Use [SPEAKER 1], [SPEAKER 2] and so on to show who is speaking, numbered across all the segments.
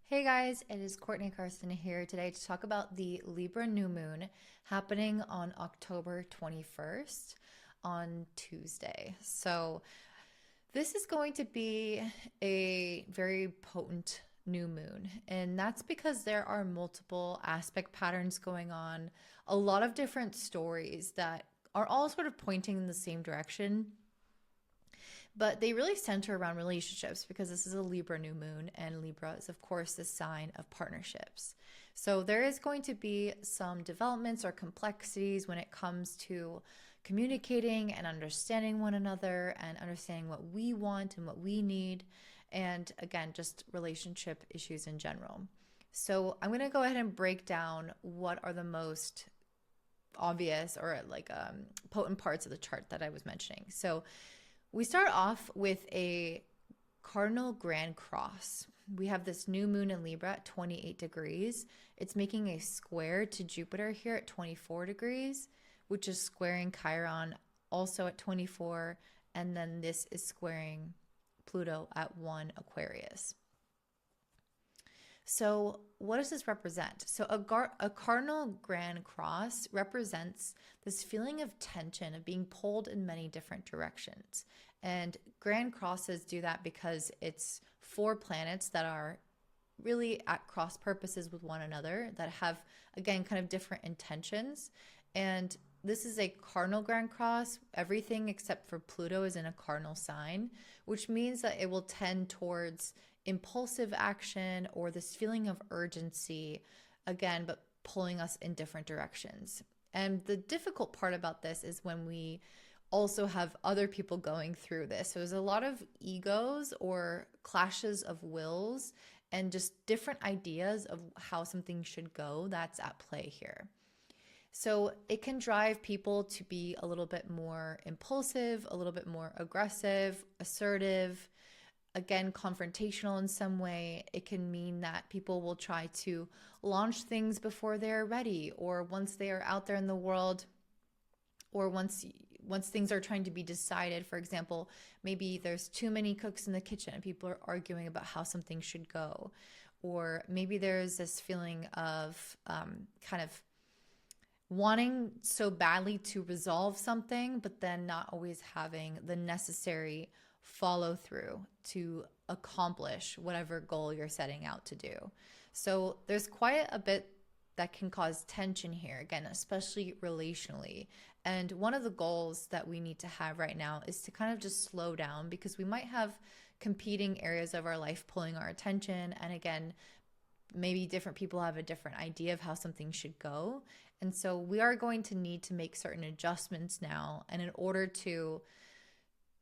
[SPEAKER 1] Hey guys, it is Courtney Carson here today to talk about the Libra New Moon happening on October 21st on Tuesday. So, this is going to be a very potent new moon, and that's because there are multiple aspect patterns going on, a lot of different stories that are all sort of pointing in the same direction, but they really center around relationships because this is a Libra new moon, and Libra is, of course, the sign of partnerships. So there is going to be some developments or complexities when it comes to communicating and understanding one another and understanding what we want and what we need. And again, just relationship issues in general. So I'm going to go ahead and break down what are the most obvious or potent parts of the chart that I was mentioning. So we start off with a cardinal grand cross. We have this new moon in Libra at 28 degrees. It's making a square to Jupiter here at 24 degrees, which is squaring Chiron also at 24. And then this is squaring Pluto at 1 Aquarius. So, what does this represent? So, a cardinal grand cross represents this feeling of tension, of being pulled in many different directions. And grand crosses do that because it's four planets that are really at cross purposes with one another, that have, again, kind of different intentions. And this is a cardinal grand cross. Everything except for Pluto is in a cardinal sign, which means that it will tend towards impulsive action or this feeling of urgency, again, but pulling us in different directions. And the difficult part about this is when we also have other people going through this. So there's a lot of egos or clashes of wills and just different ideas of how something should go that's at play here. So it can drive people to be a little bit more impulsive, a little bit more aggressive, assertive, again, confrontational in some way. It can mean that people will try to launch things before they're ready, or once they are out there in the world, or once things are trying to be decided. For example, maybe there's too many cooks in the kitchen and people are arguing about how something should go. Or maybe there's this feeling of kind of wanting so badly to resolve something, but then not always having the necessary follow through to accomplish whatever goal you're setting out to do. So there's quite a bit that can cause tension here, again, especially relationally. And one of the goals that we need to have right now is to kind of just slow down, because we might have competing areas of our life pulling our attention. And again, maybe different people have a different idea of how something should go. And so we are going to need to make certain adjustments now. And in order to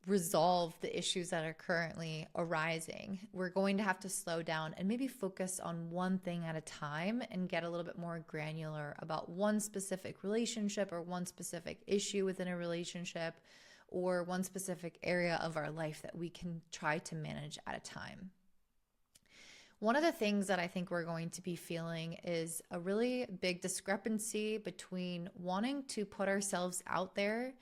[SPEAKER 1] resolve the issues that are currently arising, we're going to have to slow down and maybe focus on one thing at a time and get a little bit more granular about one specific relationship or one specific issue within a relationship or one specific area of our life that we can try to manage at a time. One of the things that I think we're going to be feeling is a really big discrepancy between wanting to put ourselves out there,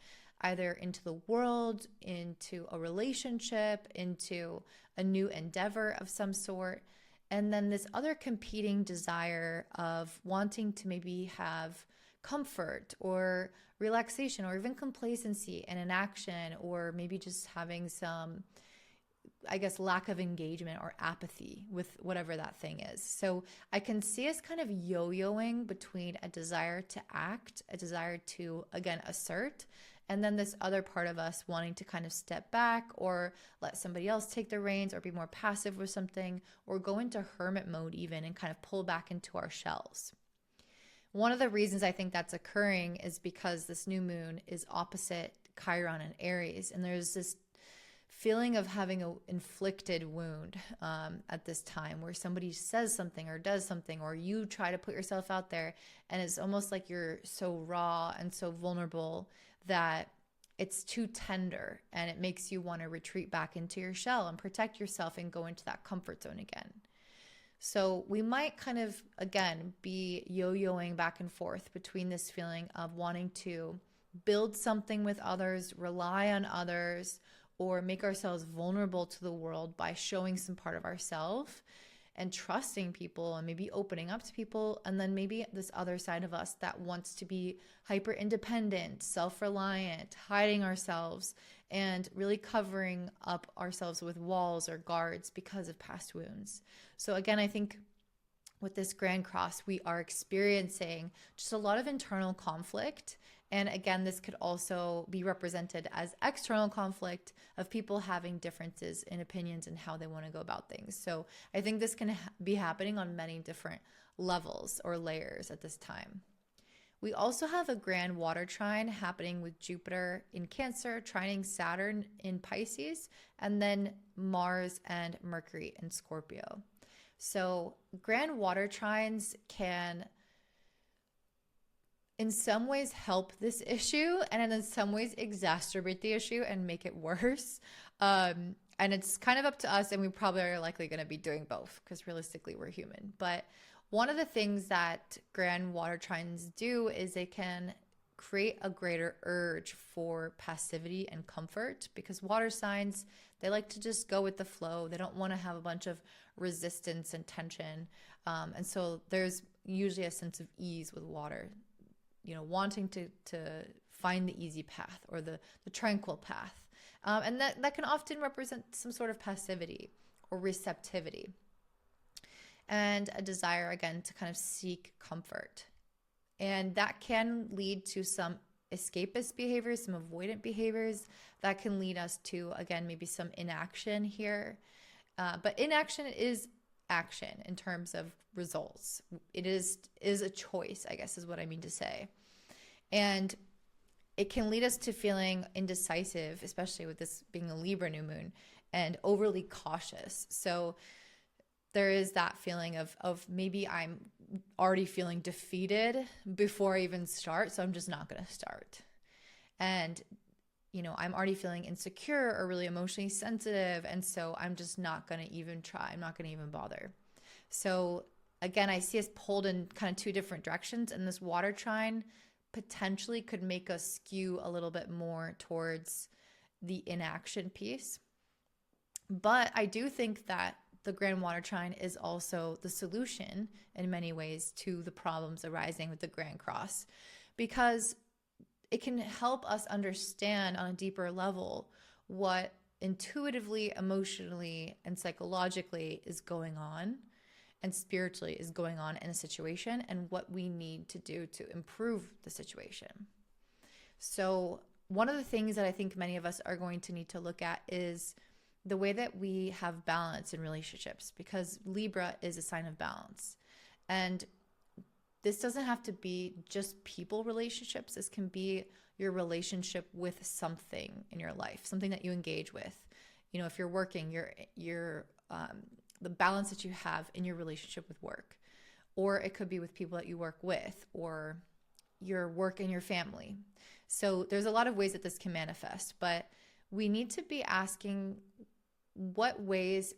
[SPEAKER 1] either into the world, into a relationship, into a new endeavor of some sort, and then this other competing desire of wanting to maybe have comfort or relaxation or even complacency and inaction, or maybe just having some, I guess, lack of engagement or apathy with whatever that thing is. So I can see us kind of yo-yoing between a desire to act, a desire to, again, assert, and then this other part of us wanting to kind of step back or let somebody else take the reins or be more passive with something, or go into hermit mode even and kind of pull back into our shells. One of the reasons I think that's occurring is because this new moon is opposite Chiron and Aries, and there's this feeling of having an inflicted wound at this time, where somebody says something or does something, or you try to put yourself out there, and it's almost like you're so raw and so vulnerable that it's too tender, and it makes you want to retreat back into your shell and protect yourself and go into that comfort zone again. So we might kind of, again, be yo-yoing back and forth between this feeling of wanting to build something with others, rely on others, or make ourselves vulnerable to the world by showing some part of ourselves, and trusting people and maybe opening up to people. And then maybe this other side of us that wants to be hyper independent, self-reliant, hiding ourselves, and really covering up ourselves with walls or guards because of past wounds. So again, I think with this Grand Cross, we are experiencing just a lot of internal conflict. And again, this could also be represented as external conflict of people having differences in opinions and how they want to go about things. So I think this can be happening on many different levels or layers at this time. We also have a grand water trine happening with Jupiter in Cancer, trining Saturn in Pisces, and then Mars and Mercury in Scorpio. So grand water trines can in some ways help this issue, and in some ways exacerbate the issue and make it worse. And it's kind of up to us, and we probably are likely going to be doing both because realistically we're human. But one of the things that grand water trines do is they can create a greater urge for passivity and comfort, because water signs, they like to just go with the flow. They don't want to have a bunch of resistance and tension. And so there's usually a sense of ease with water, wanting to find the easy path or the tranquil path. And that can often represent some sort of passivity or receptivity, and a desire, again, to kind of seek comfort. And that can lead to some escapist behaviors, some avoidant behaviors that can lead us to, again, maybe some inaction here. But inaction is action in terms of results. It is a choice, I guess is what I mean to say. And it can lead us to feeling indecisive, especially with this being a Libra new moon, and overly cautious. So there is that feeling of maybe I'm already feeling defeated before I even start, so I'm just not going to start. And I'm already feeling insecure or really emotionally sensitive, and so I'm just not going to even try. I'm not going to even bother. So again, I see us pulled in kind of two different directions, and this water trine potentially could make us skew a little bit more towards the inaction piece. But I do think that the grand water trine is also the solution in many ways to the problems arising with the Grand Cross, because it can help us understand on a deeper level what intuitively, emotionally, and psychologically is going on, and spiritually is going on in a situation, and what we need to do to improve the situation. So one of the things that I think many of us are going to need to look at is the way that we have balance in relationships, because Libra is a sign of balance. And this doesn't have to be just people relationships. This can be your relationship with something in your life, something that you engage with. If you're working, the balance that you have in your relationship with work, or it could be with people that you work with, or your work and your family. So there's a lot of ways that this can manifest, but we need to be asking, what ways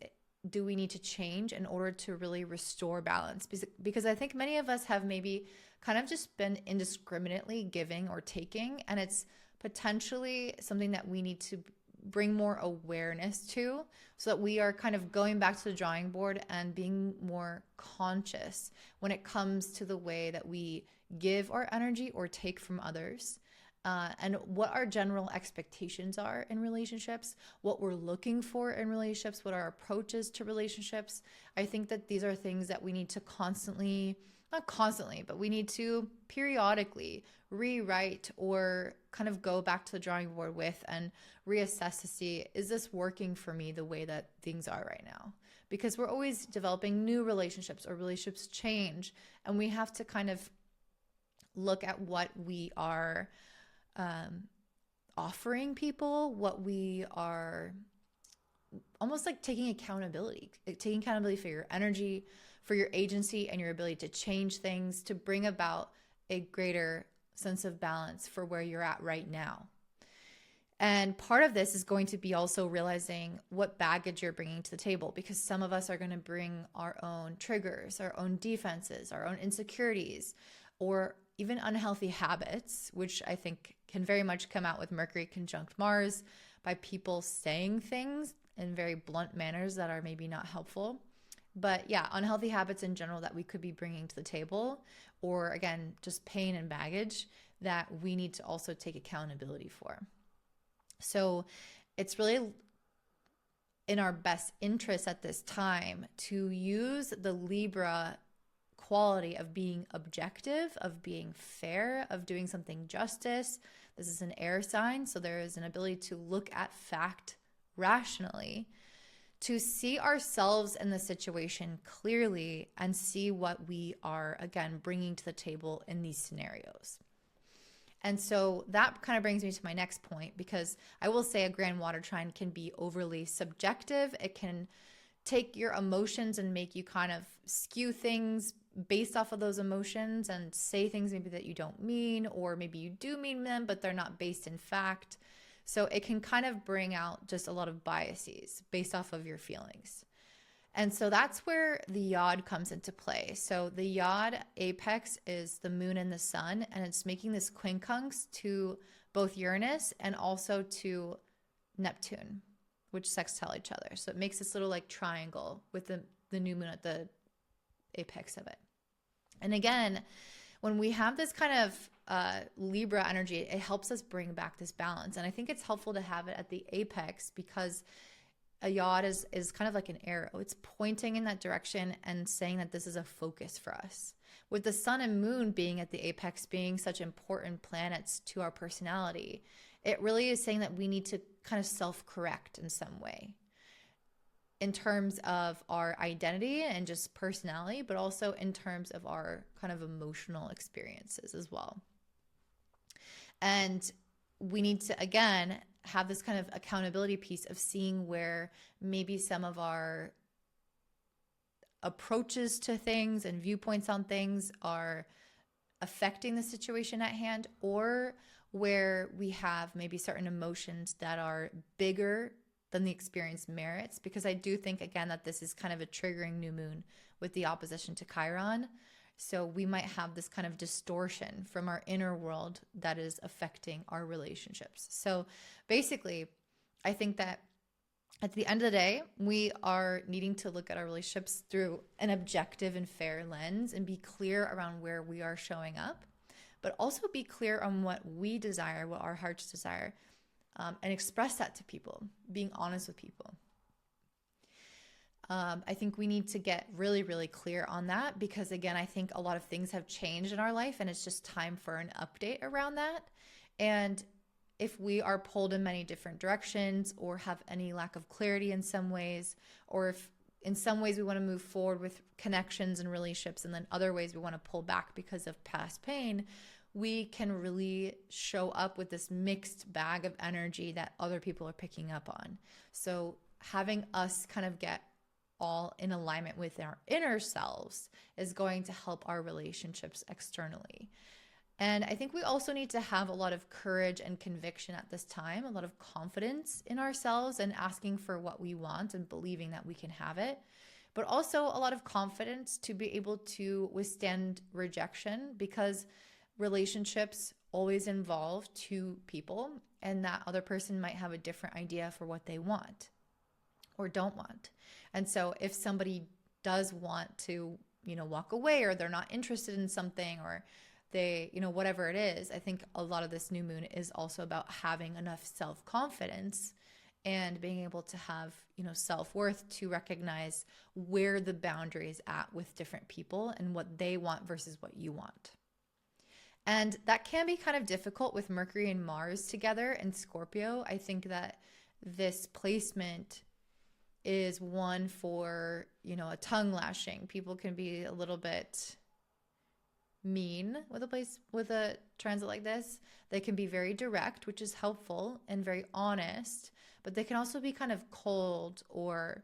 [SPEAKER 1] do we need to change in order to really restore balance? Because I think many of us have maybe kind of just been indiscriminately giving or taking, and it's potentially something that we need to bring more awareness to, so that we are kind of going back to the drawing board and being more conscious when it comes to the way that we give our energy or take from others. And what our general expectations are in relationships, what we're looking for in relationships, what our approach is to relationships. I think that these are things that we need to not constantly, but we need to periodically rewrite or kind of go back to the drawing board with and reassess to see, is this working for me the way that things are right now? Because we're always developing new relationships, or relationships change, and we have to kind of look at what we are offering people, what we are almost like taking accountability for your energy, for your agency, and your ability to change things, to bring about a greater sense of balance for where you're at right now. And part of this is going to be also realizing what baggage you're bringing to the table, because some of us are going to bring our own triggers, our own defenses, our own insecurities, or even unhealthy habits, which I think can very much come out with Mercury conjunct Mars by people saying things in very blunt manners that are maybe not helpful. But yeah, unhealthy habits in general that we could be bringing to the table, or again, just pain and baggage that we need to also take accountability for. So it's really in our best interest at this time to use the Libra quality of being objective, of being fair, of doing something justice. This is an air sign, so there is an ability to look at fact rationally, to see ourselves in the situation clearly and see what we are, again, bringing to the table in these scenarios. And so that kind of brings me to my next point, because I will say a grand water trine can be overly subjective. It can take your emotions and make you kind of skew things based off of those emotions and say things maybe that you don't mean, or maybe you do mean them, but they're not based in fact. So it can kind of bring out just a lot of biases based off of your feelings. And so that's where the yod comes into play. So the yod apex is the moon and the sun, and it's making this quincunx to both Uranus and also to Neptune, which sextile each other. So it makes this little like triangle with the new moon at the apex of it. And again, when we have this kind of Libra energy, it helps us bring back this balance. And I think it's helpful to have it at the apex, because a yod is kind of like an arrow. It's pointing in that direction and saying that this is a focus for us. With the sun and moon being at the apex, being such important planets to our personality, it really is saying that we need to kind of self-correct in some way in terms of our identity and just personality, but also in terms of our kind of emotional experiences as well. And we need to, again, have this kind of accountability piece of seeing where maybe some of our approaches to things and viewpoints on things are affecting the situation at hand, or where we have maybe certain emotions that are bigger than the experience merits. Because I do think, again, that this is kind of a triggering new moon with the opposition to Chiron. So we might have this kind of distortion from our inner world that is affecting our relationships. So basically, I think that at the end of the day, we are needing to look at our relationships through an objective and fair lens and be clear around where we are showing up, but also be clear on what we desire, what our hearts desire, and express that to people, being honest with people. I think we need to get really, really clear on that, because again, I think a lot of things have changed in our life and it's just time for an update around that. And if we are pulled in many different directions or have any lack of clarity in some ways, or if in some ways we want to move forward with connections and relationships, and then other ways we want to pull back because of past pain, we can really show up with this mixed bag of energy that other people are picking up on. So having us kind of get all in alignment with our inner selves is going to help our relationships externally. And I think we also need to have a lot of courage and conviction at this time, a lot of confidence in ourselves and asking for what we want and believing that we can have it, but also a lot of confidence to be able to withstand rejection, because relationships always involve two people, and that other person might have a different idea for what they want or don't want. And so if somebody does want to, walk away, or they're not interested in something, or they, whatever it is, I think a lot of this new moon is also about having enough self-confidence and being able to have, self-worth to recognize where the boundary is at with different people and what they want versus what you want. And that can be kind of difficult with Mercury and Mars together in Scorpio. I think that this placement is one for, a tongue lashing. People can be a little bit mean with a transit like this. They can be very direct, which is helpful, and very honest, but they can also be kind of cold or,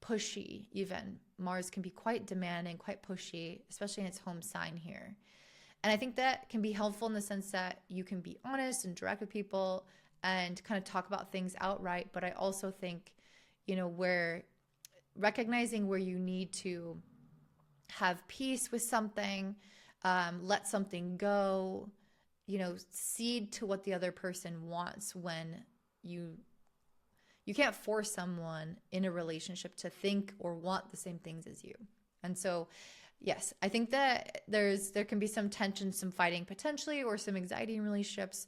[SPEAKER 1] pushy even. Mars can be quite demanding, quite pushy, especially in its home sign here. And I think that can be helpful in the sense that you can be honest and direct with people and kind of talk about things outright. But I also think, where recognizing where you need to have peace with something, let something go, cede to what the other person wants when you you can't force someone in a relationship to think or want the same things as you. And so, yes, I think that there can be some tension, some fighting potentially, or some anxiety in relationships,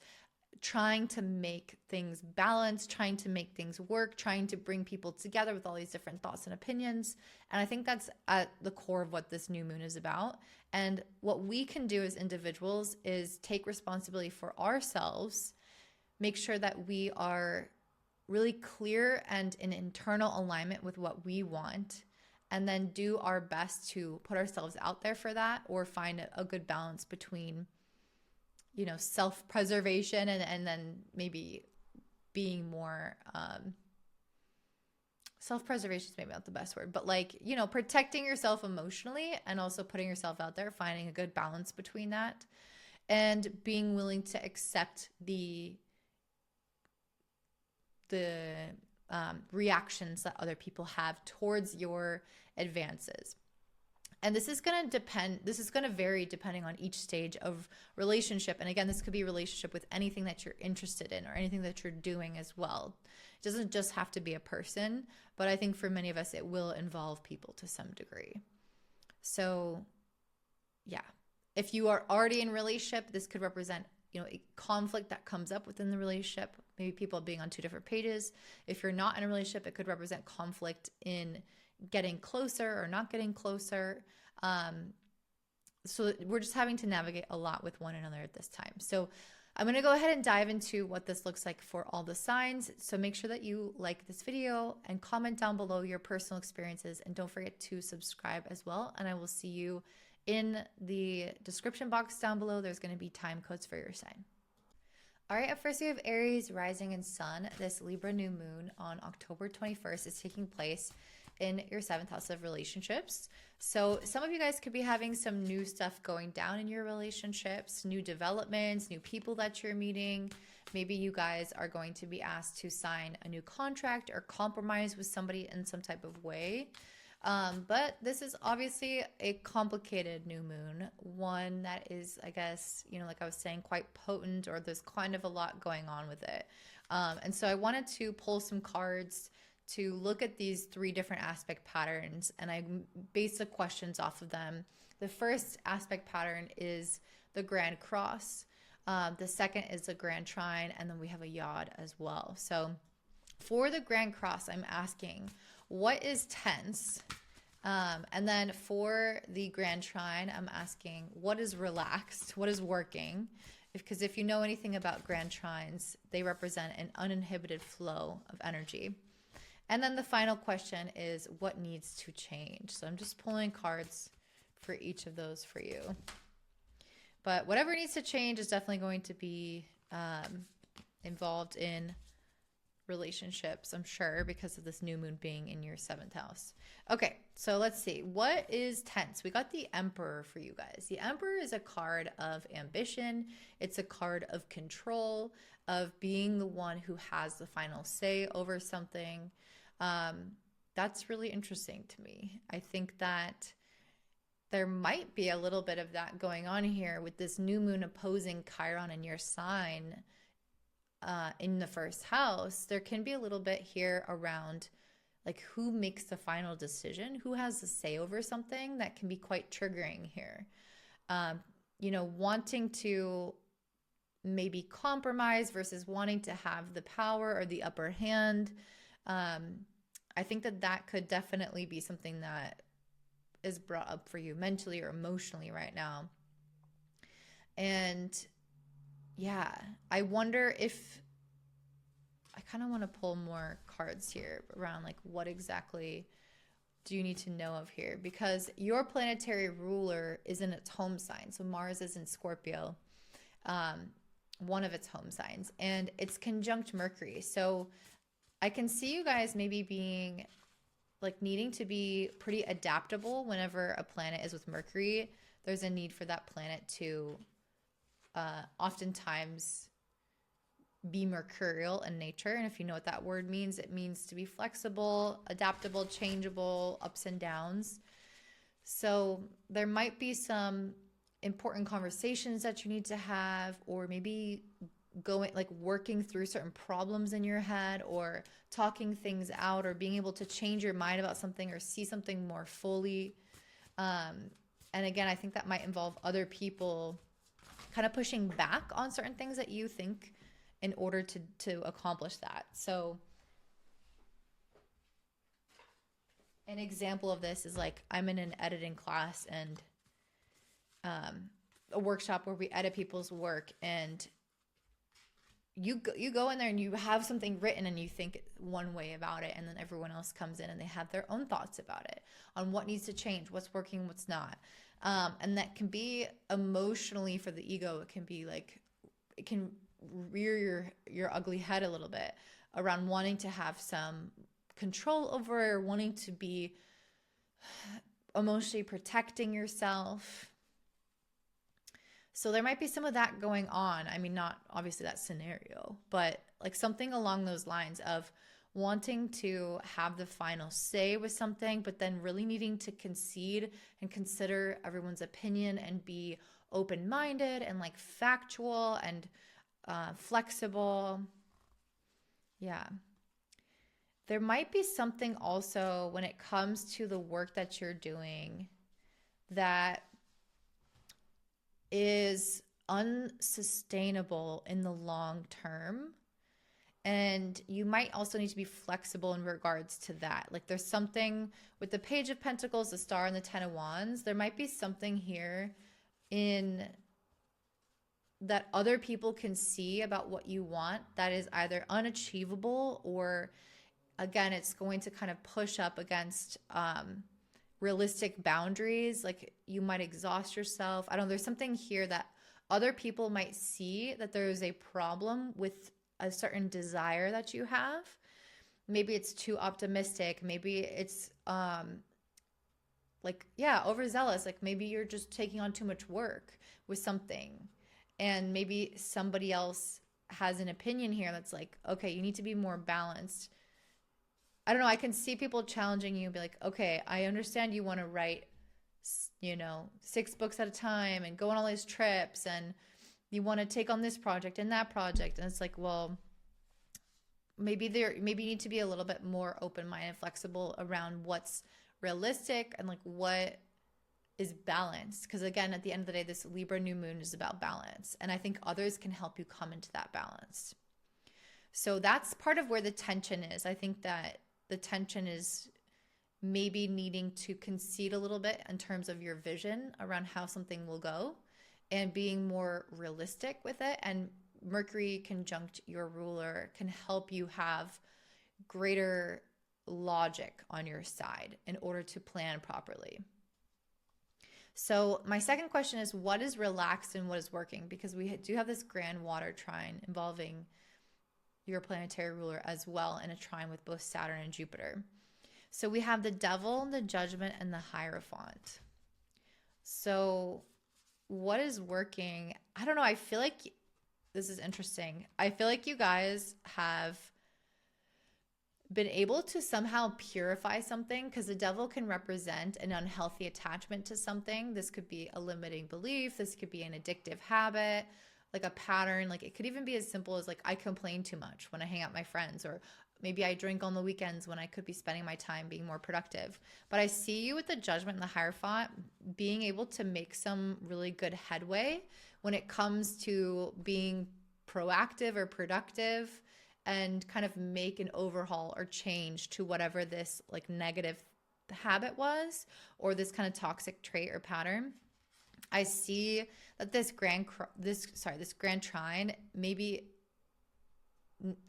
[SPEAKER 1] trying to make things balanced, trying to make things work, trying to bring people together with all these different thoughts and opinions. And I think that's at the core of what this new moon is about. And what we can do as individuals is take responsibility for ourselves, make sure that we are really clear and in internal alignment with what we want, and then do our best to put ourselves out there for that, or find a good balance between, you know, self-preservation and then maybe being more, self-preservation is maybe not the best word, but like, you know, protecting yourself emotionally and also putting yourself out there, finding a good balance between that, and being willing to accept the reactions that other people have towards your advances. And this is going to vary depending on each stage of relationship. And again, this could be a relationship with anything that you're interested in or anything that you're doing as well. It doesn't just have to be a person, but I think for many of us, it will involve people to some degree. So yeah, if you are already in a relationship, this could represent, you know, a conflict that comes up within the relationship, maybe people being on two different pages. If you're not in a relationship, it could represent conflict in getting closer or not getting closer. So we're just having to navigate a lot with one another at this time. So I'm going to go ahead and dive into what this looks like for all the signs. So make sure that you like this video and comment down below your personal experiences, and don't forget to subscribe as well. And I will see you in the description box down below. There's going to be time codes for your sign. All right, at first we have Aries, rising and sun. This Libra new moon on October 21st is taking place in your 7th house of relationships. So some of you guys could be having some new stuff going down in your relationships, new developments, new people that you're meeting. Maybe you guys are going to be asked to sign a new contract or compromise with somebody in some type of way. But this is obviously a complicated new moon, one that is, I guess, you know, like I was saying, quite potent, or there's kind of a lot going on with it. And so I wanted to pull some cards to look at these 3 different aspect patterns, and I based the questions off of them. The first aspect pattern is the Grand Cross. The second is the Grand Trine, and then we have a Yod as well. So for the Grand Cross, I'm asking, what is tense? And then for the Grand Trine, I'm asking, what is relaxed? What is working? Because if you know anything about Grand Trines, they represent an uninhibited flow of energy. And then the final question is, what needs to change? So I'm just pulling cards for each of those for you. But whatever needs to change is definitely going to be involved in relationships, I'm sure, because of this new moon being in your 7th house. Okay, so let's see. What is tense? We got the Emperor for you guys. The Emperor is a card of ambition. It's a card of control, of being the one who has the final say over something. That's really interesting to me. I think that there might be a little bit of that going on here with this new moon opposing Chiron in your sign in the 1st house. There can be a little bit here around like who makes the final decision, who has the say over something. That can be quite triggering here. You know, wanting to maybe compromise versus wanting to have the power or the upper hand. I think that could definitely be something that is brought up for you mentally or emotionally right now. And yeah, I wonder if I kind of want to pull more cards here around like what exactly do you need to know of here, because your planetary ruler is in its home sign. So Mars is in Scorpio, one of its home signs, and it's conjunct Mercury. So I can see you guys maybe being like needing to be pretty adaptable whenever a planet is with Mercury. There's a need for that planet to oftentimes be mercurial in nature. And if you know what that word means, it means to be flexible, adaptable, changeable, ups and downs. So there might be some important conversations that you need to have, or maybe working through certain problems in your head, or talking things out, or being able to change your mind about something or see something more fully. And again, I think that might involve other people kind of pushing back on certain things that you think in order to accomplish that. So an example of this is like, I'm in an editing class and a workshop where we edit people's work, and you go in there and you have something written and you think one way about it, and then everyone else comes in and they have their own thoughts about it, on what needs to change, what's working, what's not. And that can be emotionally, for the ego, it can be like, it can rear your ugly head a little bit around wanting to have some control over, or wanting to be emotionally protecting yourself. So there might be some of that going on. I mean, not obviously that scenario, but like something along those lines of wanting to have the final say with something, but then really needing to concede and consider everyone's opinion and be open-minded and like factual and flexible. Yeah. There might be something also when it comes to the work that you're doing that is unsustainable in the long term. And you might also need to be flexible in regards to that. Like, there's something with the Page of Pentacles, the Star, and the Ten of Wands. There might be something here in that other people can see about what you want that is either unachievable, or again, it's going to kind of push up against realistic boundaries. Like, you might exhaust yourself. I don't know. There's something here that other people might see that there is a problem with a certain desire that you have. Maybe it's too optimistic. Maybe it's overzealous. Like, maybe you're just taking on too much work with something, and maybe somebody else has an opinion here that's like, okay, you need to be more balanced. I don't know. I can see people challenging you and be like, okay, I understand you want to write, 6 books at a time and go on all these trips, and you want to take on this project and that project. And it's like, well, maybe you need to be a little bit more open-minded and flexible around what's realistic and like what is balanced. Because again, at the end of the day, this Libra new moon is about balance. And I think others can help you come into that balance. So that's part of where the tension is. I think that the tension is maybe needing to concede a little bit in terms of your vision around how something will go, and being more realistic with it. And Mercury conjunct your ruler can help you have greater logic on your side in order to plan properly. So my second question is, what is relaxed and what is working? Because we do have this grand water trine involving your planetary ruler as well, in a trine with both Saturn and Jupiter. So we have the Devil, the Judgment, and the Hierophant. So what is working? I don't know. I feel like this is interesting. I feel like you guys have been able to somehow purify something, because the Devil can represent an unhealthy attachment to something. This could be a limiting belief. This could be an addictive habit, like a pattern. Like, it could even be as simple as like, I complain too much when I hang out with my friends, or maybe I drink on the weekends when I could be spending my time being more productive. But I see you with the Judgment and the Hierophant being able to make some really good headway when it comes to being proactive or productive, and kind of make an overhaul or change to whatever this like negative habit was, or this kind of toxic trait or pattern. I see that this grand trine, maybe,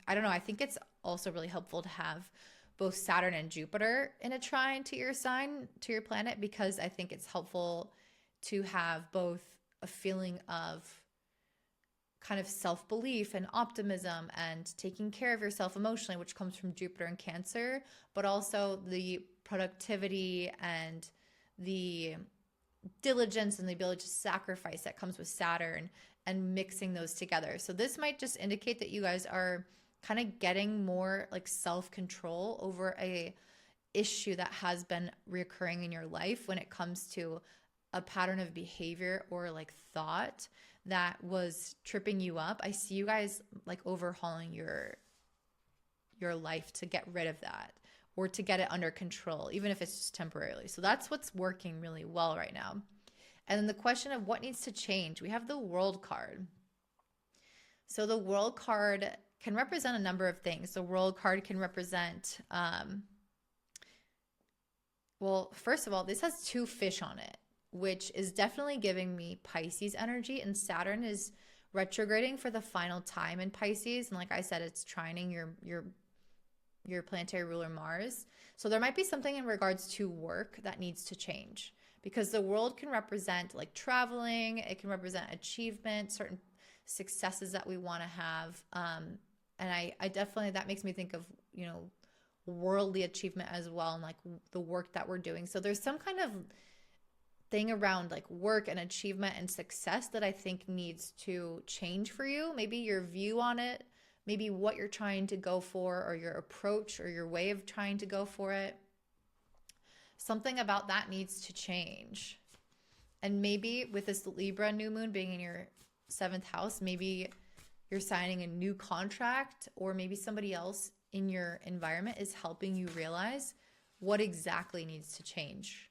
[SPEAKER 1] I don't know, I think it's also really helpful to have both Saturn and Jupiter in a trine to your sign, to your planet, because I think it's helpful to have both a feeling of kind of self-belief and optimism and taking care of yourself emotionally, which comes from Jupiter and Cancer, but also the productivity and the diligence and the ability to sacrifice that comes with Saturn, and mixing those together. So this might just indicate that you guys are kind of getting more like self-control over a issue that has been recurring in your life when it comes to a pattern of behavior or like thought that was tripping you up. I see you guys like overhauling your life to get rid of that or to get it under control, even if it's just temporarily. So that's what's working really well right now. And then the question of what needs to change, we have the World card. So the World card can represent a number of things. The World card can represent, well, first of all, this has 2 fish on it, which is definitely giving me Pisces energy, and Saturn is retrograding for the final time in Pisces. And like I said, it's trining your planetary ruler Mars. So there might be something in regards to work that needs to change, because the World can represent like traveling, it can represent achievement, certain successes that we want to have. And I definitely, that makes me think of, you know, worldly achievement as well, and like the work that we're doing. So there's some kind of thing around like work and achievement and success that I think needs to change for you. Maybe your view on it, maybe what you're trying to go for, or your approach or your way of trying to go for it. Something about that needs to change. And maybe with this Libra new moon being in your 7th house, maybe you're signing a new contract, or maybe somebody else in your environment is helping you realize what exactly needs to change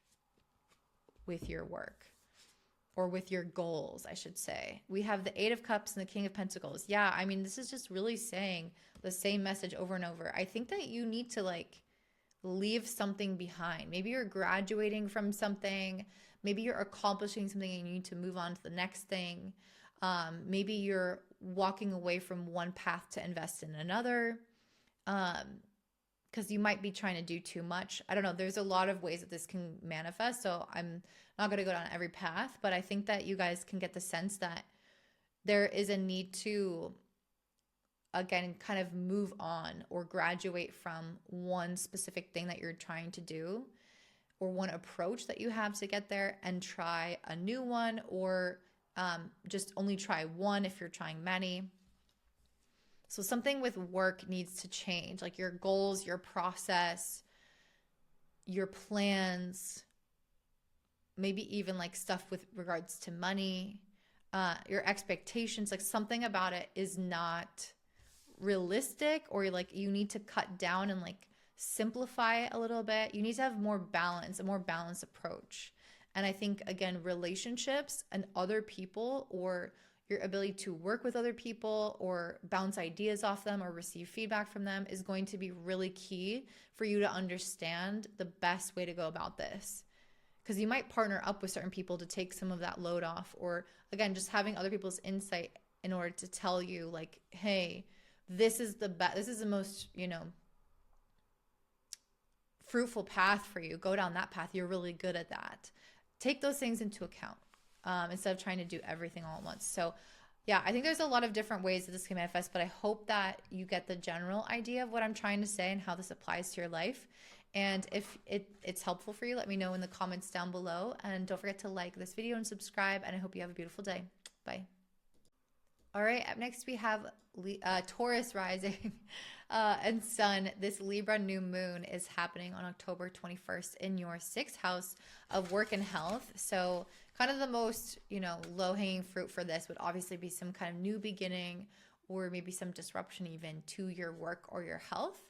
[SPEAKER 1] with your work, or with your goals, I should say. We have the 8 of Cups and the King of Pentacles. Yeah, I mean, this is just really saying the same message over and over. I think that you need to like leave something behind. Maybe you're graduating from something. Maybe you're accomplishing something and you need to move on to the next thing. Maybe you're walking away from one path to invest in another, because you might be trying to do too much. I don't know. There's a lot of ways that this can manifest. So I'm not going to go down every path, but I think that you guys can get the sense that there is a need to, again, kind of move on or graduate from one specific thing that you're trying to do, or one approach that you have to get there, and try a new one, or just only try one if you're trying many. So something with work needs to change, like your goals, your process, your plans, maybe even like stuff with regards to money, your expectations, like something about it is not realistic, or like you need to cut down and like simplify it a little bit. You need to have more balance, a more balanced approach. And I think, again, relationships and other people, or your ability to work with other people or bounce ideas off them or receive feedback from them, is going to be really key for you to understand the best way to go about this. Because you might partner up with certain people to take some of that load off, or again, just having other people's insight in order to tell you like, hey, this is the best, this is the most, you know, fruitful path for you. Go down that path. You're really good at that. Take those things into account, instead of trying to do everything all at once. So yeah, I think there's a lot of different ways that this can manifest, but I hope that you get the general idea of what I'm trying to say and how this applies to your life. And if it's helpful for you, let me know in the comments down below. And don't forget to like this video and subscribe. And I hope you have a beautiful day. Bye. All right, up next we have Taurus rising and sun. This Libra new moon is happening on October 21st in your 6th house of work and health. So kind of the most, you know, low-hanging fruit for this would obviously be some kind of new beginning, or maybe some disruption even to your work or your health,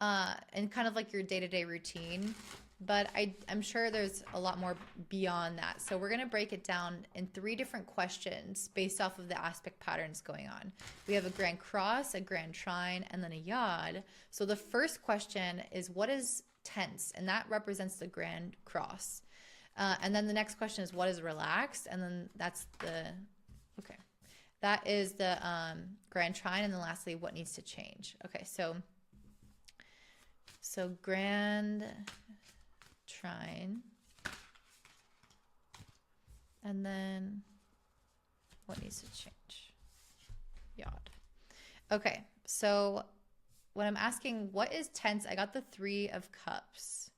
[SPEAKER 1] and kind of like your day-to-day routine. But I'm sure there's a lot more beyond that. So we're going to break it down in 3 different questions based off of the aspect patterns going on. We have a grand cross, a grand trine, and then a yod. So the first question is, what is tense? And that represents the grand cross. And then the next question is, what is relaxed? And then that is the grand trine. And then lastly, what needs to change? Okay, so grand trine, and then what needs to change? Yod. Okay, so when I'm asking what is tense, I got the 3 of Cups.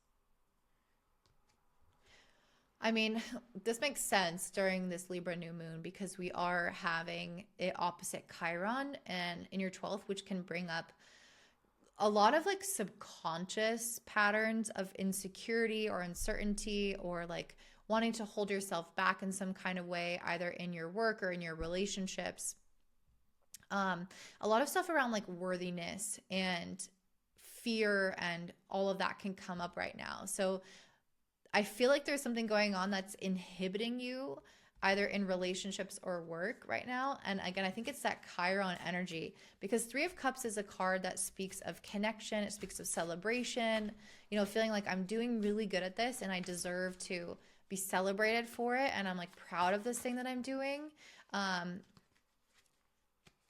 [SPEAKER 1] I mean, this makes sense during this Libra new moon, because we are having it opposite Chiron and in your 12th, which can bring up a lot of like subconscious patterns of insecurity or uncertainty, or like wanting to hold yourself back in some kind of way, either in your work or in your relationships. A lot of stuff around like worthiness and fear and all of that can come up right now. So I feel like there's something going on that's inhibiting you either in relationships or work right now. And again, I think it's that Chiron energy, because Three of Cups is a card that speaks of connection. It speaks of celebration, you know, feeling like I'm doing really good at this and I deserve to be celebrated for it. And I'm like proud of this thing that I'm doing.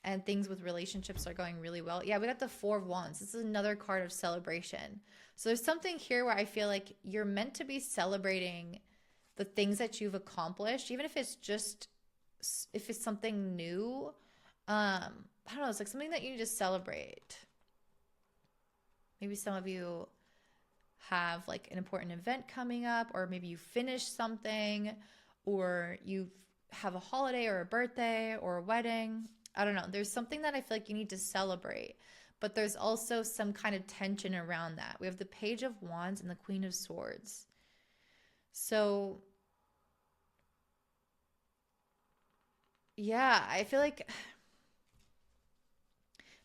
[SPEAKER 1] And things with relationships are going really well. Yeah, we got the Four of Wands. This is another card of celebration. So there's something here where I feel like you're meant to be celebrating the things that you've accomplished, even if it's just, if it's something new. I don't know, it's like something that you need to celebrate. Maybe some of you have like an important event coming up, or maybe you finished something, or you have a holiday or a birthday or a wedding. I don't know. There's something that I feel like you need to celebrate, but there's also some kind of tension around that. We have the Page of Wands and the Queen of Swords. So, yeah, I feel like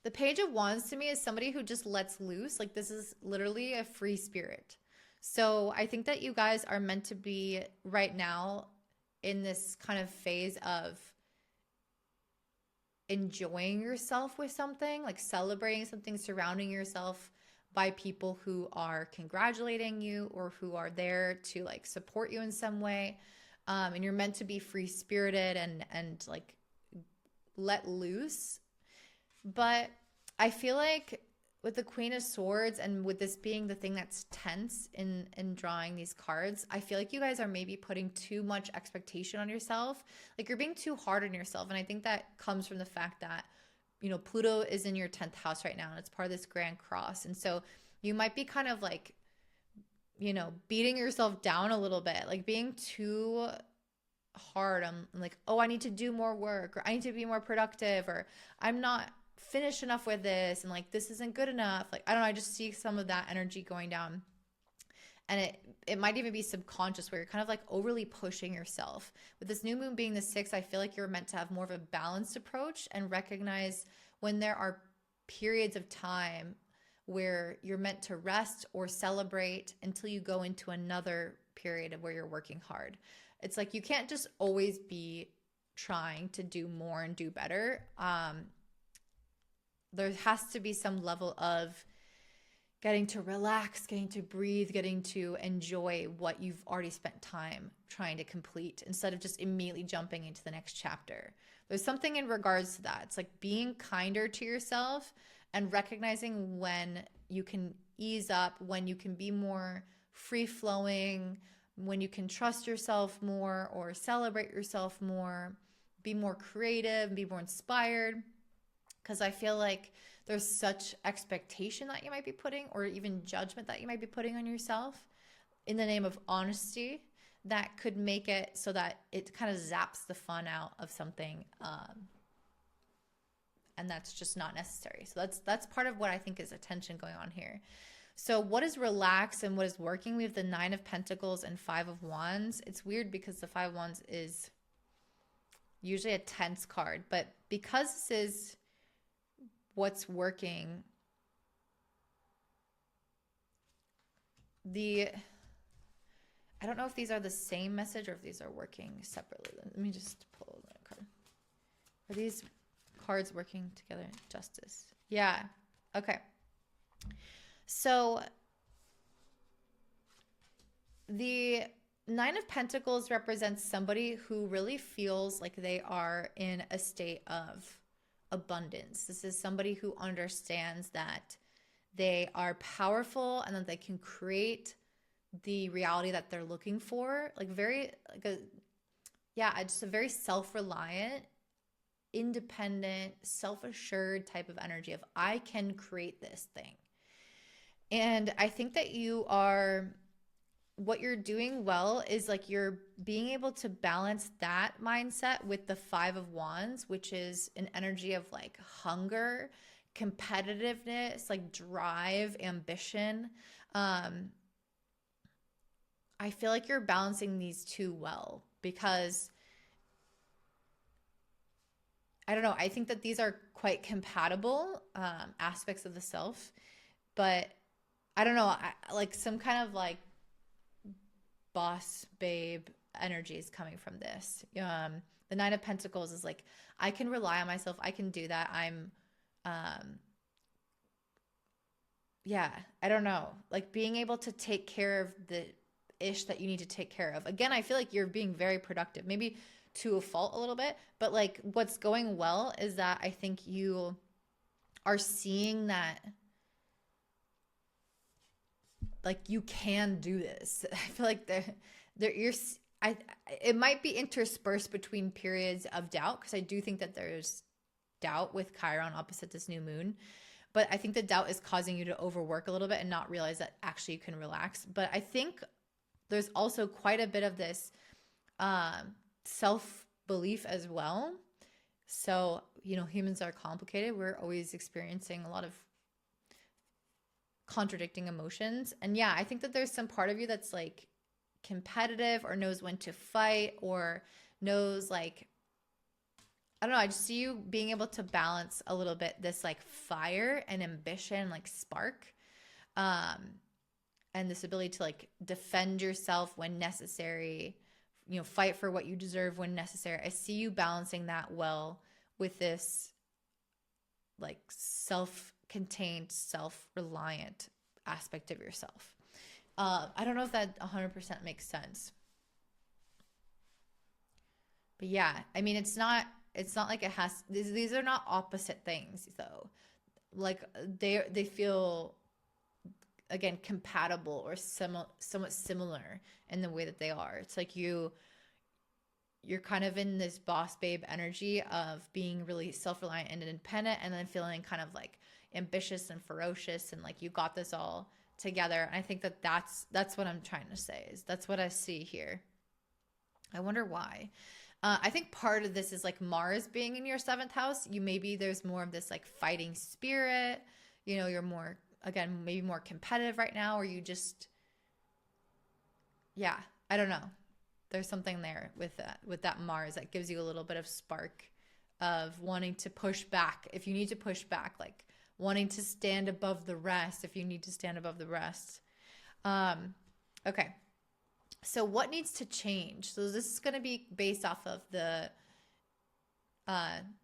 [SPEAKER 1] the Page of Wands to me is somebody who just lets loose. Like, this is literally a free spirit. So I think that you guys are meant to be right now in this kind of phase of enjoying yourself with something, like celebrating something, surrounding yourself by people who are congratulating you or who are there to like support you in some way. And you're meant to be free spirited and like let loose. But I feel like with the Queen of Swords and with this being the thing that's tense in drawing these cards, I feel like you guys are maybe putting too much expectation on yourself. Like you're being too hard on yourself. And I think that comes from the fact that, you know, Pluto is in your 10th house right now and it's part of this Grand Cross. And so you might be kind of like, you know, beating yourself down a little bit, like being too hard on like, oh, I need to do more work, or I need to be more productive, or I'm not finished enough with this, and like this isn't good enough. Like I don't know, I just see some of that energy going down, and it might even be subconscious where you're kind of like overly pushing yourself. With this new moon being the 6th, I feel like you're meant to have more of a balanced approach and recognize when there are periods of time where you're meant to rest or celebrate until you go into another period of where you're working hard. It's like you can't just always be trying to do more and do better. There has to be some level of getting to relax, getting to breathe, getting to enjoy what you've already spent time trying to complete instead of just immediately jumping into the next chapter. There's something in regards to that. It's like being kinder to yourself and recognizing when you can ease up, when you can be more free-flowing, when you can trust yourself more or celebrate yourself more, be more creative, be more inspired. Because I feel like there's such expectation that you might be putting, or even judgment that you might be putting on yourself in the name of honesty, that could make it so that it kind of zaps the fun out of something. And that's just not necessary. So that's part of what I think is a tension going on here. So what is relaxed and what is working? We have the 9 of Pentacles and 5 of Wands. It's weird because the 5 of Wands is usually a tense card, but because this is what's working, I don't know if these are the same message or if these are working separately. Let me just pull that card. Are these cards working together? Justice. Yeah. Okay. So the 9 of Pentacles represents somebody who really feels like they are in a state of abundance. This is somebody who understands that they are powerful and that they can create the reality that they're looking for. Like just a very self-reliant, independent, self-assured type of energy of I can create this thing. And I think that what you're doing well is like you're being able to balance that mindset with the 5 of Wands, which is an energy of like hunger, competitiveness, like drive, ambition. I feel like you're balancing these two well because I don't know. I think that these are quite compatible aspects of the self, but I don't know. Like some kind of like boss babe energy is coming from this. The Nine of Pentacles is like, I can rely on myself. I can do that. Yeah, I don't know. Like being able to take care of the ish that you need to take care of. Again, I feel like you're being very productive, maybe to a fault a little bit, but like what's going well is that I think you are seeing that like you can do this. I feel like it might be interspersed between periods of doubt because I do think that there's doubt with Chiron opposite this new moon. But I think the doubt is causing you to overwork a little bit and not realize that actually you can relax. But I think there's also quite a bit of this self-belief as well. So, humans are complicated. We're always experiencing a lot of contradicting emotions. And yeah, I think that there's some part of you that's like competitive or knows when to fight or knows like, I don't know, I just see you being able to balance a little bit this like fire and ambition, like spark, and this ability to like defend yourself when necessary, fight for what you deserve when necessary. I see you balancing that well with this like self-contained, self-reliant aspect of yourself. I don't know if that 100% makes sense. But yeah, I mean, it's not like it has, these are not opposite things though. Like they feel, again, compatible or somewhat similar in the way that they are. It's like you're kind of in this boss babe energy of being really self-reliant and independent, and then feeling kind of like ambitious and ferocious and like you got this all together. And I think that that's what I'm trying to say, is that's what I see here. I wonder why. I think part of this is like Mars being in your 7th house. There's more of this like fighting spirit. You're more, again, maybe more competitive right now, or you just, yeah, I don't know. There's something there with that Mars that gives you a little bit of spark of wanting to push back. If you need to push back, like wanting to stand above the rest, if you need to stand above the rest. Okay. So what needs to change? So this is going to be based off of the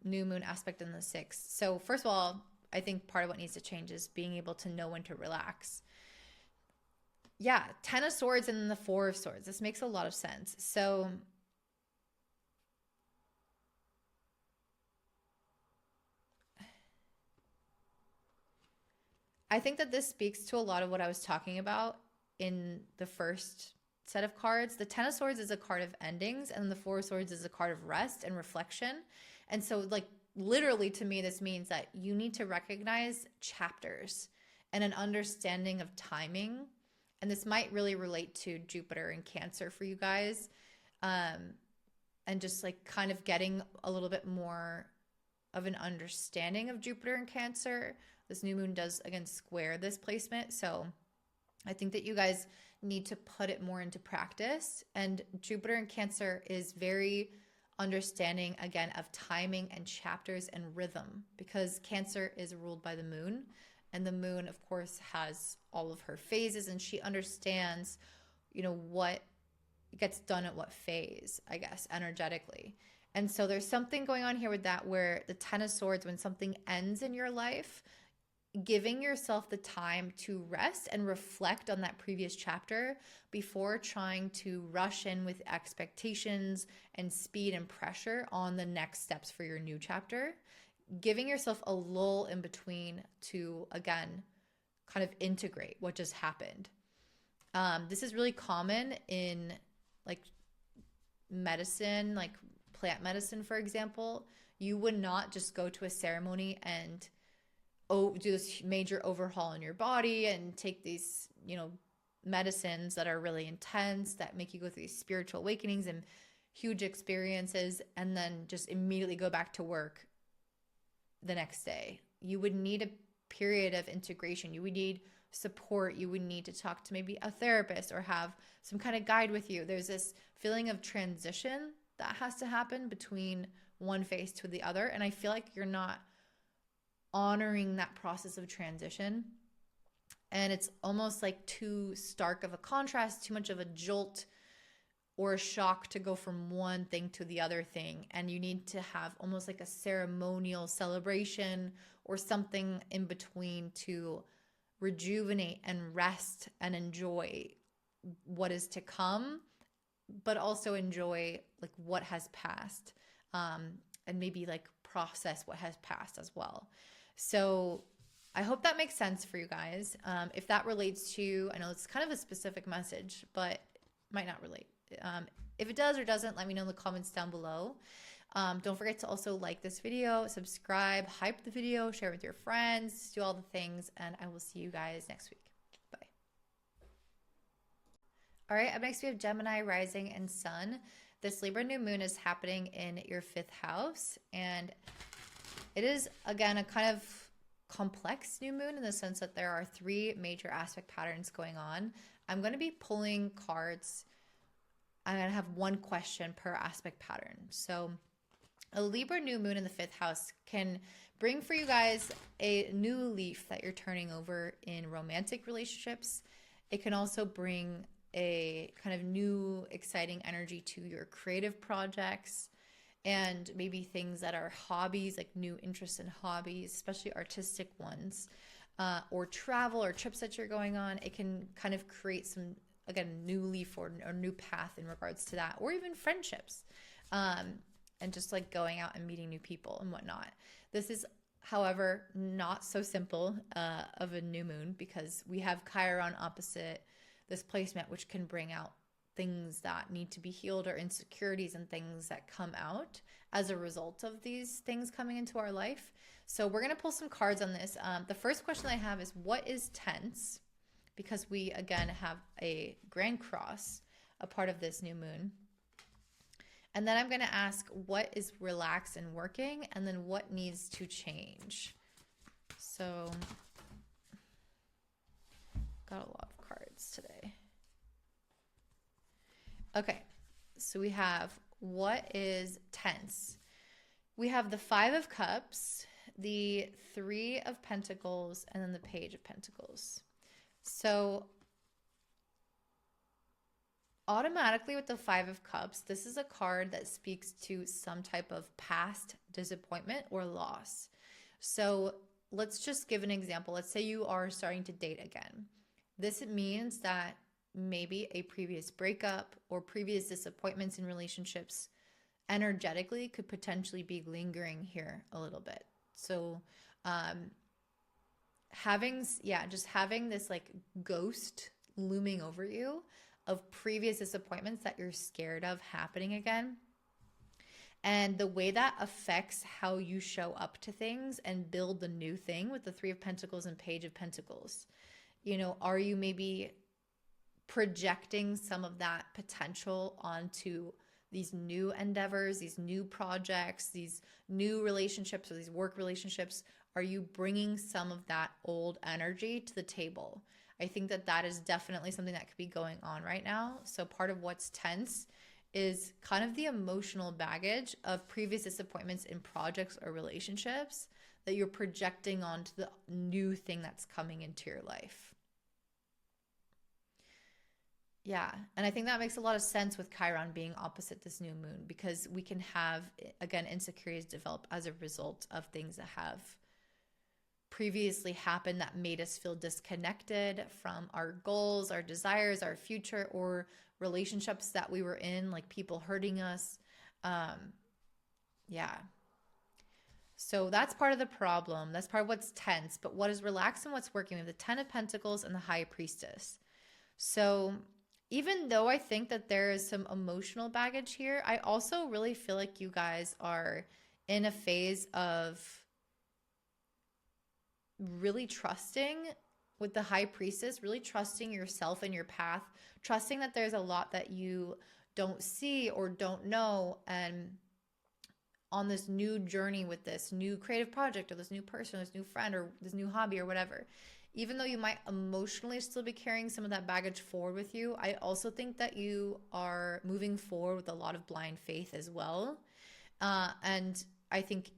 [SPEAKER 1] new moon aspect in the 6th. So first of all, I think part of what needs to change is being able to know when to relax. Yeah, 10 of Swords and then the 4 of Swords. This makes a lot of sense. So I think that this speaks to a lot of what I was talking about in the first set of cards. The 10 of Swords is a card of endings, and the 4 of Swords is a card of rest and reflection. And so like literally to me, this means that you need to recognize chapters and an understanding of timing. And this might really relate to Jupiter and Cancer for you guys. And just like kind of getting a little bit more of an understanding of Jupiter and Cancer. This new moon does, again, square this placement. So I think that you guys need to put it more into practice. And Jupiter and Cancer is very understanding, again, of timing and chapters and rhythm, because Cancer is ruled by the moon. And the moon, of course, has all of her phases, and she understands, what gets done at what phase, I guess, energetically. And so there's something going on here with that, where the 10 of Swords, when something ends in your life, giving yourself the time to rest and reflect on that previous chapter before trying to rush in with expectations and speed and pressure on the next steps for your new chapter. Giving yourself a lull in between to, again, kind of integrate what just happened. This is really common in like medicine, like plant medicine, for example. You would not just go to a ceremony and do this major overhaul in your body and take these, medicines that are really intense, that make you go through these spiritual awakenings and huge experiences, and then just immediately go back to work the next day. you would need a period of integration. You would need support. You would need to talk to maybe a therapist or have some kind of guide with you. There's this feeling of transition that has to happen between one phase to the other. And I feel like you're not honoring that process of transition. And it's almost like too stark of a contrast, too much of a jolt or a shock to go from one thing to the other thing. And you need to have almost like a ceremonial celebration or something in between to rejuvenate and rest and enjoy what is to come, but also enjoy like what has passed, and maybe like process what has passed as well. So I hope that makes sense for you guys. If that relates to, I know it's kind of a specific message, but might not relate. If it does or doesn't, let me know in the comments down below. Don't forget to also like this video, subscribe, hype the video, share with your friends, do all the things, and I will see you guys next week. Bye. All right, up next we have Gemini rising and sun. This Libra new moon is happening in your 5th house, and it is, again, a kind of complex new moon in the sense that there are 3 major aspect patterns going on. I'm going to be pulling cards. I'm going to have one question per aspect pattern. So a Libra new moon in the 5th house can bring for you guys a new leaf that you're turning over in romantic relationships. It can also bring a kind of new, exciting energy to your creative projects and maybe things that are hobbies, like new interests in hobbies, especially artistic ones, or travel or trips that you're going on. It can kind of create some, again, new leaf or new path in regards to that, or even friendships, and just like going out and meeting new people and whatnot. This is, however, not so simple of a new moon, because we have Chiron opposite this placement, which can bring out things that need to be healed or insecurities and things that come out as a result of these things coming into our life. So we're going to pull some cards on this. The first question I have is, what is tense? Because we, again, have a grand cross, a part of this new moon. And then I'm going to ask, what is relaxed and working? And then what needs to change? So, got a lot of cards today. Okay, so we have, what is tense? We have the 5 of Cups, the 3 of Pentacles, and then the Page of Pentacles. So automatically with the 5 of Cups, this is a card that speaks to some type of past disappointment or loss. So let's just give an example. Let's say you are starting to date again. This means that maybe a previous breakup or previous disappointments in relationships energetically could potentially be lingering here a little bit. So just having this like ghost looming over you of previous disappointments that you're scared of happening again, and the way that affects how you show up to things and build the new thing with the 3 of Pentacles and Page of Pentacles. You know, are you maybe projecting some of that potential onto these new endeavors, these new projects, these new relationships, or these work relationships? Are you bringing some of that old energy to the table? I think that that is definitely something that could be going on right now. So part of what's tense is kind of the emotional baggage of previous disappointments in projects or relationships that you're projecting onto the new thing that's coming into your life. Yeah, and I think that makes a lot of sense with Chiron being opposite this new moon, because we can have, again, insecurities develop as a result of things that have previously happened that made us feel disconnected from our goals, our desires, our future, or relationships that we were in, like people hurting us. Yeah. So that's part of the problem. That's part of what's tense. But what is relaxed and what's working? We have the 10 of Pentacles and the High Priestess. So even though I think that there is some emotional baggage here, I also really feel like you guys are in a phase of really trusting with the High Priestess, really trusting yourself and your path, trusting that there's a lot that you don't see or don't know, and on this new journey with this new creative project or this new person, or this new friend, or this new hobby or whatever. Even though you might emotionally still be carrying some of that baggage forward with you, I also think that you are moving forward with a lot of blind faith as well. And I think,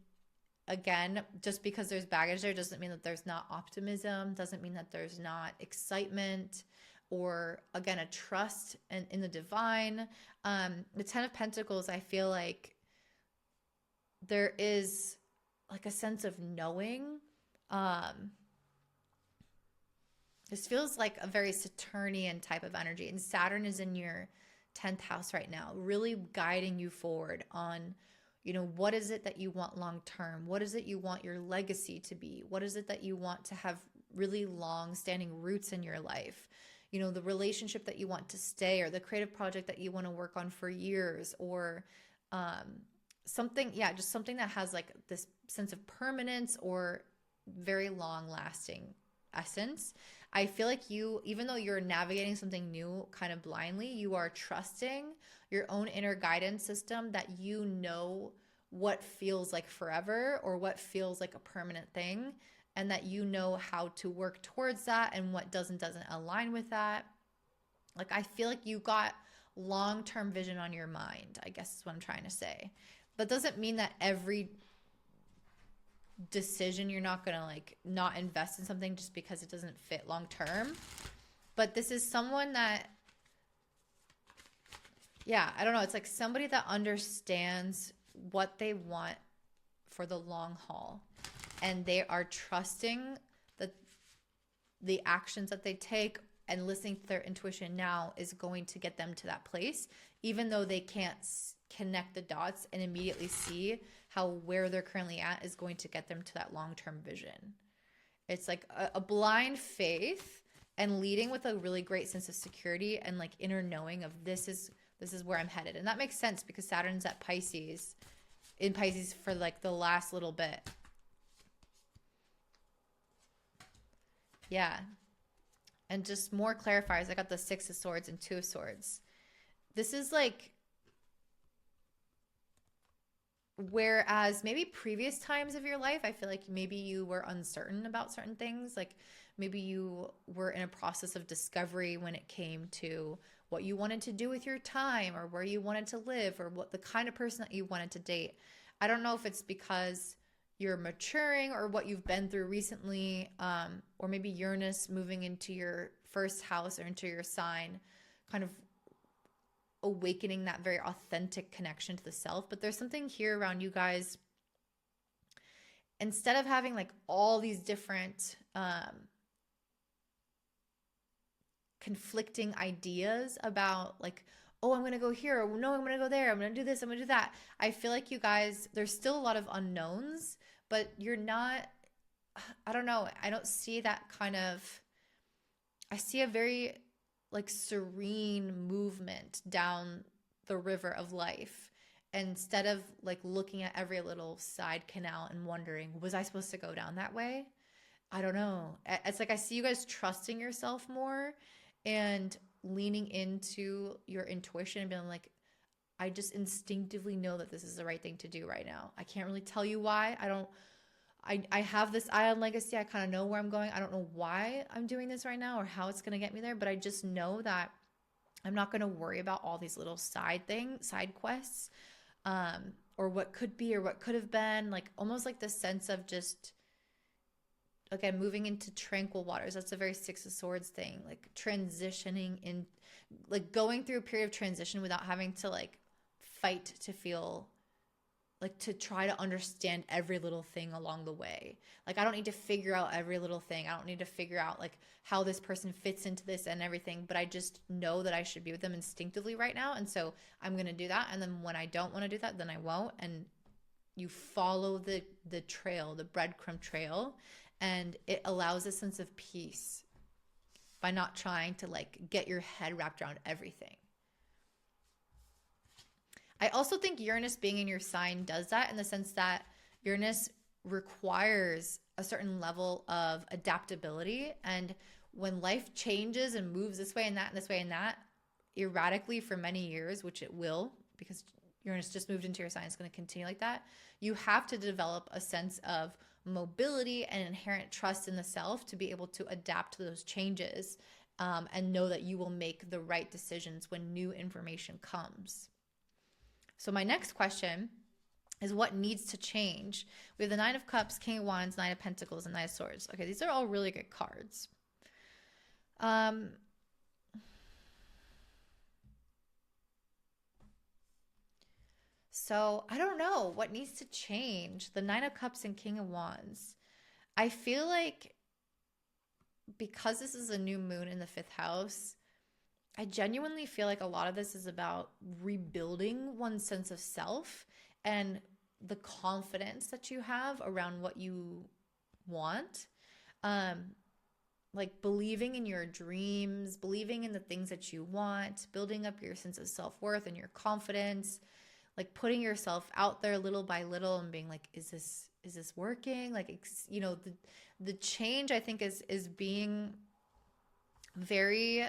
[SPEAKER 1] again, just because there's baggage there doesn't mean that there's not optimism, doesn't mean that there's not excitement, or again, a trust in the divine. The Ten of Pentacles, I feel like there is like a sense of knowing. This feels like a very Saturnian type of energy, and Saturn is in your 10th house right now, really guiding you forward on, what is it that you want long term? What is it you want your legacy to be? What is it that you want to have really long standing roots in your life? The relationship that you want to stay, or the creative project that you want to work on for years, or something, just something that has like this sense of permanence or very long lasting essence. I feel like you, even though you're navigating something new kind of blindly, you are trusting your own inner guidance system that you know what feels like forever or what feels like a permanent thing, and that you know how to work towards that and what doesn't align with that. Like, I feel like you got long-term vision on your mind, I guess is what I'm trying to say. That doesn't mean that every decision you're not going to like not invest in something just because it doesn't fit long term. But this is someone that, I don't know, it's like somebody that understands what they want for the long haul, and they are trusting that the actions that they take and listening to their intuition now is going to get them to that place, even though they can't connect the dots and immediately see how where they're currently at is going to get them to that long-term vision. It's like a blind faith and leading with a really great sense of security and like inner knowing of this is where I'm headed. And that makes sense because Saturn's at Pisces, in Pisces for like the last little bit. Yeah. And just more clarifiers. I got the Six of Swords and Two of Swords. This is like, whereas maybe previous times of your life, I feel like maybe you were uncertain about certain things. Like maybe you were in a process of discovery when it came to what you wanted to do with your time, or where you wanted to live, or what the kind of person that you wanted to date. I don't know if it's because you're maturing or what you've been through recently, or maybe Uranus moving into your first house or into your sign, kind of awakening that very authentic connection to the self. But there's something here around you guys. Instead of having like all these different conflicting ideas about like, oh, I'm going to go here, or no, I'm going to go there, I'm going to do this, I'm going to do that. I feel like you guys, there's still a lot of unknowns, but you're not, I don't know, I don't see that kind of, I see a very like serene movement down the river of life, instead of like looking at every little side canal and wondering, was I supposed to go down that way? I don't know. It's like I see you guys trusting yourself more and leaning into your intuition and being like, I just instinctively know that this is the right thing to do right now. I can't really tell you why. I have this eye on legacy. I kind of know where I'm going. I don't know why I'm doing this right now or how it's going to get me there, but I just know that I'm not going to worry about all these little side quests, or what could be or what could have been, like almost like the sense of just, again, moving into tranquil waters. That's a very Six of Swords thing, like transitioning in, like going through a period of transition without having to like fight to feel like, to try to understand every little thing along the way. Like, I don't need to figure out every little thing. I don't need to figure out like how this person fits into this and everything, but I just know that I should be with them instinctively right now. And so I'm going to do that. And then when I don't want to do that, then I won't. And you follow the trail, the breadcrumb trail, and it allows a sense of peace by not trying to like get your head wrapped around everything. I also think Uranus being in your sign does that, in the sense that Uranus requires a certain level of adaptability. And when life changes and moves this way and that and this way and that erratically for many years, which it will, because Uranus just moved into your sign. It's going to continue like that. You have to develop a sense of mobility and inherent trust in the self to be able to adapt to those changes, and know that you will make the right decisions when new information comes. So my next question is, what needs to change? We have the Nine of Cups, King of Wands, Nine of Pentacles, and Nine of Swords. Okay, these are all really good cards. So I don't know what needs to change. The Nine of Cups and King of Wands. I feel like because this is a new moon in the 5th house, I genuinely feel like a lot of this is about rebuilding one's sense of self and the confidence that you have around what you want. Like believing in your dreams, believing in the things that you want, building up your sense of self-worth and your confidence, like putting yourself out there little by little and being like, is this working? Like, you know, the change I think is being very,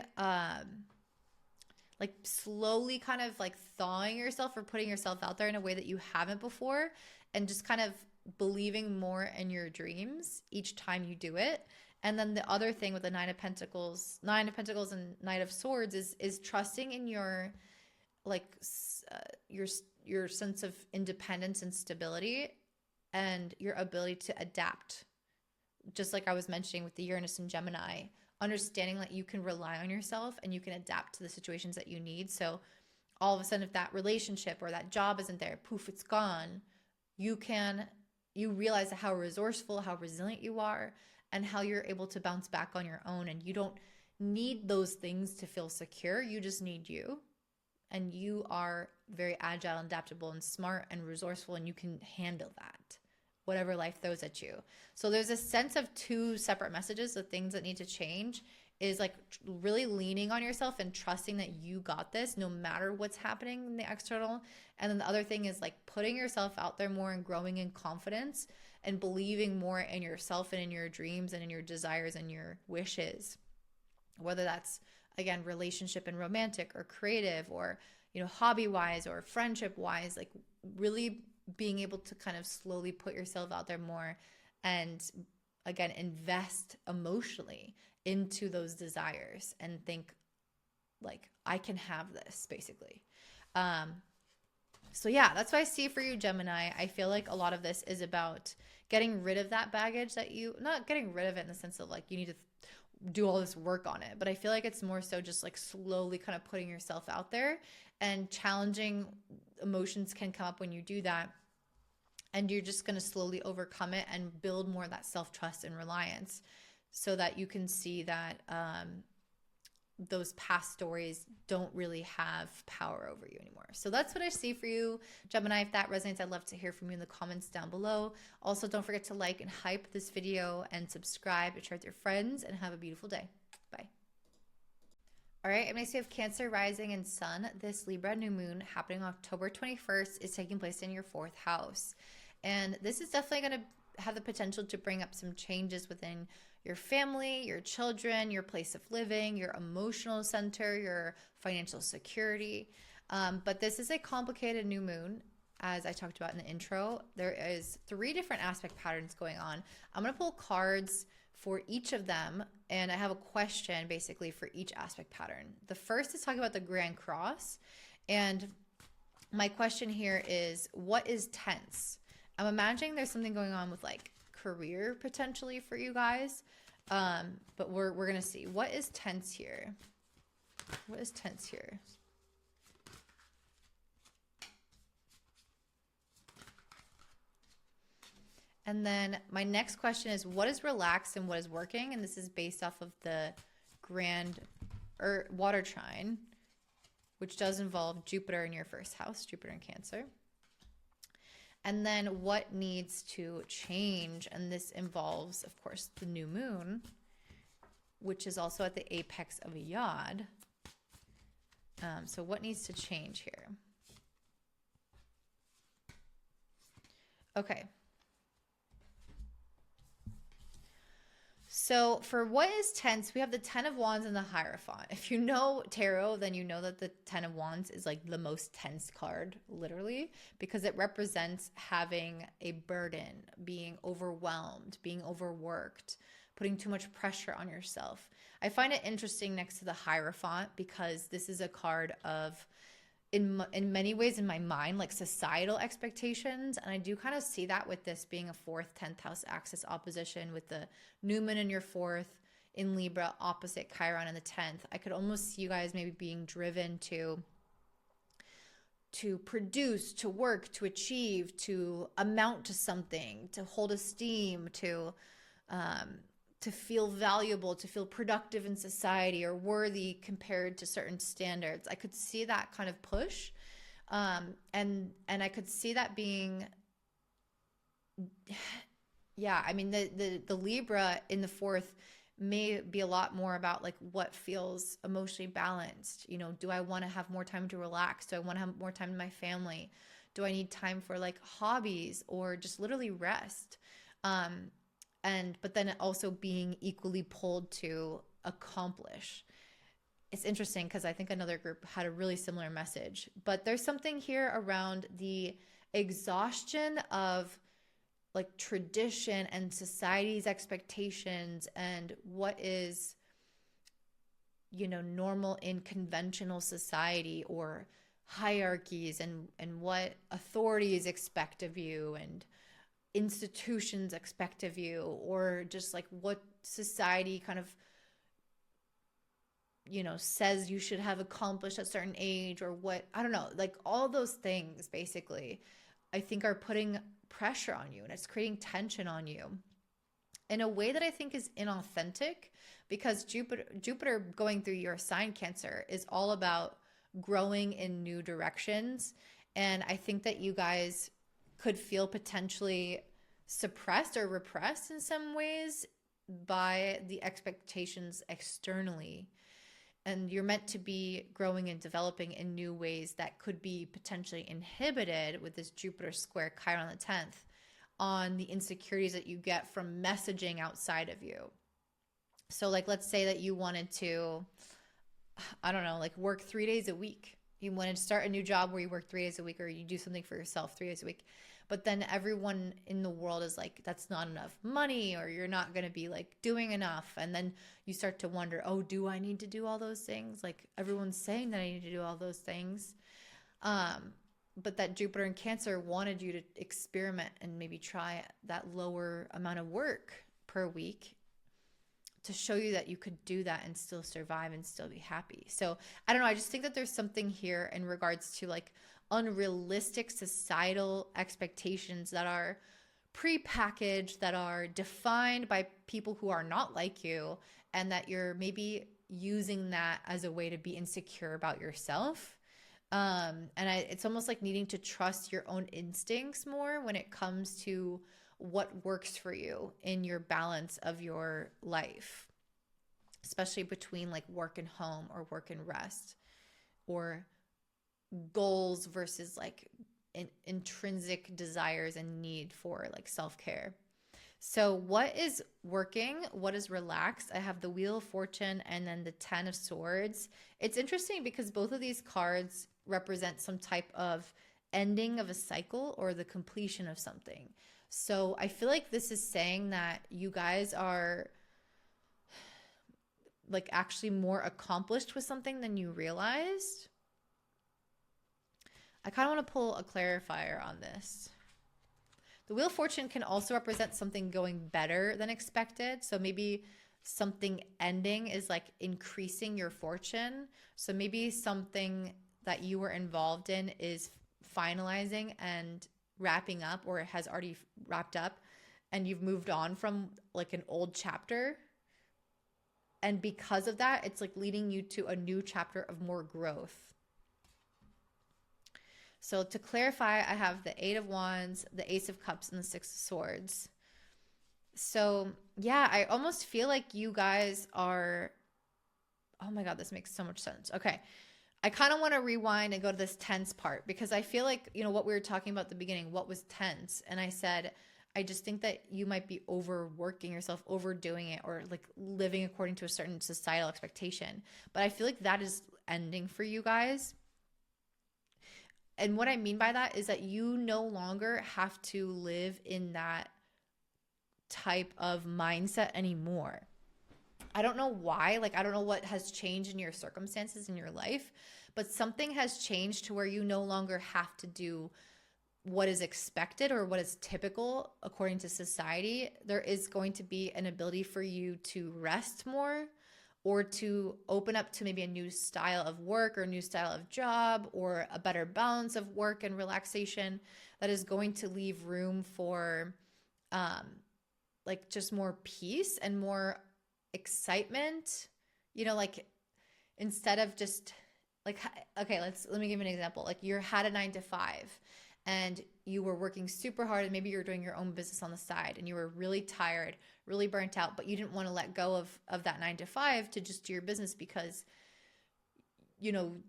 [SPEAKER 1] like slowly kind of like thawing yourself or putting yourself out there in a way that you haven't before, and just kind of believing more in your dreams each time you do it. And then the other thing with the Nine of Pentacles and Knight of Swords is trusting in your, like, your sense of independence and stability and your ability to adapt. Just like I was mentioning with the Uranus and Gemini, understanding that you can rely on yourself and you can adapt to the situations that you need. So all of a sudden, if that relationship or that job isn't there, poof, it's gone. You realize how resourceful, how resilient you are, and how you're able to bounce back on your own. And you don't need those things to feel secure. You just need you. And you are very agile and adaptable and smart and resourceful, and you can handle that, whatever life throws at you. So there's a sense of two separate messages. The things that need to change is like really leaning on yourself and trusting that you got this no matter what's happening in the external. And then the other thing is like putting yourself out there more and growing in confidence and believing more in yourself and in your dreams and in your desires and your wishes, whether that's, again, relationship and romantic or creative or, you know, hobby wise or friendship wise, like really being able to kind of slowly put yourself out there more and, again, invest emotionally into those desires and think like, I can have this, basically. So yeah, that's what I see for you, Gemini. I feel like a lot of this is about getting rid of that baggage that not getting rid of it in the sense of like you need to do all this work on it, but I feel like it's more so just like slowly kind of putting yourself out there, and challenging emotions can come up when you do that. And you're just going to slowly overcome it and build more of that self-trust and reliance so that you can see that those past stories don't really have power over you anymore. So that's what I see for you, Gemini. If that resonates, I'd love to hear from you in the comments down below. Also, don't forget to like and hype this video and subscribe and share with your friends, and have a beautiful day. Bye. All right, I'm going to have Cancer rising and sun. This Libra new moon happening October 21st is taking place in your 4th house. And this is definitely going to have the potential to bring up some changes within your family, your children, your place of living, your emotional center, your financial security. But this is a complicated new moon. As I talked about in the intro, there is 3 different aspect patterns going on. I'm going to pull cards for each of them, and I have a question basically for each aspect pattern. The first is talking about the Grand Cross, and my question here is, what is tense? I'm imagining there's something going on with like career potentially for you guys, but we're going to see. What is tense here? What is tense here? And then my next question is, what is relaxed and what is working? And this is based off of the water trine, which does involve Jupiter in your 1st house, Jupiter in Cancer. And then what needs to change? And this involves, of course, the new moon, which is also at the apex of a yod. So what needs to change here? Okay. So for what is tense, we have the Ten of Wands and the Hierophant. If you know tarot, then you know that the Ten of Wands is like the most tense card, literally, because it represents having a burden, being overwhelmed, being overworked, putting too much pressure on yourself. I find it interesting next to the Hierophant because this is a card of, in many ways in my mind, like societal expectations. And I do kind of see that with this being a 4th 10th house axis opposition with the new moon in your 4th in Libra opposite Chiron in the 10th. I could almost see you guys maybe being driven to produce, to work, to achieve, to amount to something, to hold esteem, to feel valuable, to feel productive in society or worthy compared to certain standards. I could see that kind of push. And I could see that being, yeah, I mean, the Libra in the 4th may be a lot more about like what feels emotionally balanced. You know, do I want to have more time to relax? Do I want to have more time to my family? Do I need time for like hobbies or just literally rest? But then also being equally pulled to accomplish. It's interesting because I think another group had a really similar message, but there's something here around the exhaustion of like tradition and society's expectations and what is, you know, normal in conventional society or hierarchies and what authorities expect of you and institutions expect of you, or just like what society kind of, you know, says you should have accomplished at a certain age, or what, I don't know, like all those things basically I think are putting pressure on you and it's creating tension on you in a way that I think is inauthentic, because Jupiter going through your sign Cancer is all about growing in new directions. And I think that you guys could feel potentially suppressed or repressed in some ways by the expectations externally. And you're meant to be growing and developing in new ways that could be potentially inhibited with this Jupiter square Chiron on the 10th on the insecurities that you get from messaging outside of you. So like, let's say that you wanted to, I don't know, like work 3 days a week. You wanted to start a new job where you work 3 days a week, or you do something for yourself 3 days a week. But then everyone in the world is like, that's not enough money, or you're not going to be like doing enough. And then you start to wonder, oh, do I need to do all those things? Like everyone's saying that I need to do all those things. But that Jupiter in Cancer wanted you to experiment and maybe try that lower amount of work per week to show you that you could do that and still survive and still be happy. So I don't know. I just think that there's something here in regards to like unrealistic societal expectations that are prepackaged, that are defined by people who are not like you, and that you're maybe using that as a way to be insecure about yourself. It's almost like needing to trust your own instincts more when it comes to what works for you in your balance of your life, especially between like work and home or work and rest, or goals versus like intrinsic desires and need for like self-care. So what is working? What is relaxed? I have the Wheel of Fortune and then the 10 of Swords. It's interesting because both of these cards represent some type of ending of a cycle or the completion of something. So I feel like this is saying that you guys are like actually more accomplished with something than you realized. I kind of want to pull a clarifier on this. The Wheel of Fortune can also represent something going better than expected. So maybe something ending is like increasing your fortune. So maybe something that you were involved in is finalizing and wrapping up, or it has already wrapped up and you've moved on from like an old chapter. And because of that, it's like leading you to a new chapter of more growth. So to clarify, I have the 8 of Wands, the Ace of Cups, and the 6 of Swords. So yeah, I almost feel like you guys are, oh my God, this makes so much sense. Okay. I kind of want to rewind and go to this tense part, because I feel like, you know, what we were talking about at the beginning, what was tense? And I said, I just think that you might be overworking yourself, overdoing it, or like living according to a certain societal expectation. But I feel like that is ending for you guys. And what I mean by that is that you no longer have to live in that type of mindset anymore. I don't know why. Like, I don't know what has changed in your circumstances in your life, but something has changed to where you no longer have to do what is expected or what is typical according to society. There is going to be an ability for you to rest more, or to open up to maybe a new style of work or a new style of job, or a better balance of work and relaxation that is going to leave room for like just more peace and more excitement. Like, instead of just like, okay, let me give you an example. Like, you had a 9 to 5 and you were working super hard, and maybe you were doing your own business on the side, and you were really tired, really burnt out, but you didn't want to let go of that 9 to 5 to just do your business because,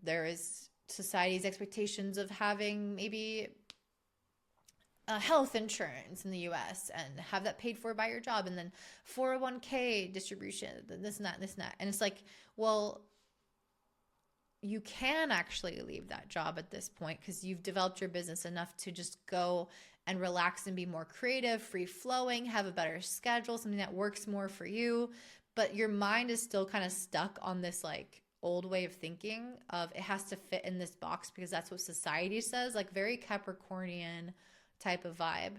[SPEAKER 1] there is society's expectations of having maybe health insurance in the US and have that paid for by your job, and then 401k distribution, this and that, and this and that. And it's like, well, you can actually leave that job at this point because you've developed your business enough to just go and relax and be more creative, free flowing, have a better schedule, something that works more for you. But your mind is still kind of stuck on this like old way of thinking of it has to fit in this box because that's what society says, like very Capricornian type of vibe.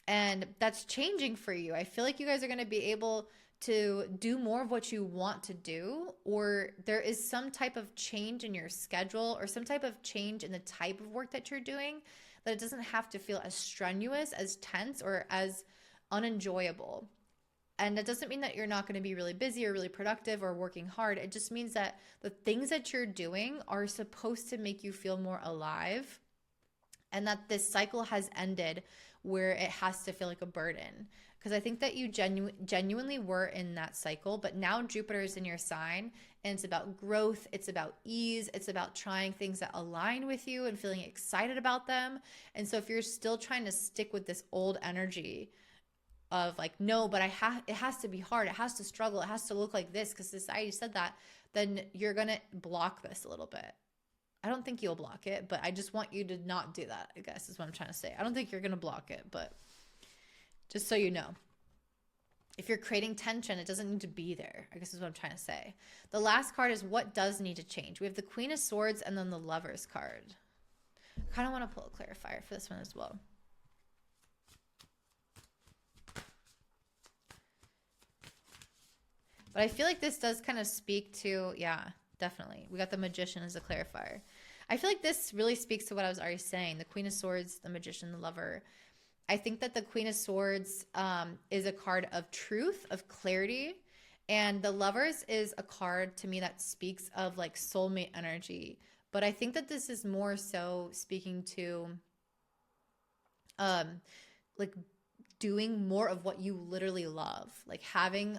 [SPEAKER 1] And that's changing for you. I feel like you guys are going to be able to do more of what you want to do, or there is some type of change in your schedule or some type of change in the type of work that you're doing, that it doesn't have to feel as strenuous, as tense, or as unenjoyable. And that doesn't mean that you're not going to be really busy or really productive or working hard. It just means that the things that you're doing are supposed to make you feel more alive, and that this cycle has ended where it has to feel like a burden. Because I think that you genuinely were in that cycle, but now Jupiter is in your sign, and it's about growth, it's about ease, it's about trying things that align with you and feeling excited about them. And so if you're still trying to stick with this old energy of like, no, but it has to be hard, it has to struggle, it has to look like this because society said that, then you're going to block this a little bit. I don't think you'll block it, but I just want you to not do that, I guess is what I'm trying to say. I don't think you're going to block it, but just so you know, if you're creating tension, it doesn't need to be there, I guess is what I'm trying to say. The last card is what does need to change. We have the Queen of Swords and then the Lovers card. I kind of want to pull a clarifier for this one as well. But I feel like this does kind of speak to, yeah, definitely. We got the Magician as a clarifier. I feel like this really speaks to what I was already saying. The Queen of Swords, the Magician, the Lover. I think that the Queen of Swords is a card of truth, of clarity. And the Lovers is a card to me that speaks of like soulmate energy. But I think that this is more so speaking to like doing more of what you literally love. Like having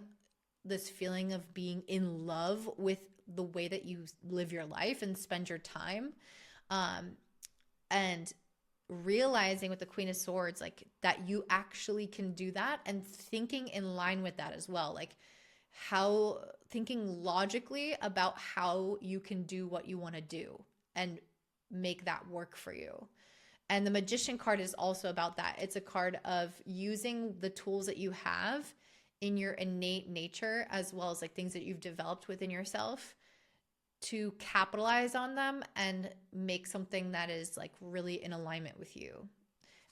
[SPEAKER 1] this feeling of being in love with the way that you live your life and spend your time. And realizing with the Queen of Swords, like that you actually can do that, and thinking in line with that as well. Like how thinking logically about how you can do what you want to do and make that work for you. And the Magician card is also about that. It's a card of using the tools that you have in your innate nature, as well as like things that you've developed within yourself, to capitalize on them and make something that is like really in alignment with you,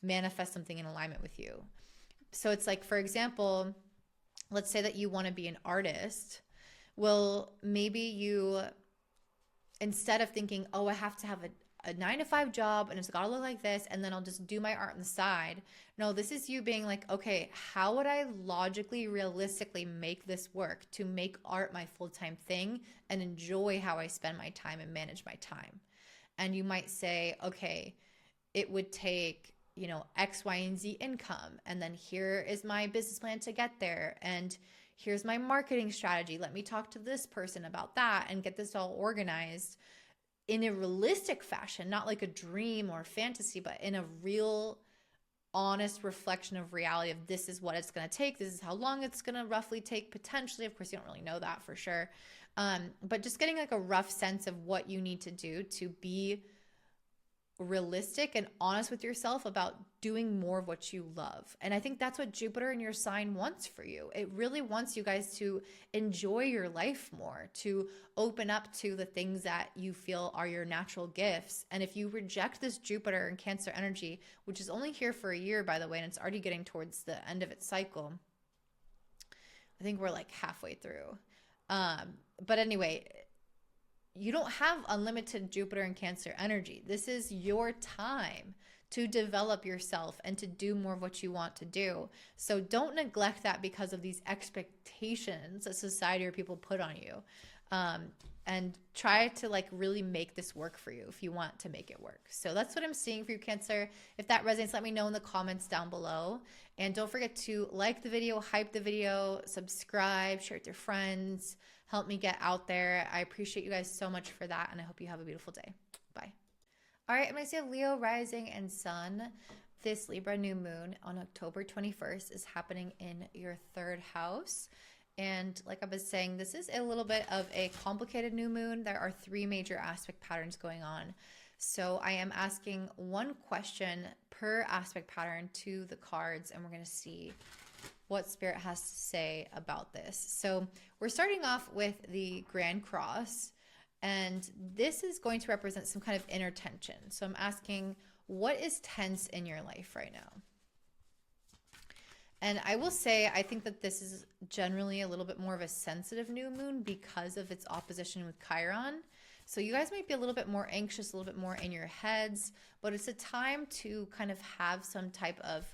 [SPEAKER 1] manifest something in alignment with you. So it's like, for example, let's say that you want to be an artist. Well, maybe you, instead of thinking, oh, I have to have a 9 to 5 job and it's got to look like this, and then I'll just do my art on the side. No, this is you being like, okay, how would I logically, realistically make this work to make art my full-time thing and enjoy how I spend my time and manage my time? And you might say, okay, it would take, X, Y, and Z income. And then here is my business plan to get there. And here's my marketing strategy. Let me talk to this person about that and get this all organized in a realistic fashion, not like a dream or fantasy, but in a real honest reflection of reality of this is what it's going to take. This is how long it's going to roughly take potentially. Of course, you don't really know that for sure. But just getting like a rough sense of what you need to do to be realistic and honest with yourself about doing more of what you love. And I think that's what Jupiter in your sign wants for you. It really wants you guys to enjoy your life more, to open up to the things that you feel are your natural gifts. And if you reject this Jupiter and Cancer energy, which is only here for a year, by the way, and it's already getting towards the end of its cycle, I think we're like halfway through. But anyway, you don't have unlimited Jupiter and Cancer energy. This is your time to develop yourself and to do more of what you want to do. So don't neglect that because of these expectations that society or people put on you. And try to like really make this work for you if you want to make it work. So that's what I'm seeing for you, Cancer. If that resonates, let me know in the comments down below. And don't forget to like the video, hype the video, subscribe, share it with your friends, help me get out there. I appreciate you guys so much for that, and I hope you have a beautiful day. Bye. All right, I'm going to say Leo rising and sun. This Libra new moon on October 21st is happening in your 3rd house. And like I was saying, this is a little bit of a complicated new moon. There are 3 major aspect patterns going on. So I am asking one question per aspect pattern to the cards, and we're going to see what Spirit has to say about this. So we're starting off with the Grand Cross, and this is going to represent some kind of inner tension. So I'm asking, what is tense in your life right now? And I will say, I think that this is generally a little bit more of a sensitive new moon because of its opposition with Chiron. So you guys might be a little bit more anxious, a little bit more in your heads, but it's a time to kind of have some type of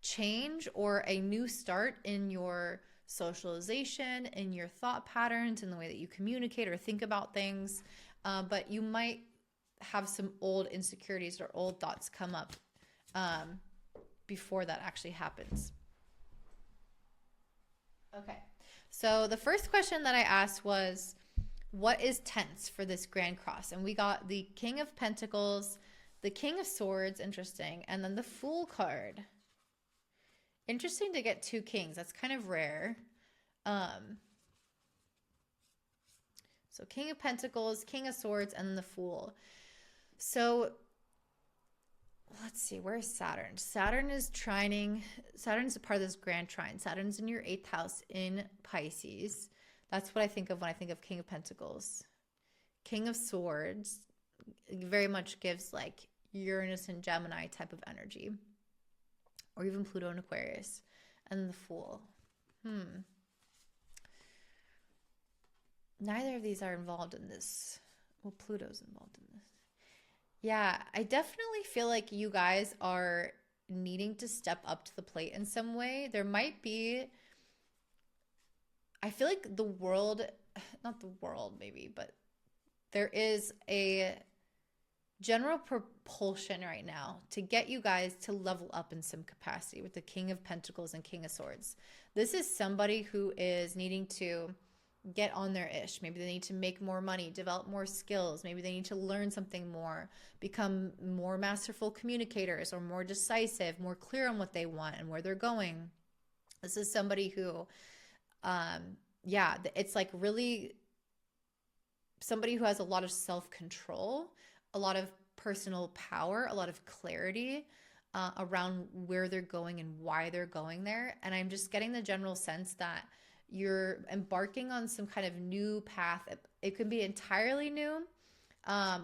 [SPEAKER 1] change or a new start in your socialization, in your thought patterns, in the way that you communicate or think about things. But you might have some old insecurities or old thoughts come up before that actually happens. Okay, so the first question that I asked was, what is tense for this Grand Cross? And we got the King of Pentacles, the King of Swords, interesting, and then the Fool card. Interesting to get 2 kings. That's kind of rare. So King of Pentacles, King of Swords, and then the Fool. So let's see, where's Saturn? Saturn is trining. Saturn's a part of this grand trine. Saturn's in your 8th house in Pisces. That's what I think of when I think of King of Pentacles. King of Swords very much gives like Uranus and Gemini type of energy. Or even Pluto and Aquarius. And the Fool. Neither of these are involved in this. Well, Pluto's involved in this. Yeah, I definitely feel like you guys are needing to step up to the plate in some way. There might be, I feel like the world, not the world maybe, but there is a general propulsion right now to get you guys to level up in some capacity with the King of Pentacles and King of Swords. This is somebody who is needing to get on their ish. Maybe they need to make more money, develop more skills. Maybe they need to learn something more, become more masterful communicators or more decisive, more clear on what they want and where they're going. This is somebody who, it's like really somebody who has a lot of self-control, a lot of personal power, a lot of clarity around where they're going and why they're going there. And I'm just getting the general sense that you're embarking on some kind of new path. It could be entirely new,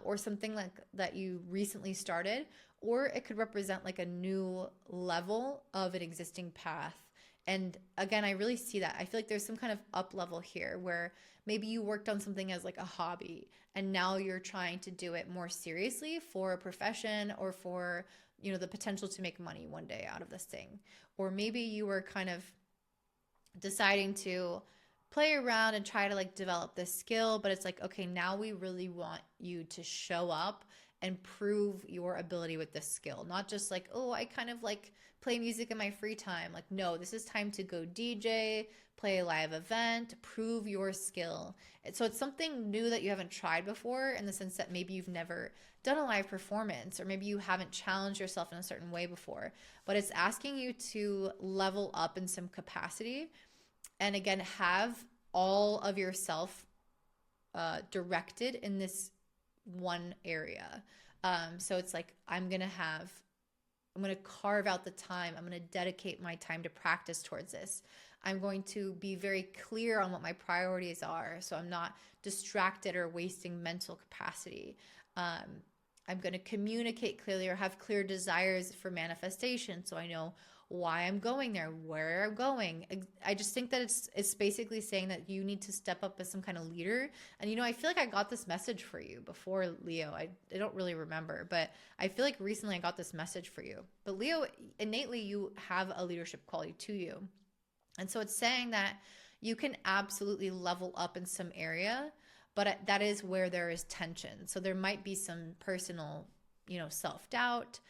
[SPEAKER 1] or something like that you recently started, or it could represent like a new level of an existing path. And again, I really see that. I feel like there's some kind of up level here where maybe you worked on something as like a hobby and now you're trying to do it more seriously for a profession or for, you know, the potential to make money one day out of this thing. Or maybe you were kind of deciding to play around and try to like develop this skill, but it's like, okay, now we really want you to show up and prove your ability with this skill. Not just like, oh, I kind of like play music in my free time. Like, no, this is time to go DJ, play a live event, prove your skill. So it's something new that you haven't tried before, in the sense that maybe you've never done a live performance, or maybe you haven't challenged yourself in a certain way before, but it's asking you to level up in some capacity. And again, have all of yourself directed in this one area. So it's like, I'm going to carve out the time. I'm going to dedicate my time to practice towards this. I'm going to be very clear on what my priorities are, so I'm not distracted or wasting mental capacity. I'm going to communicate clearly, or have clear desires for manifestation, so I know why I'm going there, where I'm going. I just think that it's basically saying that you need to step up as some kind of leader. And, I feel like I got this message for you before, Leo. I don't really remember, but I feel like recently I got this message for you. But Leo, innately, you have a leadership quality to you. And so it's saying that you can absolutely level up in some area, but that is where there is tension. So there might be some personal, self-doubt.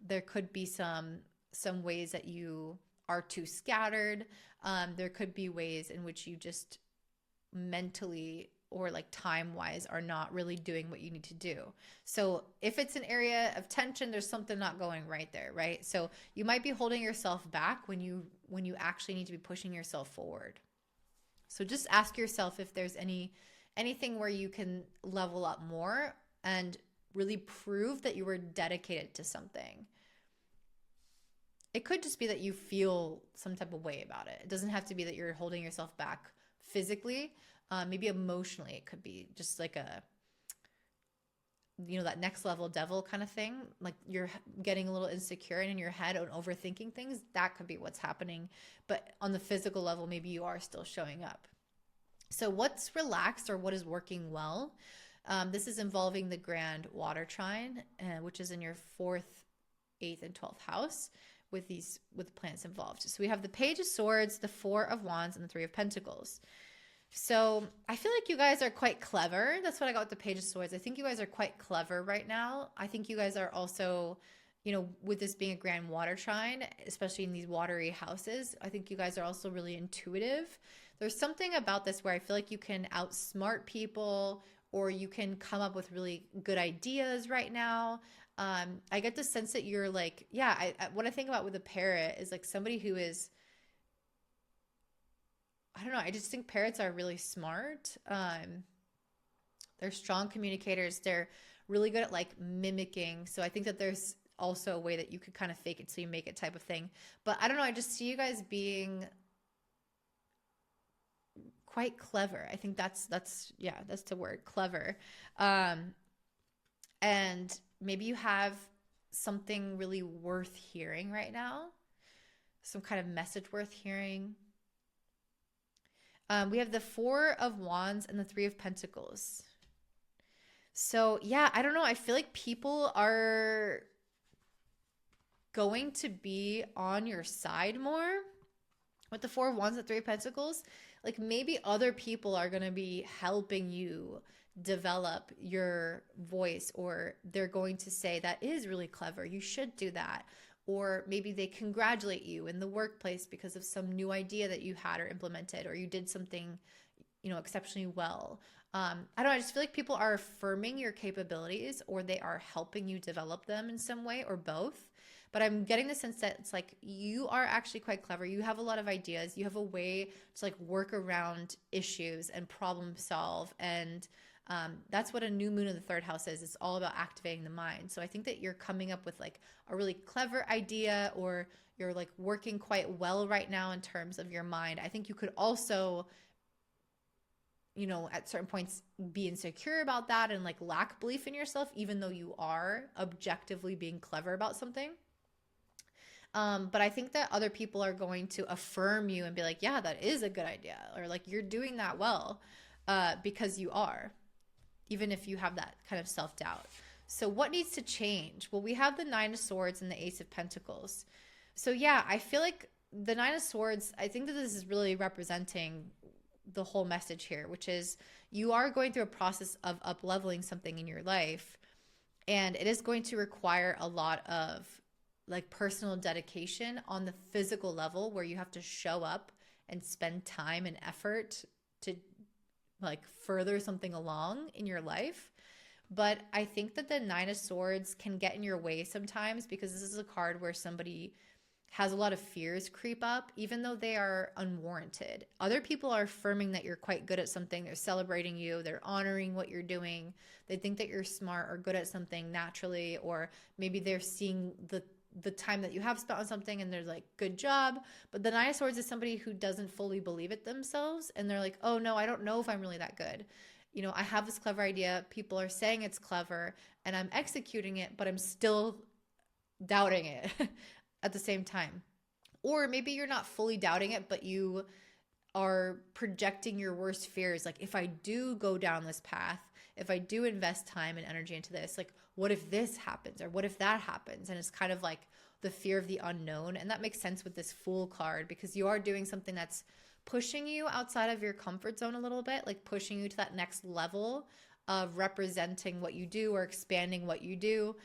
[SPEAKER 1] There could be some ways that you are too scattered. There could be ways in which you just mentally or like time-wise are not really doing what you need to do. So if it's an area of tension, there's something not going right there, right? So you might be holding yourself back when you actually need to be pushing yourself forward. So just ask yourself if there's anything where you can level up more and really prove that you were dedicated to something. It could just be that you feel some type of way about it. It doesn't have to be that you're holding yourself back physically. Maybe emotionally, it could be just like that next level devil kind of thing. Like you're getting a little insecure and in your head and overthinking things. That could be what's happening. But on the physical level, maybe you are still showing up. So what's relaxed, or what is working well? This is involving the grand water trine, which is in your 4th, 8th, and 12th house, with planets involved. So we have the Page of Swords, the 4 of Wands, and the 3 of Pentacles. So I feel like you guys are quite clever. That's what I got with the Page of Swords. I think you guys are quite clever right now. I think you guys are also, with this being a grand water trine, especially in these watery houses, I think you guys are also really intuitive. There's something about this where I feel like you can outsmart people, or you can come up with really good ideas right now. I get the sense that you're like, what I think about with a parrot is like somebody who is, I don't know, I just think parrots are really smart. They're strong communicators. They're really good at like mimicking. So I think that there's also a way that you could kind of fake it so you make it type of thing. But I don't know, I just see you guys being quite clever. I think that's the word, clever. And maybe you have something really worth hearing right now, some kind of message worth hearing. We have the 4 of Wands and the 3 of Pentacles. So I don't know. I feel like people are going to be on your side more with the 4 of Wands and the 3 of Pentacles. Like maybe other people are going to be helping you develop your voice, or they're going to say that is really clever, you should do that. Or maybe they congratulate you in the workplace because of some new idea that you had or implemented, or you did something, exceptionally well. I don't know. I just feel like people are affirming your capabilities, or they are helping you develop them in some way, or both. But I'm getting the sense that it's like you are actually quite clever. You have a lot of ideas. You have a way to like work around issues and problem solve. And that's what a new moon in the 3rd house is. It's all about activating the mind. So I think that you're coming up with like a really clever idea, or you're like working quite well right now in terms of your mind. I think you could also, at certain points be insecure about that and like lack belief in yourself, even though you are objectively being clever about something. But I think that other people are going to affirm you and be like, yeah, that is a good idea. Or like, you're doing that well, because you are, even if you have that kind of self-doubt. So what needs to change? Well, we have the 9 of Swords and the Ace of Pentacles. So I feel like the 9 of Swords, I think that this is really representing the whole message here, which is you are going through a process of up-leveling something in your life. And it is going to require a lot of like personal dedication on the physical level, where you have to show up and spend time and effort to like further something along in your life. But I think that the Nine of Swords can get in your way sometimes, because this is a card where somebody has a lot of fears creep up, even though they are unwarranted. Other people are affirming that you're quite good at something. They're celebrating you. They're honoring what you're doing. They think that you're smart or good at something naturally, or maybe they're seeing the time that you have spent on something and they're like, good job. But the Nine of Swords is somebody who doesn't fully believe it themselves. And they're like, oh no, I don't know if I'm really that good. You know, I have this clever idea. People are saying it's clever and I'm executing it, but I'm still doubting it at the same time. Or maybe you're not fully doubting it, but you are projecting your worst fears. Like, if I do go down this path, if I do invest time and energy into this, like, what if this happens, or what if that happens? And it's kind of like the fear of the unknown. And that makes sense with this Fool card, because you are doing something that's pushing you outside of your comfort zone a little bit, like pushing you to that next level of representing what you do or expanding what you do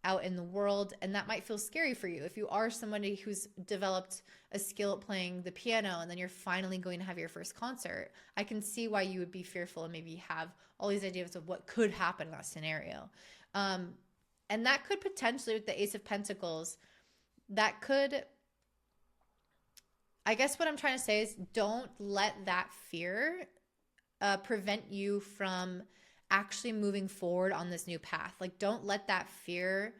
[SPEAKER 1] out in the world. And that might feel scary for you. If you are somebody who's developed a skill at playing the piano and then you're finally going to have your first concert, I can see why you would be fearful and maybe have all these ideas of what could happen in that scenario. And that could potentially, with the Ace of Pentacles, that could, I guess what I'm trying to say is, don't let that fear prevent you from actually moving forward on this new path. Like, don't let that fear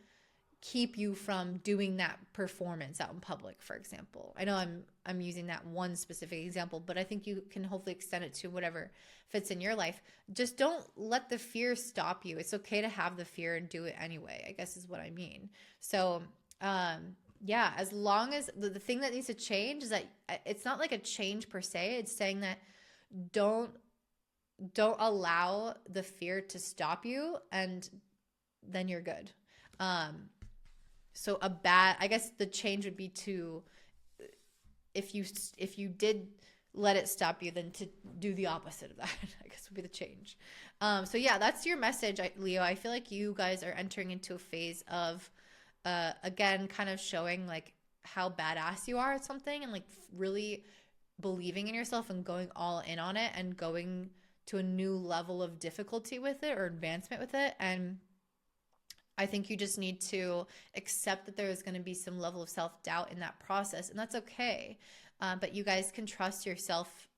[SPEAKER 1] keep you from doing that performance out in public, for example. I know I'm using that one specific example, but I think you can hopefully extend it to whatever fits in your life. Just don't let the fear stop you. It's okay to have the fear and do it anyway, I guess is what I mean. So, yeah, as long as the thing that needs to change is that it's not like a change per se. It's saying that don't allow the fear to stop you, and then you're good. So I guess the change would be to, if you did let it stop you, then to do the opposite of that, I guess would be the change. So yeah, that's your message, Leo. I feel like you guys are entering into a phase of, again, kind of showing like how badass you are at something, and like really believing in yourself and going all in on it and going to a new level of difficulty with it or advancement with it. And I think you just need to accept that there is going to be some level of self-doubt in that process, and that's okay. But you guys can trust yourself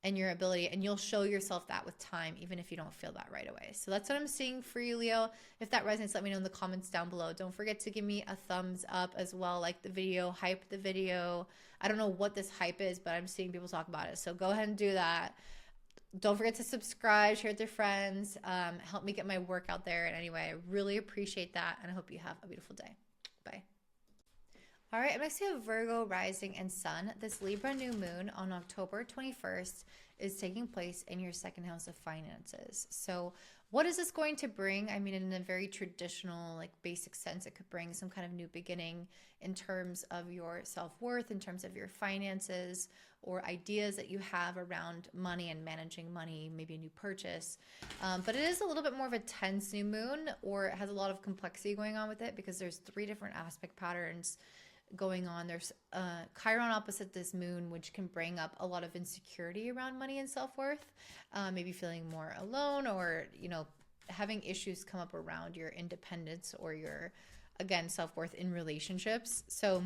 [SPEAKER 1] and your ability, and you'll show yourself that with time, even if you don't feel that right away. So that's what I'm seeing for you, Leo. If that resonates, let me know in the comments down below. Don't forget to give me a thumbs up as well, like the video, hype the video. I don't know what this hype is, but I'm seeing people talk about it. So go ahead and do that. Don't forget to subscribe, share with your friends, help me get my work out there. And anyway, I really appreciate that, and I hope you have a beautiful day. Bye. All right, I'm next to have Virgo rising and sun. This Libra new moon on October 21st is taking place in your second house of finances. So what is this going to bring? I mean, in a very traditional, like basic sense, it could bring some kind of new beginning in terms of your self-worth, in terms of your finances, or ideas that you have around money and managing money, maybe a new purchase. But it is a little bit more of a tense new moon, or it has a lot of complexity going on with it, because there's 3 different aspect patterns going on. There's Chiron opposite this moon, which can bring up a lot of insecurity around money and self-worth, maybe feeling more alone, or, you know, having issues come up around your independence or your, again, self-worth in relationships. So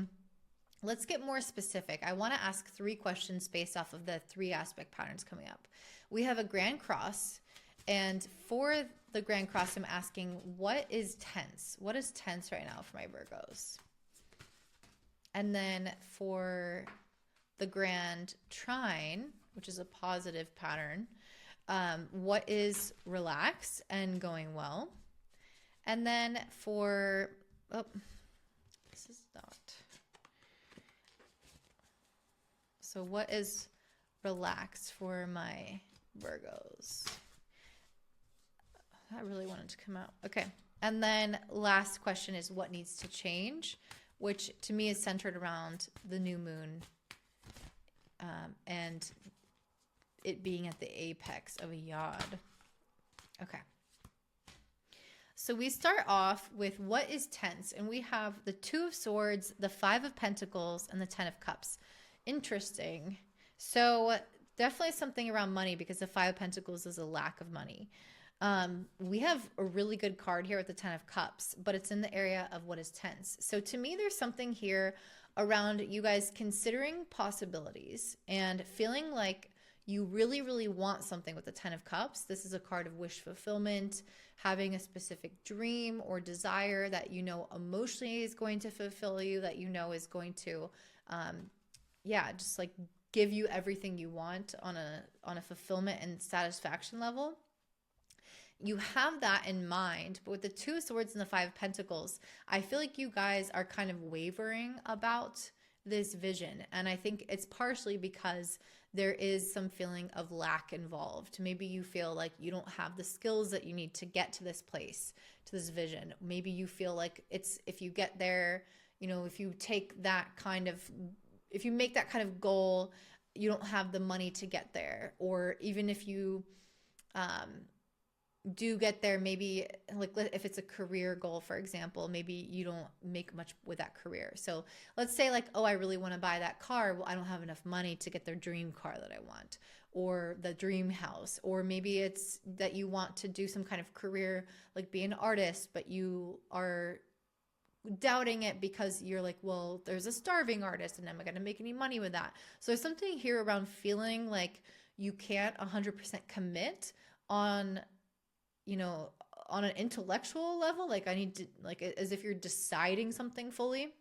[SPEAKER 1] let's get more specific. I want to ask 3 questions based off of the 3 aspect patterns coming up. We have a Grand Cross, and for the Grand Cross, I'm asking, what is tense? What is tense right now for my Virgos? And then for the Grand Trine, which is a positive pattern, what is relaxed and going well? And then for, this is not. So what is relaxed for my Virgos? I really wanted to come out. Okay. And then last question is, what needs to change? Which to me is centered around the new moon and it being at the apex of a yod. Okay. So we start off with what is tense, and we have the Two of Swords, the Five of Pentacles, and the Ten of Cups. Interesting. So definitely something around money, because the Five of Pentacles is a lack of money. We have a really good card here with the Ten of Cups, but it's in the area of what is tense. So to me, there's something here around you guys considering possibilities and feeling like you really, really want something with the Ten of Cups. This is a card of wish fulfillment, having a specific dream or desire that you know emotionally is going to fulfill you, that you know is going to, just like give you everything you want on a fulfillment and satisfaction level. You have that in mind, but with the Two of Swords and the Five of Pentacles, I feel like you guys are kind of wavering about this vision. And I think it's partially because there is some feeling of lack involved. Maybe you feel like you don't have the skills that you need to get to this place, to this vision. Maybe you feel like if you get there, if you take that if you make that kind of goal, you don't have the money to get there. Or even if you, do get there, maybe like if it's a career goal, for example, maybe you don't make much with that career. So let's say like, oh, I really want to buy that car. Well, I don't have enough money to get the dream car that I want, or the dream house. Or maybe it's that you want to do some kind of career, like be an artist, but you are doubting it because you're like, well, there's a starving artist and am I going to make any money with that? So there's something here around feeling like you can't 100% commit on an intellectual level, like I need to, like, as if you're deciding something fully.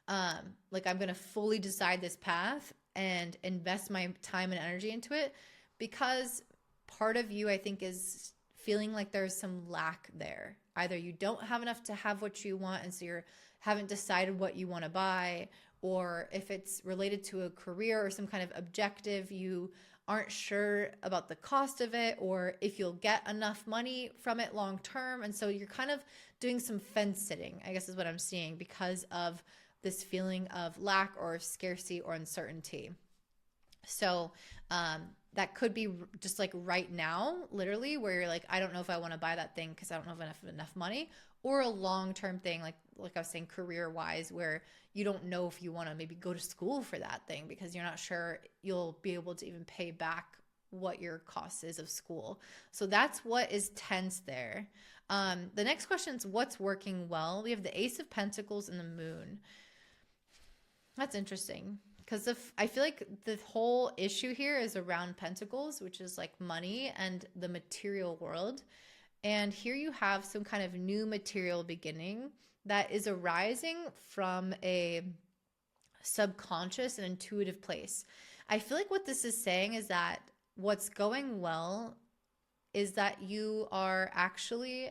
[SPEAKER 1] Like I'm going to fully decide this path and invest my time and energy into it, because part of you, I think, is feeling like there's some lack there. Either you don't have enough to have what you want, and so you haven't decided what you want to buy, or if it's related to a career or some kind of objective, you aren't sure about the cost of it, or if you'll get enough money from it long term. And so you're kind of doing some fence sitting, I guess is what I'm seeing, because of this feeling of lack or scarcity or uncertainty. So that could be just like right now, literally, where you're like, I don't know if I want to buy that thing because I don't have enough money, or a long-term thing, like I was saying, career-wise, where you don't know if you want to maybe go to school for that thing because you're not sure you'll be able to even pay back what your cost is of school. So that's what is tense there. The next question is what's working well. We have the Ace of Pentacles and the Moon. That's interesting, because I feel like the whole issue here is around Pentacles, which is like money and the material world. And here you have some kind of new material beginning that is arising from a subconscious and intuitive place. I feel like what this is saying is that what's going well is that you are actually,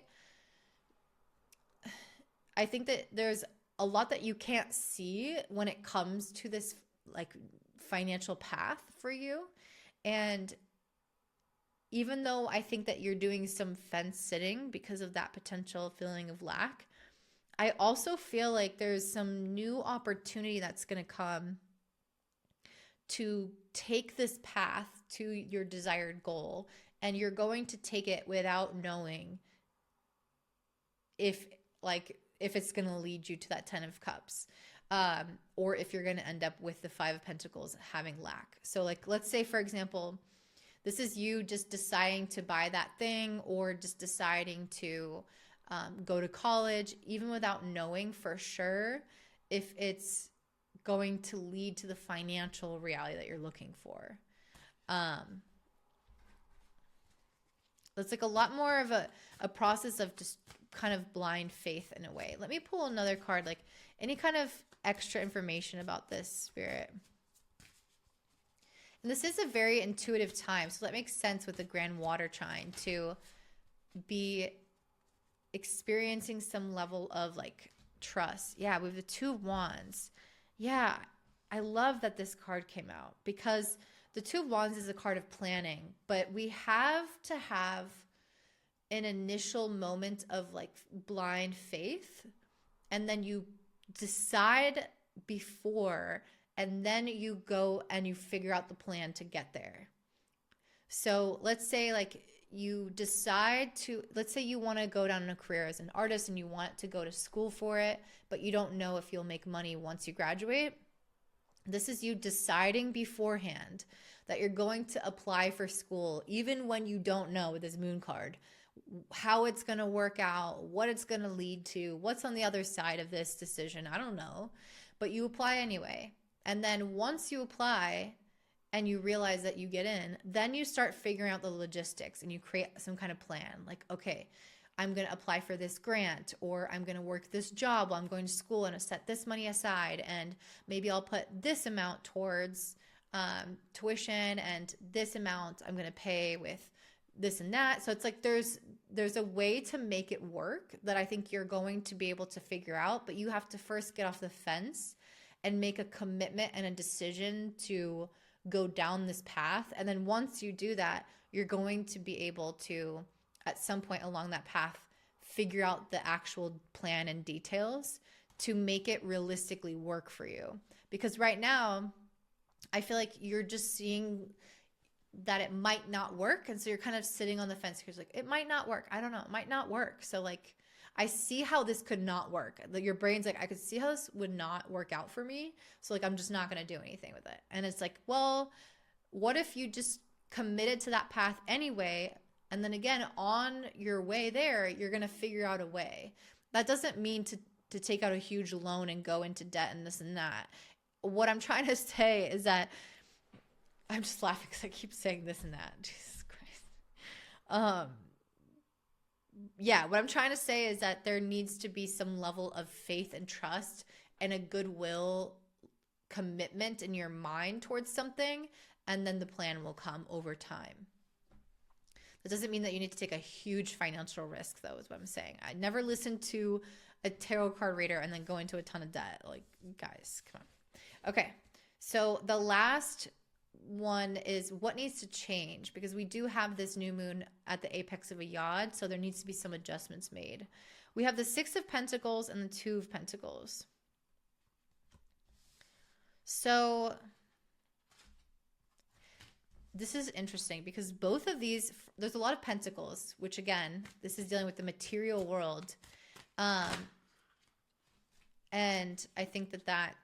[SPEAKER 1] I think that there's a lot that you can't see when it comes to this like financial path for you. And even though I think that you're doing some fence sitting because of that potential feeling of lack, I also feel like there's some new opportunity that's going to come to take this path to your desired goal, and you're going to take it without knowing if it's going to lead you to that 10 of Cups, or if you're going to end up with the 5 of Pentacles having lack. So like, let's say, for example, this is you just deciding to buy that thing, or just deciding to go to college, even without knowing for sure if it's going to lead to the financial reality that you're looking for. It's like a lot more of a process of just kind of blind faith in a way. Let me pull another card, like any kind of extra information about this, Spirit. And this is a very intuitive time, so that makes sense with the Grand Water Trine to be experiencing some level of like trust. Yeah, we have the Two of Wands. Yeah, I love that this card came out, because the Two of Wands is a card of planning, but we have to have an initial moment of like blind faith, and then you decide before, and then you go and you figure out the plan to get there. So let's say like you decide to, let's say you want to go down in a career as an artist and you want to go to school for it, but you don't know if you'll make money once you graduate. This is you deciding beforehand that you're going to apply for school, even when you don't know with this moon card how it's going to work out, what it's going to lead to, what's on the other side of this decision. I don't know, but you apply anyway. And then once you apply and you realize that you get in, then you start figuring out the logistics and you create some kind of plan. Like, okay, I'm going to apply for this grant, or I'm going to work this job while I'm going to school and set this money aside. And maybe I'll put this amount towards tuition, and this amount I'm going to pay with this and that. So it's like there's a way to make it work that I think you're going to be able to figure out, but you have to first get off the fence and make a commitment and a decision to go down this path. And then once you do that, you're going to be able to, at some point along that path, figure out the actual plan and details to make it realistically work for you. Because right now, I feel like you're just seeing that it might not work. And so you're kind of sitting on the fence because like, it might not work. I don't know. It might not work. So like, I see how this could not work. Your brain's like, I could see how this would not work out for me. So like, I'm just not going to do anything with it. And it's like, well, what if you just committed to that path anyway? And then again, on your way there, you're going to figure out a way. That doesn't mean to take out a huge loan and go into debt and this and that. What I'm trying to say is that I'm just laughing because I keep saying this and that. Jesus Christ. Yeah, what I'm trying to say is that there needs to be some level of faith and trust and a goodwill commitment in your mind towards something, and then the plan will come over time. That doesn't mean that you need to take a huge financial risk, though, is what I'm saying. I never listened to a tarot card reader and then go into a ton of debt. Like, guys, come on. Okay, so the last one is what needs to change, because we do have this new moon at the apex of a yod, so there needs to be some adjustments made. We have the Six of Pentacles and the Two of Pentacles. So this is interesting because both of these, there's a lot of pentacles, which again, this is dealing with the material world. And I think that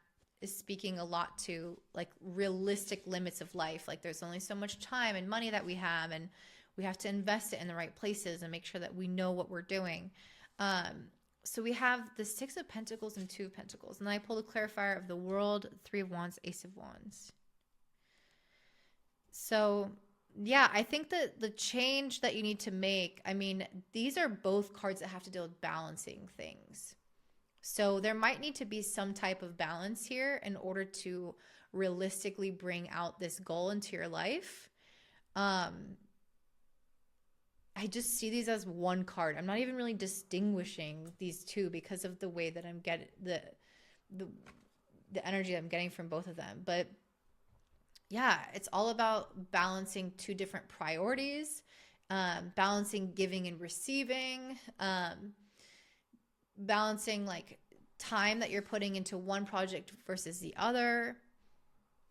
[SPEAKER 1] is speaking a lot to like realistic limits of life. Like there's only so much time and money that we have, and we have to invest it in the right places and make sure that we know what we're doing. So we have the Six of Pentacles and Two of Pentacles. And then I pulled a clarifier of the World, Three of Wands, Ace of Wands. So yeah, I think that the change that you need to make, I mean, these are both cards that have to deal with balancing things. So there might need to be some type of balance here in order to realistically bring out this goal into your life. I just see these as one card. I'm not even really distinguishing these two because of the way that I'm getting the energy I'm getting from both of them. But yeah, it's all about balancing two different priorities, balancing giving and receiving, balancing like time that you're putting into one project versus the other.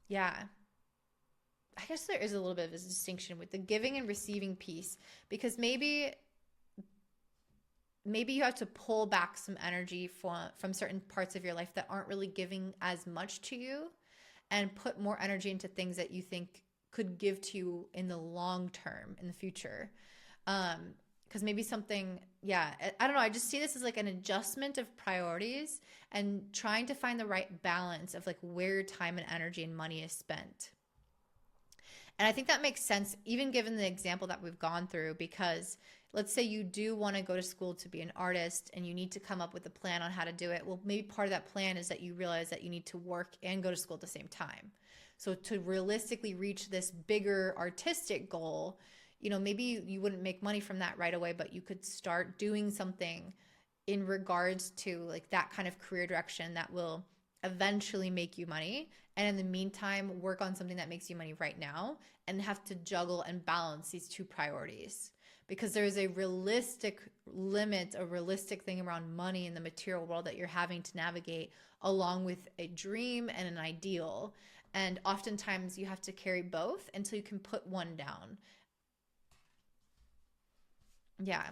[SPEAKER 1] Yeah. I guess there is a little bit of a distinction with the giving and receiving piece, because maybe you have to pull back some energy from certain parts of your life that aren't really giving as much to you, and put more energy into things that you think could give to you in the long term, in the future. Because maybe something, yeah, I don't know. I just see this as like an adjustment of priorities and trying to find the right balance of like where your time and energy and money is spent. And I think that makes sense, even given the example that we've gone through, because let's say you do want to go to school to be an artist and you need to come up with a plan on how to do it. Well, maybe part of that plan is that you realize that you need to work and go to school at the same time. So to realistically reach this bigger artistic goal, you know, maybe you wouldn't make money from that right away, but you could start doing something in regards to like that kind of career direction that will eventually make you money. And in the meantime, work on something that makes you money right now, and have to juggle and balance these two priorities. Because there's a realistic limit, a realistic thing around money in the material world that you're having to navigate, along with a dream and an ideal. And oftentimes you have to carry both until you can put one down. Yeah.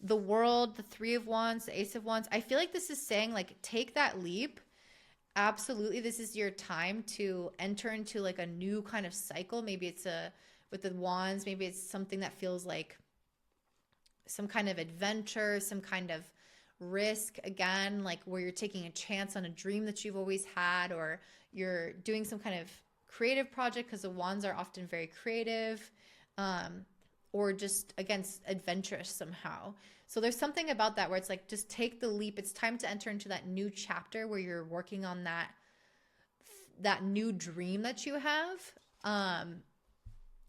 [SPEAKER 1] The World, the Three of Wands, the Ace of Wands. I feel like this is saying, like, take that leap. Absolutely. This is your time to enter into like a new kind of cycle. Maybe it's with the wands, maybe it's something that feels like some kind of adventure, some kind of risk, again, like where you're taking a chance on a dream that you've always had, or you're doing some kind of creative project, because the wands are often very creative, or just, again, adventurous somehow. So there's something about that where it's like, just take the leap. It's time to enter into that new chapter where you're working on that new dream that you have,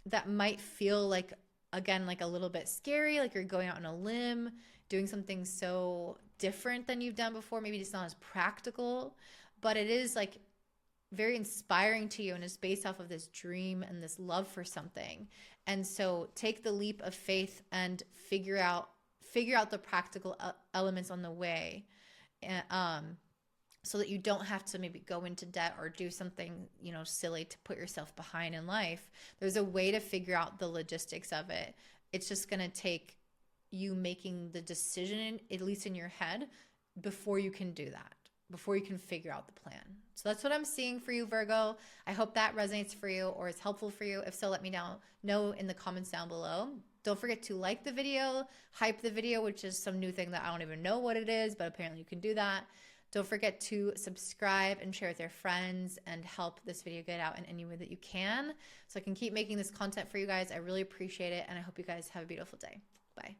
[SPEAKER 1] that might feel like, again, like a little bit scary, like you're going out on a limb, doing something so different than you've done before. Maybe it's not as practical, but it is like very inspiring to you, and is based off of this dream and this love for something. And so take the leap of faith and figure out the practical elements on the way, so that you don't have to maybe go into debt or do something, silly to put yourself behind in life. There's a way to figure out the logistics of it. It's just going to take you making the decision, at least in your head, before you can do that, before you can figure out the plan. So that's what I'm seeing for you, Virgo. I hope that resonates for you or is helpful for you. If so, let me know in the comments down below. Don't forget to like the video, hype the video, which is some new thing that I don't even know what it is, but apparently you can do that. Don't forget to subscribe and share with your friends and help this video get out in any way that you can, so I can keep making this content for you guys. I really appreciate it, and I hope you guys have a beautiful day. Bye.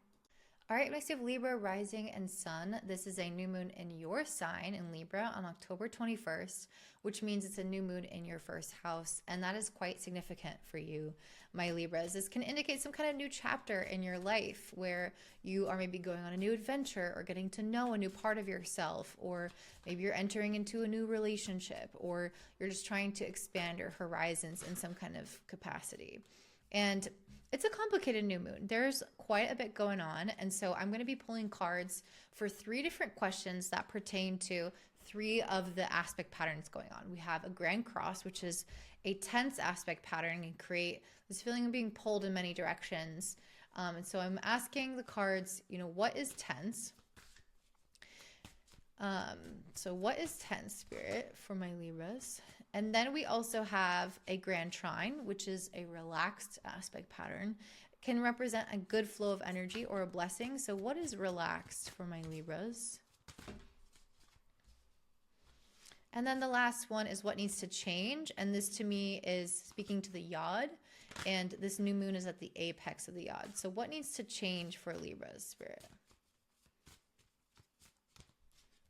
[SPEAKER 1] All right, next you have Libra, rising and sun. This is a new moon in your sign in Libra on October 21st, which means it's a new moon in your first house. And that is quite significant for you, my Libras. This can indicate some kind of new chapter in your life where you are maybe going on a new adventure or getting to know a new part of yourself, or maybe you're entering into a new relationship, or you're just trying to expand your horizons in some kind of capacity. And it's a complicated new moon. There's quite a bit going on. And so I'm going to be pulling cards for 3 different questions that pertain to 3 of the aspect patterns going on. We have a Grand Cross, which is a tense aspect pattern and create this feeling of being pulled in many directions. And so I'm asking the cards, what is tense? So what is tense, Spirit, for my Libras? And then we also have a Grand Trine, which is a relaxed aspect pattern. Can represent a good flow of energy or a blessing. So what is relaxed for my Libras? And then the last one is what needs to change. And this to me is speaking to the yod. And this new moon is at the apex of the yod. So what needs to change for Libras, Spirit?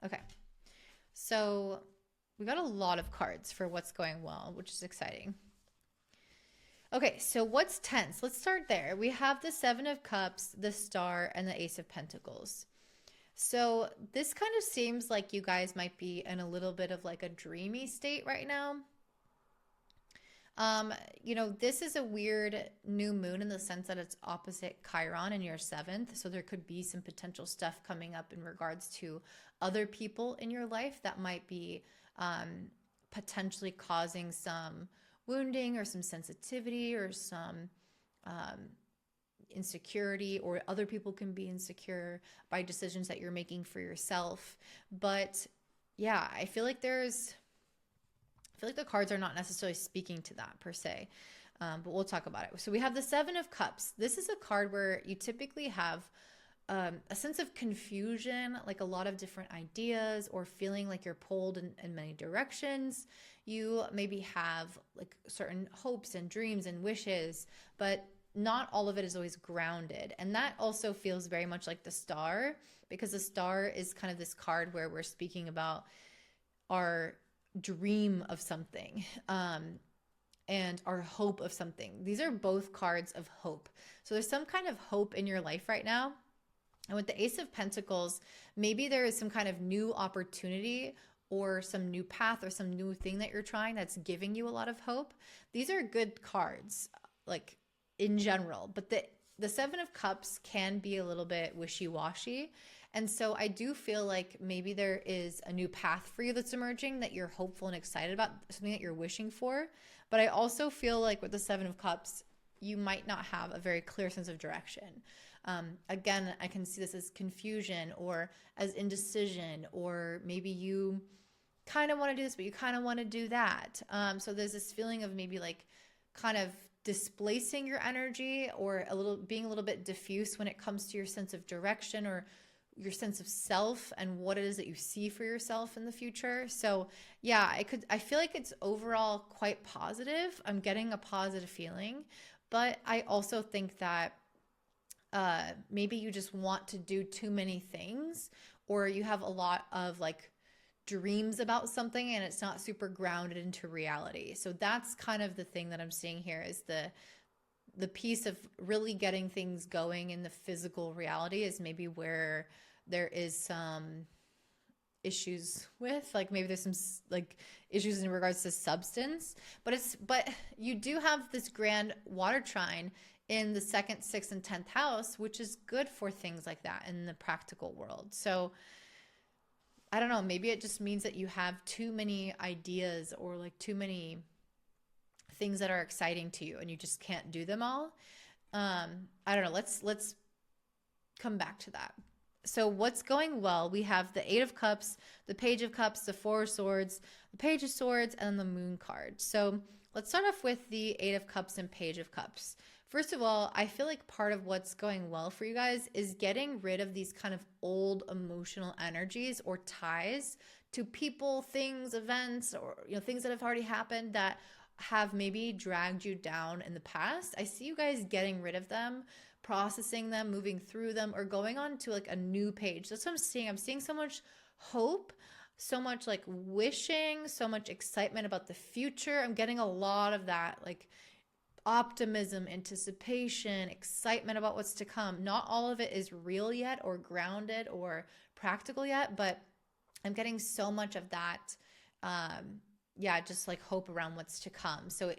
[SPEAKER 1] Okay. So we got a lot of cards for what's going well, which is exciting. Okay, so what's tense? Let's start there. We have the 7 of Cups, the Star, and the Ace of Pentacles. So this kind of seems like you guys might be in a little bit of like a dreamy state right now. This is a weird new moon in the sense that it's opposite Chiron in your 7th. So there could be some potential stuff coming up in regards to other people in your life that might be potentially causing some wounding or some sensitivity or some insecurity, or other people can be insecure by decisions that you're making for yourself. But yeah, I feel like the cards are not necessarily speaking to that per se, but we'll talk about it. So we have the 7 of Cups. This is a card where you typically have a sense of confusion, like a lot of different ideas, or feeling like you're pulled in many directions. You maybe have like certain hopes and dreams and wishes, but not all of it is always grounded. And that also feels very much like the Star, because the Star is kind of this card where we're speaking about our dream of something, and our hope of something. These are both cards of hope. So there's some kind of hope in your life right now. And with the Ace of Pentacles, maybe there is some kind of new opportunity or some new path or some new thing that you're trying that's giving you a lot of hope. These are good cards, like in general, but the 7 of Cups can be a little bit wishy-washy. And so I do feel like maybe there is a new path for you that's emerging that you're hopeful and excited about, something that you're wishing for. But I also feel like with the 7 of Cups, you might not have a very clear sense of direction. Again, I can see this as confusion or as indecision, or maybe you kind of want to do this, but you kind of want to do that. So there's this feeling of maybe like kind of displacing your energy, or being a little bit diffuse when it comes to your sense of direction or your sense of self and what it is that you see for yourself in the future. So yeah, I feel like it's overall quite positive. I'm getting a positive feeling, but I also think that maybe you just want to do too many things, or you have a lot of like dreams about something and it's not super grounded into reality. So that's kind of the thing that I'm seeing here, is the piece of really getting things going in the physical reality is maybe where there is some issues with, like maybe there's some like issues in regards to substance, but you do have this grand water trine in the 2nd, 6th, and 10th house, which is good for things like that in the practical world. So I don't know, maybe it just means that you have too many ideas or like too many things that are exciting to you and you just can't do them all. I don't know. Let's come back to that. So what's going well? We have the 8 of Cups, the Page of Cups, the 4 of Swords, the Page of Swords, and the Moon card. So let's start off with the 8 of Cups and Page of Cups. First of all, I feel like part of what's going well for you guys is getting rid of these kind of old emotional energies or ties to people, things, events, or things that have already happened that have maybe dragged you down in the past. I see you guys getting rid of them, processing them, moving through them, or going on to like a new page. That's what I'm seeing. I'm seeing so much hope, so much like wishing, so much excitement about the future. I'm getting a lot of that, like optimism, anticipation, excitement about what's to come. Not all of it is real yet or grounded or practical yet, but I'm getting so much of that. Just like hope around what's to come. So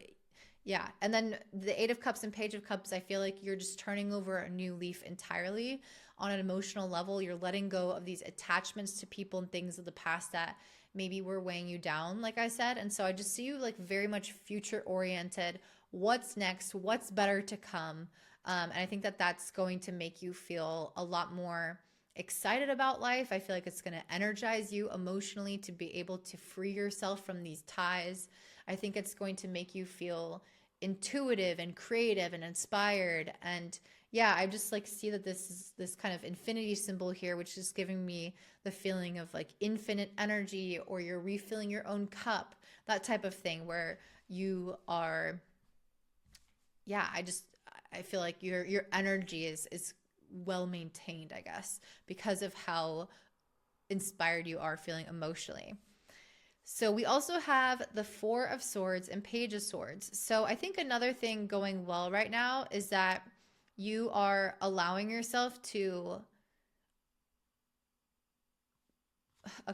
[SPEAKER 1] yeah. And then the 8 of Cups and Page of Cups, I feel like you're just turning over a new leaf entirely on an emotional level. You're letting go of these attachments to people and things of the past that maybe were weighing you down, like I said. And so I just see you like very much future oriented. What's next? What's better to come? And I think that that's going to make you feel a lot more excited about life. I feel like it's going to energize you emotionally to be able to free yourself from these ties. I think it's going to make you feel intuitive and creative and inspired. And yeah, I just like see that this is this kind of infinity symbol here, which is giving me the feeling of like infinite energy, or you're refilling your own cup, that type of thing where you are, I feel like your energy is well maintained, I guess, because of how inspired you are feeling emotionally. So we also have the 4 of Swords and Page of Swords. So I think another thing going well right now is that you are allowing yourself to,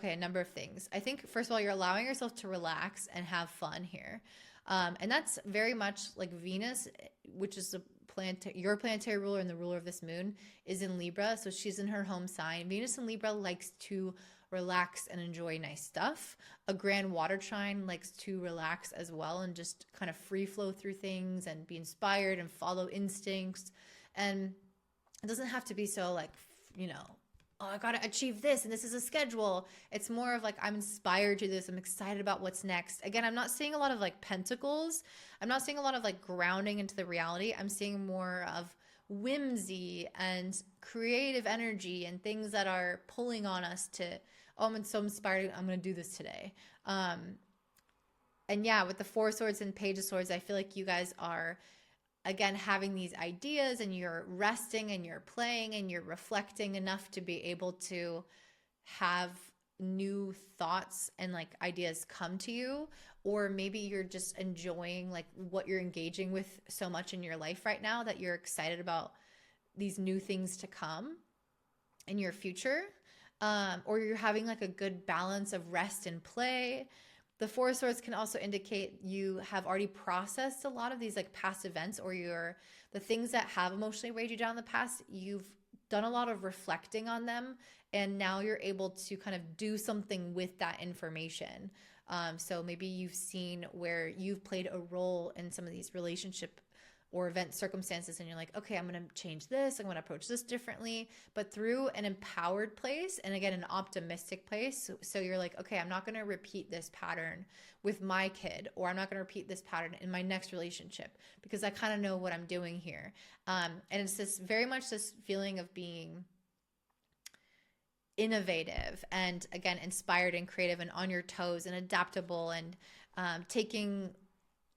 [SPEAKER 1] a number of things. I think first of all, you're allowing yourself to relax and have fun here. And that's very much like Venus, which is your planetary ruler and the ruler of this moon, is in Libra. So she's in her home sign. Venus in Libra likes to relax and enjoy nice stuff. A grand water trine likes to relax as well and just kind of free flow through things and be inspired and follow instincts. And it doesn't have to be so like, oh, I got to achieve this and this is a schedule. It's more of like, I'm inspired to this. I'm excited about what's next. Again, I'm not seeing a lot of like pentacles. I'm not seeing a lot of like grounding into the reality. I'm seeing more of whimsy and creative energy and things that are pulling on us to, oh, I'm so inspired. I'm going to do this today. And yeah, with the 4 Swords and Page of Swords, I feel like you guys are, again, having these ideas and you're resting and you're playing and you're reflecting enough to be able to have new thoughts and like ideas come to you. Or maybe you're just enjoying like what you're engaging with so much in your life right now that you're excited about these new things to come in your future. Or you're having like a good balance of rest and play. The 4 of Swords can also indicate you have already processed a lot of these like past events, or the things that have emotionally weighed you down in the past. You've done a lot of reflecting on them, and now you're able to kind of do something with that information. So maybe you've seen where you've played a role in some of these relationship or event circumstances, and you're like, okay, I'm going to change this, I'm going to approach this differently, but through an empowered place, and again, an optimistic place. So you're like, okay, I'm not going to repeat this pattern with my kid, or I'm not going to repeat this pattern in my next relationship, because I kind of know what I'm doing here. And it's this very much this feeling of being innovative and, again, inspired and creative and on your toes and adaptable, and taking,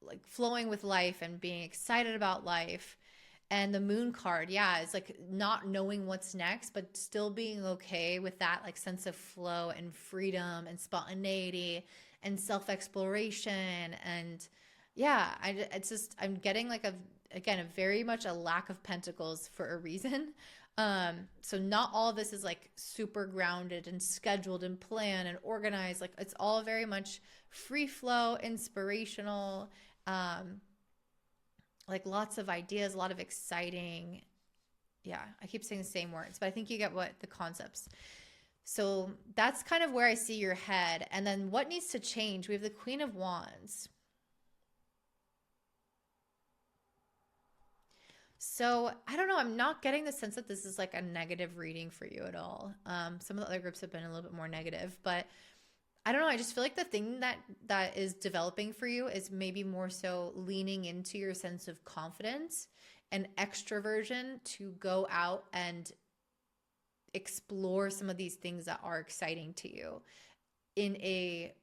[SPEAKER 1] like, flowing with life and being excited about life. And the moon card, yeah, is like not knowing what's next, but still being okay with that, like, sense of flow and freedom and spontaneity and self-exploration. And yeah, it's just, I'm getting like again, a very much a lack of pentacles for a reason. So not all of this is like super grounded and scheduled and planned and organized. Like, it's all very much free flow, inspirational, like lots of ideas, a lot of exciting. Yeah, I keep saying the same words, but I think you get what the concepts. So that's kind of where I see your head. And then what needs to change? We have the Queen of Wands. So I don't know. I'm not getting the sense that this is like a negative reading for you at all. Some of the other groups have been a little bit more negative, but I don't know. I just feel like the thing that is developing for you is maybe more so leaning into your sense of confidence and extroversion to go out and explore some of these things that are exciting to you in a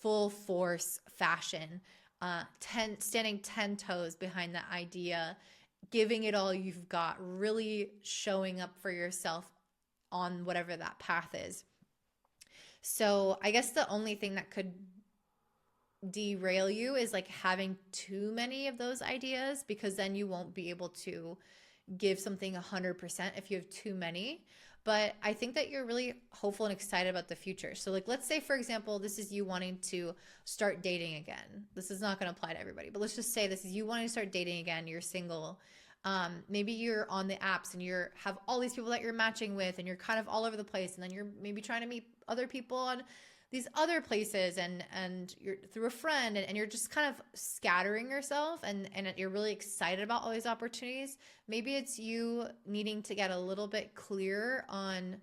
[SPEAKER 1] full force fashion, standing 10 toes behind that idea, giving it all you've got, really showing up for yourself on whatever that path is. So I guess the only thing that could derail you is like having too many of those ideas, because then you won't be able to give something 100% if you have too many. But I think that you're really hopeful and excited about the future. So like, let's say, for example, this is you wanting to start dating again. This is not going to apply to everybody, but let's just say this is you wanting to start dating again. You're single. Maybe you're on the apps and you have all these people that you're matching with, and you're kind of all over the place. And then you're maybe trying to meet other people on these other places, and you're through a friend, and you're just kind of scattering yourself, and you're really excited about all these opportunities. Maybe it's you needing to get a little bit clearer on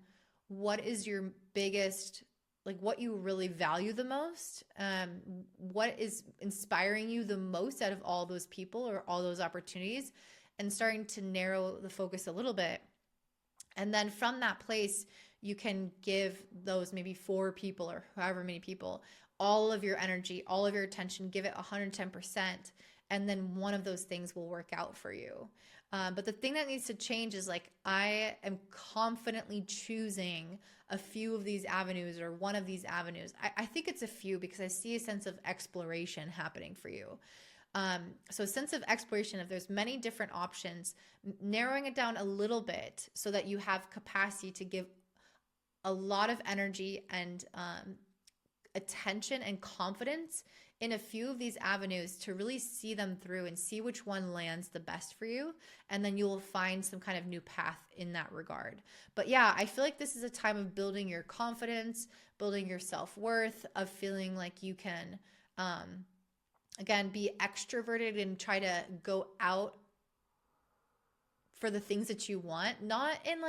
[SPEAKER 1] what is your biggest, like what you really value the most, what is inspiring you the most out of all those people or all those opportunities, and starting to narrow the focus a little bit. And then from that place, you can give those maybe 4 people or however many people all of your energy, all of your attention, give it 110%. And then one of those things will work out for you. But the thing that needs to change is like, I am confidently choosing a few of these avenues or one of these avenues. I think it's a few, because I see a sense of exploration happening for you. So a sense of exploration, if there's many different options, narrowing it down a little bit so that you have capacity to give a lot of energy and attention and confidence in a few of these avenues to really see them through and see which one lands the best for you. And then you will find some kind of new path in that regard. But yeah, I feel like this is a time of building your confidence, building your self-worth, of feeling like you can, again, be extroverted and try to go out for the things that you want, not in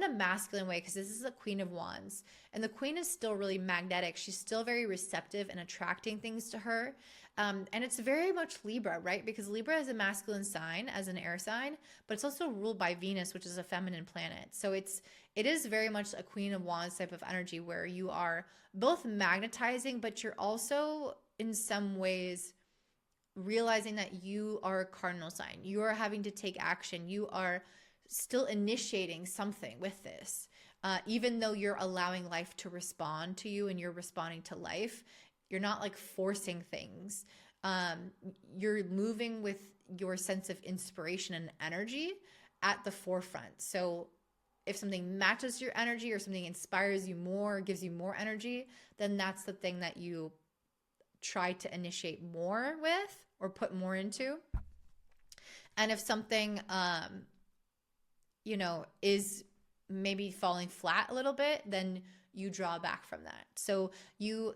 [SPEAKER 1] a masculine way, because this is a Queen of Wands, and the Queen is still really magnetic. She's still very receptive and attracting things to her. And it's very much Libra, right? Because Libra is a masculine sign as an air sign, but it's also ruled by Venus, which is a feminine planet. So it is very much a Queen of Wands type of energy, where you are both magnetizing, but you're also in some ways realizing that you are a cardinal sign. You are having to take action. You are still initiating something with this. Even though you're allowing life to respond to you and you're responding to life, you're not like forcing things. You're moving with your sense of inspiration and energy at the forefront. So if something matches your energy or something inspires you more, gives you more energy, then that's the thing that you try to initiate more with or put more into. And if something, is maybe falling flat a little bit, then you draw back from that. So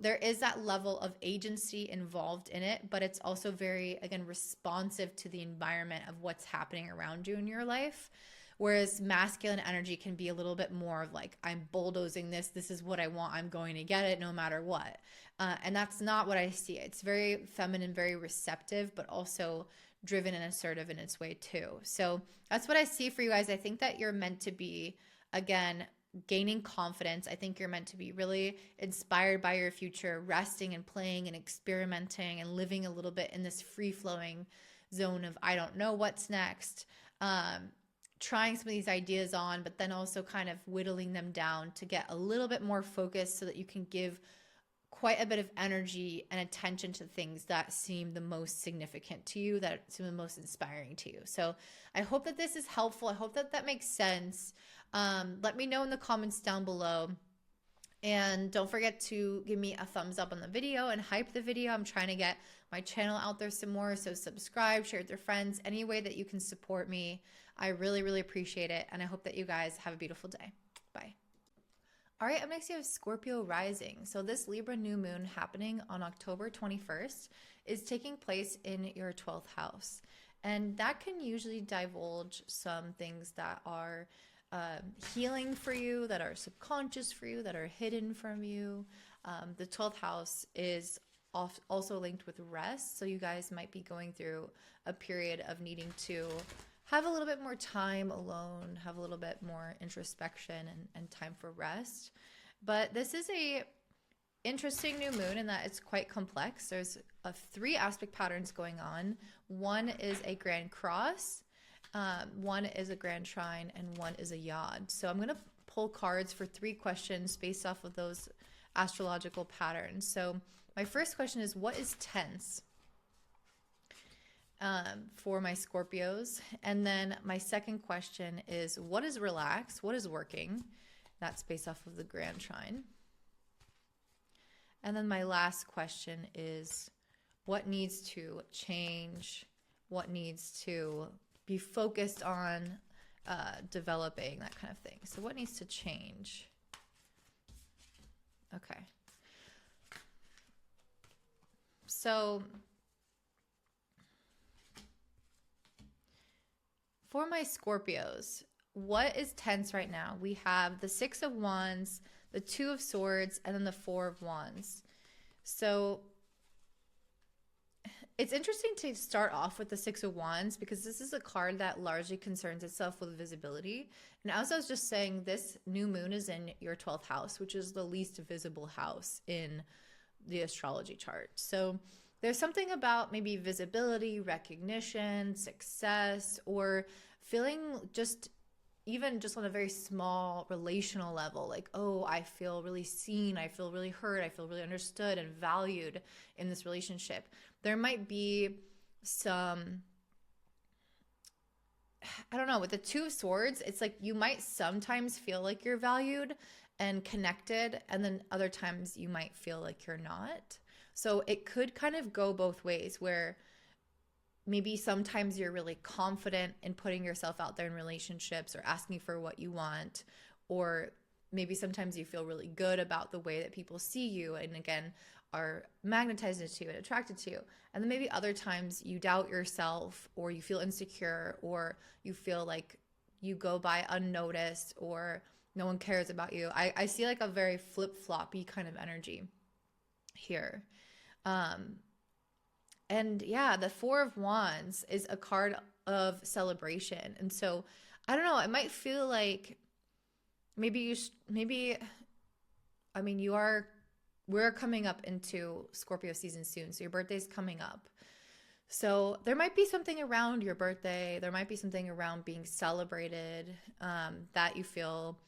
[SPEAKER 1] there is that level of agency involved in it, but it's also very, again, responsive to the environment of what's happening around you in your life. Whereas masculine energy can be a little bit more of like, I'm bulldozing this. This is what I want. I'm going to get it no matter what. And that's not what I see. It's very feminine, very receptive, but also driven and assertive in its way too. So that's what I see for you guys. I think that you're meant to be, again, gaining confidence. I think you're meant to be really inspired by your future, resting and playing and experimenting and living a little bit in this free-flowing zone of I don't know what's next. Trying some of these ideas on, but then also kind of whittling them down to get a little bit more focused so that you can give quite a bit of energy and attention to things that seem the most significant to you, that seem the most inspiring to you. So I hope that this is helpful. I hope that that makes sense. Let me know in the comments down below. And don't forget to give me a thumbs up on the video and hype the video. I'm trying to get my channel out there some more. So subscribe, share with your friends, any way that you can support me. I really, really appreciate it. And I hope that you guys have a beautiful day. Bye. All right, up next you have Scorpio rising. So this Libra new moon happening on October 21st is taking place in your 12th house. And that can usually divulge some things that are healing for you, that are subconscious for you, that are hidden from you. The 12th house is also linked with rest. So you guys might be going through a period of needing to have a little bit more time alone, have a little bit more introspection and time for rest. But this is a interesting new moon in that it's quite complex. There's 3 aspect patterns going on. One is a grand cross, one is a grand trine, and one is a yod. So I'm going to pull cards for 3 questions based off of those astrological patterns. So my first question is, what is tense for my Scorpios? And then my second question is, what is relaxed? What is working? That's based off of the grand trine. And then my last question is, what needs to change? What needs to be focused on developing, that kind of thing. So what needs to change? Okay. So for my Scorpios, what is tense right now? We have the 6 of Wands, the 2 of Swords, and then the 4 of Wands. So it's interesting to start off with the 6 of Wands because this is a card that largely concerns itself with visibility. And as I was just saying, this new moon is in your 12th house, which is the least visible house in the astrology chart. So there's something about maybe visibility, recognition, success, or feeling even just on a very small relational level, like, oh, I feel really seen, I feel really heard, I feel really understood and valued in this relationship. There might be some, I don't know, with the 2 of Swords, it's like you might sometimes feel like you're valued and connected, and then other times you might feel like you're not. So it could kind of go both ways, where maybe sometimes you're really confident in putting yourself out there in relationships or asking for what you want, or maybe sometimes you feel really good about the way that people see you and, again, are magnetized to you and attracted to you. And then maybe other times you doubt yourself, or you feel insecure, or you feel like you go by unnoticed, or no one cares about you. I see like a very flip-floppy kind of energy here. And yeah, the 4 of Wands is a card of celebration. And so, I don't know, it might feel like we're coming up into Scorpio season soon. So your birthday's coming up. So there might be something around your birthday. There might be something around being celebrated that you feel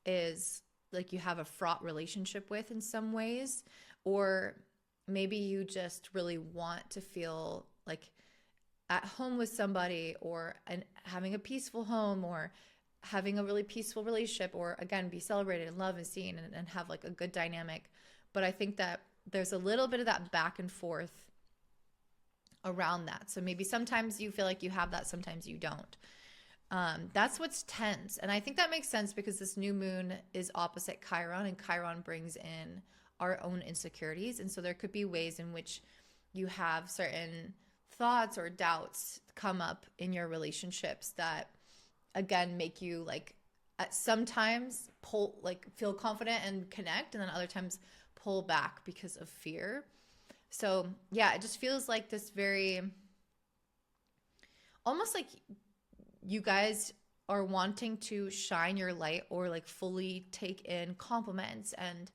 [SPEAKER 1] is like you have a fraught relationship with in some ways, or maybe you just really want to feel like at home with somebody, or having a peaceful home, or having a really peaceful relationship, or again, be celebrated and loved and seen and have like a good dynamic. But I think that there's a little bit of that back and forth around that. So maybe sometimes you feel like you have that, sometimes you don't. That's what's tense. And I think that makes sense because this new moon is opposite Chiron, and Chiron brings in our own insecurities. And so there could be ways in which you have certain thoughts or doubts come up in your relationships that, again, make you like at sometimes pull, like feel confident and connect, and then other times pull back because of fear. So yeah, it just feels like this very, almost like you guys are wanting to shine your light or like fully take in compliments and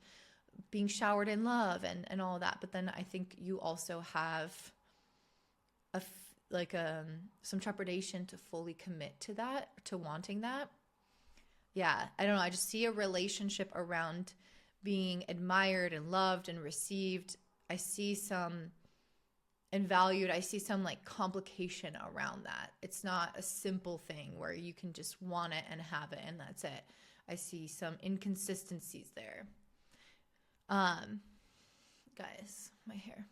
[SPEAKER 1] being showered in love and all of that. But then I think you also have some trepidation to fully commit to that, to wanting that. Yeah, I don't know. I just see a relationship around being admired and loved and received. I see some and valued. I see some like complication around that. It's not a simple thing where you can just want it and have it and that's it. I see some inconsistencies there. Guys, my hair.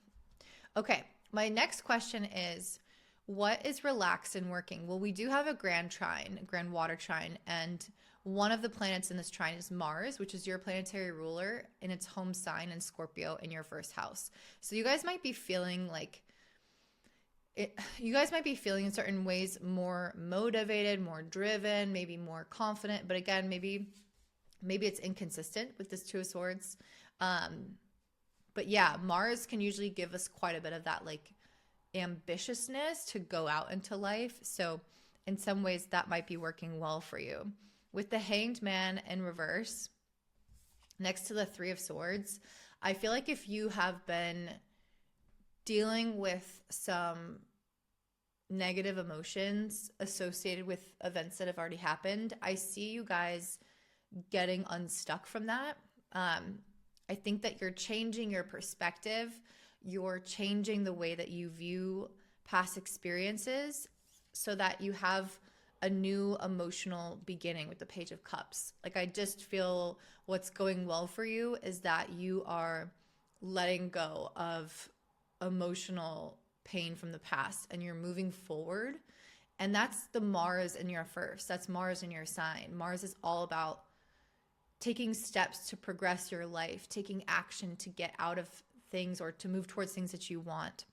[SPEAKER 1] Okay, my next question is, what is relaxed and working? Well, we do have a grand trine, a grand water trine, and one of the planets in this trine is Mars, which is your planetary ruler in its home sign in Scorpio in your first house. So you guys might be feeling like you guys might be feeling in certain ways more motivated, more driven, maybe more confident. But again, maybe it's inconsistent with this Two of Swords. But yeah, Mars can usually give us quite a bit of that like ambitiousness to go out into life. So in some ways that might be working well for you. With the Hanged Man in reverse next to the Three of Swords, I feel like if you have been dealing with some negative emotions associated with events that have already happened, I see you guys getting unstuck from that. I think that you're changing your perspective. You're changing the way that you view past experiences so that you have a new emotional beginning with the Page of Cups. Like, I just feel what's going well for you is that you are letting go of emotional pain from the past and you're moving forward. And that's the Mars in your first. That's Mars in your sign. Mars is all about taking steps to progress your life, taking action to get out of things or to move towards things that you want.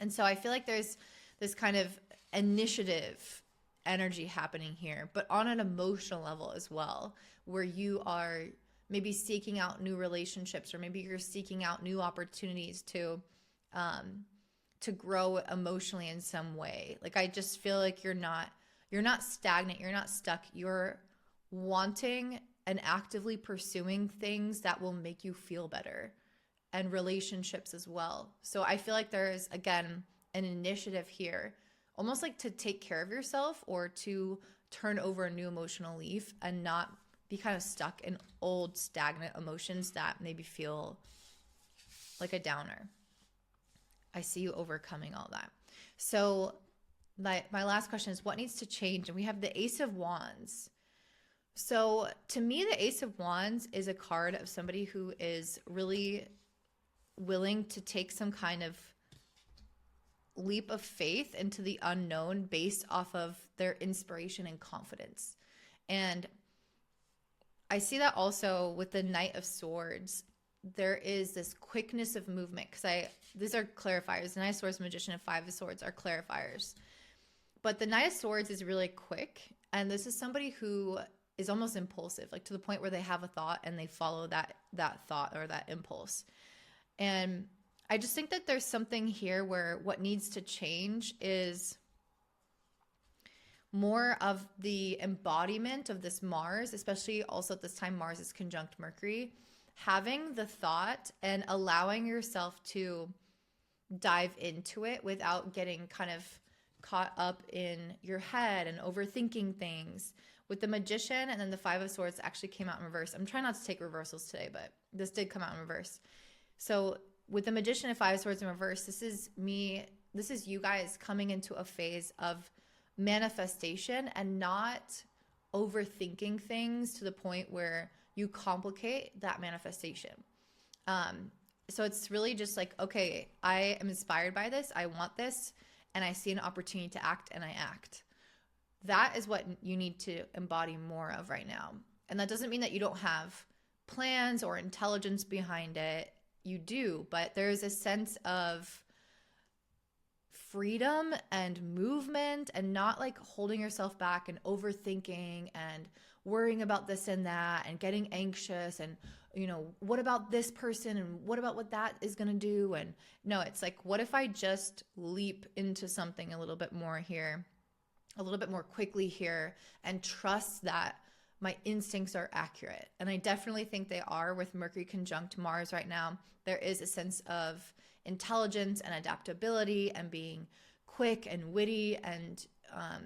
[SPEAKER 1] And so I feel like there's this kind of initiative energy happening here, but on an emotional level as well, where you are maybe seeking out new relationships, or maybe you're seeking out new opportunities to grow emotionally in some way. Like, I just feel like you're not stagnant, you're not stuck, you're wanting and actively pursuing things that will make you feel better, and relationships as well. So I feel like there is, again, an initiative here, almost like to take care of yourself or to turn over a new emotional leaf and not be kind of stuck in old stagnant emotions that maybe feel like a downer. I see you overcoming all that. So my last question is, what needs to change? And we have the Ace of Wands. So to me, the Ace of Wands is a card of somebody who is really willing to take some kind of leap of faith into the unknown based off of their inspiration and confidence. And I see that also with the Knight of Swords. There is this quickness of movement, because these are clarifiers. The Knight of Swords, Magician, and Five of Swords are clarifiers. But the Knight of Swords is really quick, and this is somebody who is almost impulsive, like to the point where they have a thought and they follow that thought or that impulse. And I just think that there's something here where what needs to change is more of the embodiment of this Mars, especially also at this time Mars is conjunct Mercury, having the thought and allowing yourself to dive into it without getting kind of caught up in your head and overthinking things. With the Magician and then the Five of Swords actually came out in reverse. I'm trying not to take reversals today, but this did come out in reverse. So with the Magician and Five of Swords in reverse, this is you guys coming into a phase of manifestation and not overthinking things to the point where you complicate that manifestation. So it's really just like, okay, I am inspired by this, I want this, and I see an opportunity to act, and I act. that is what you need to embody more of right now. And that doesn't mean that you don't have plans or intelligence behind it. You do, but there's a sense of freedom and movement and not like holding yourself back and overthinking and worrying about this and that and getting anxious and, you know, what about this person and what about what that is going to do? And no, it's like, what if I just leap into something a little bit more here, a little bit more quickly here, and trust that my instincts are accurate? And I definitely think they are. With Mercury conjunct Mars right now, there is a sense of intelligence and adaptability and being quick and witty and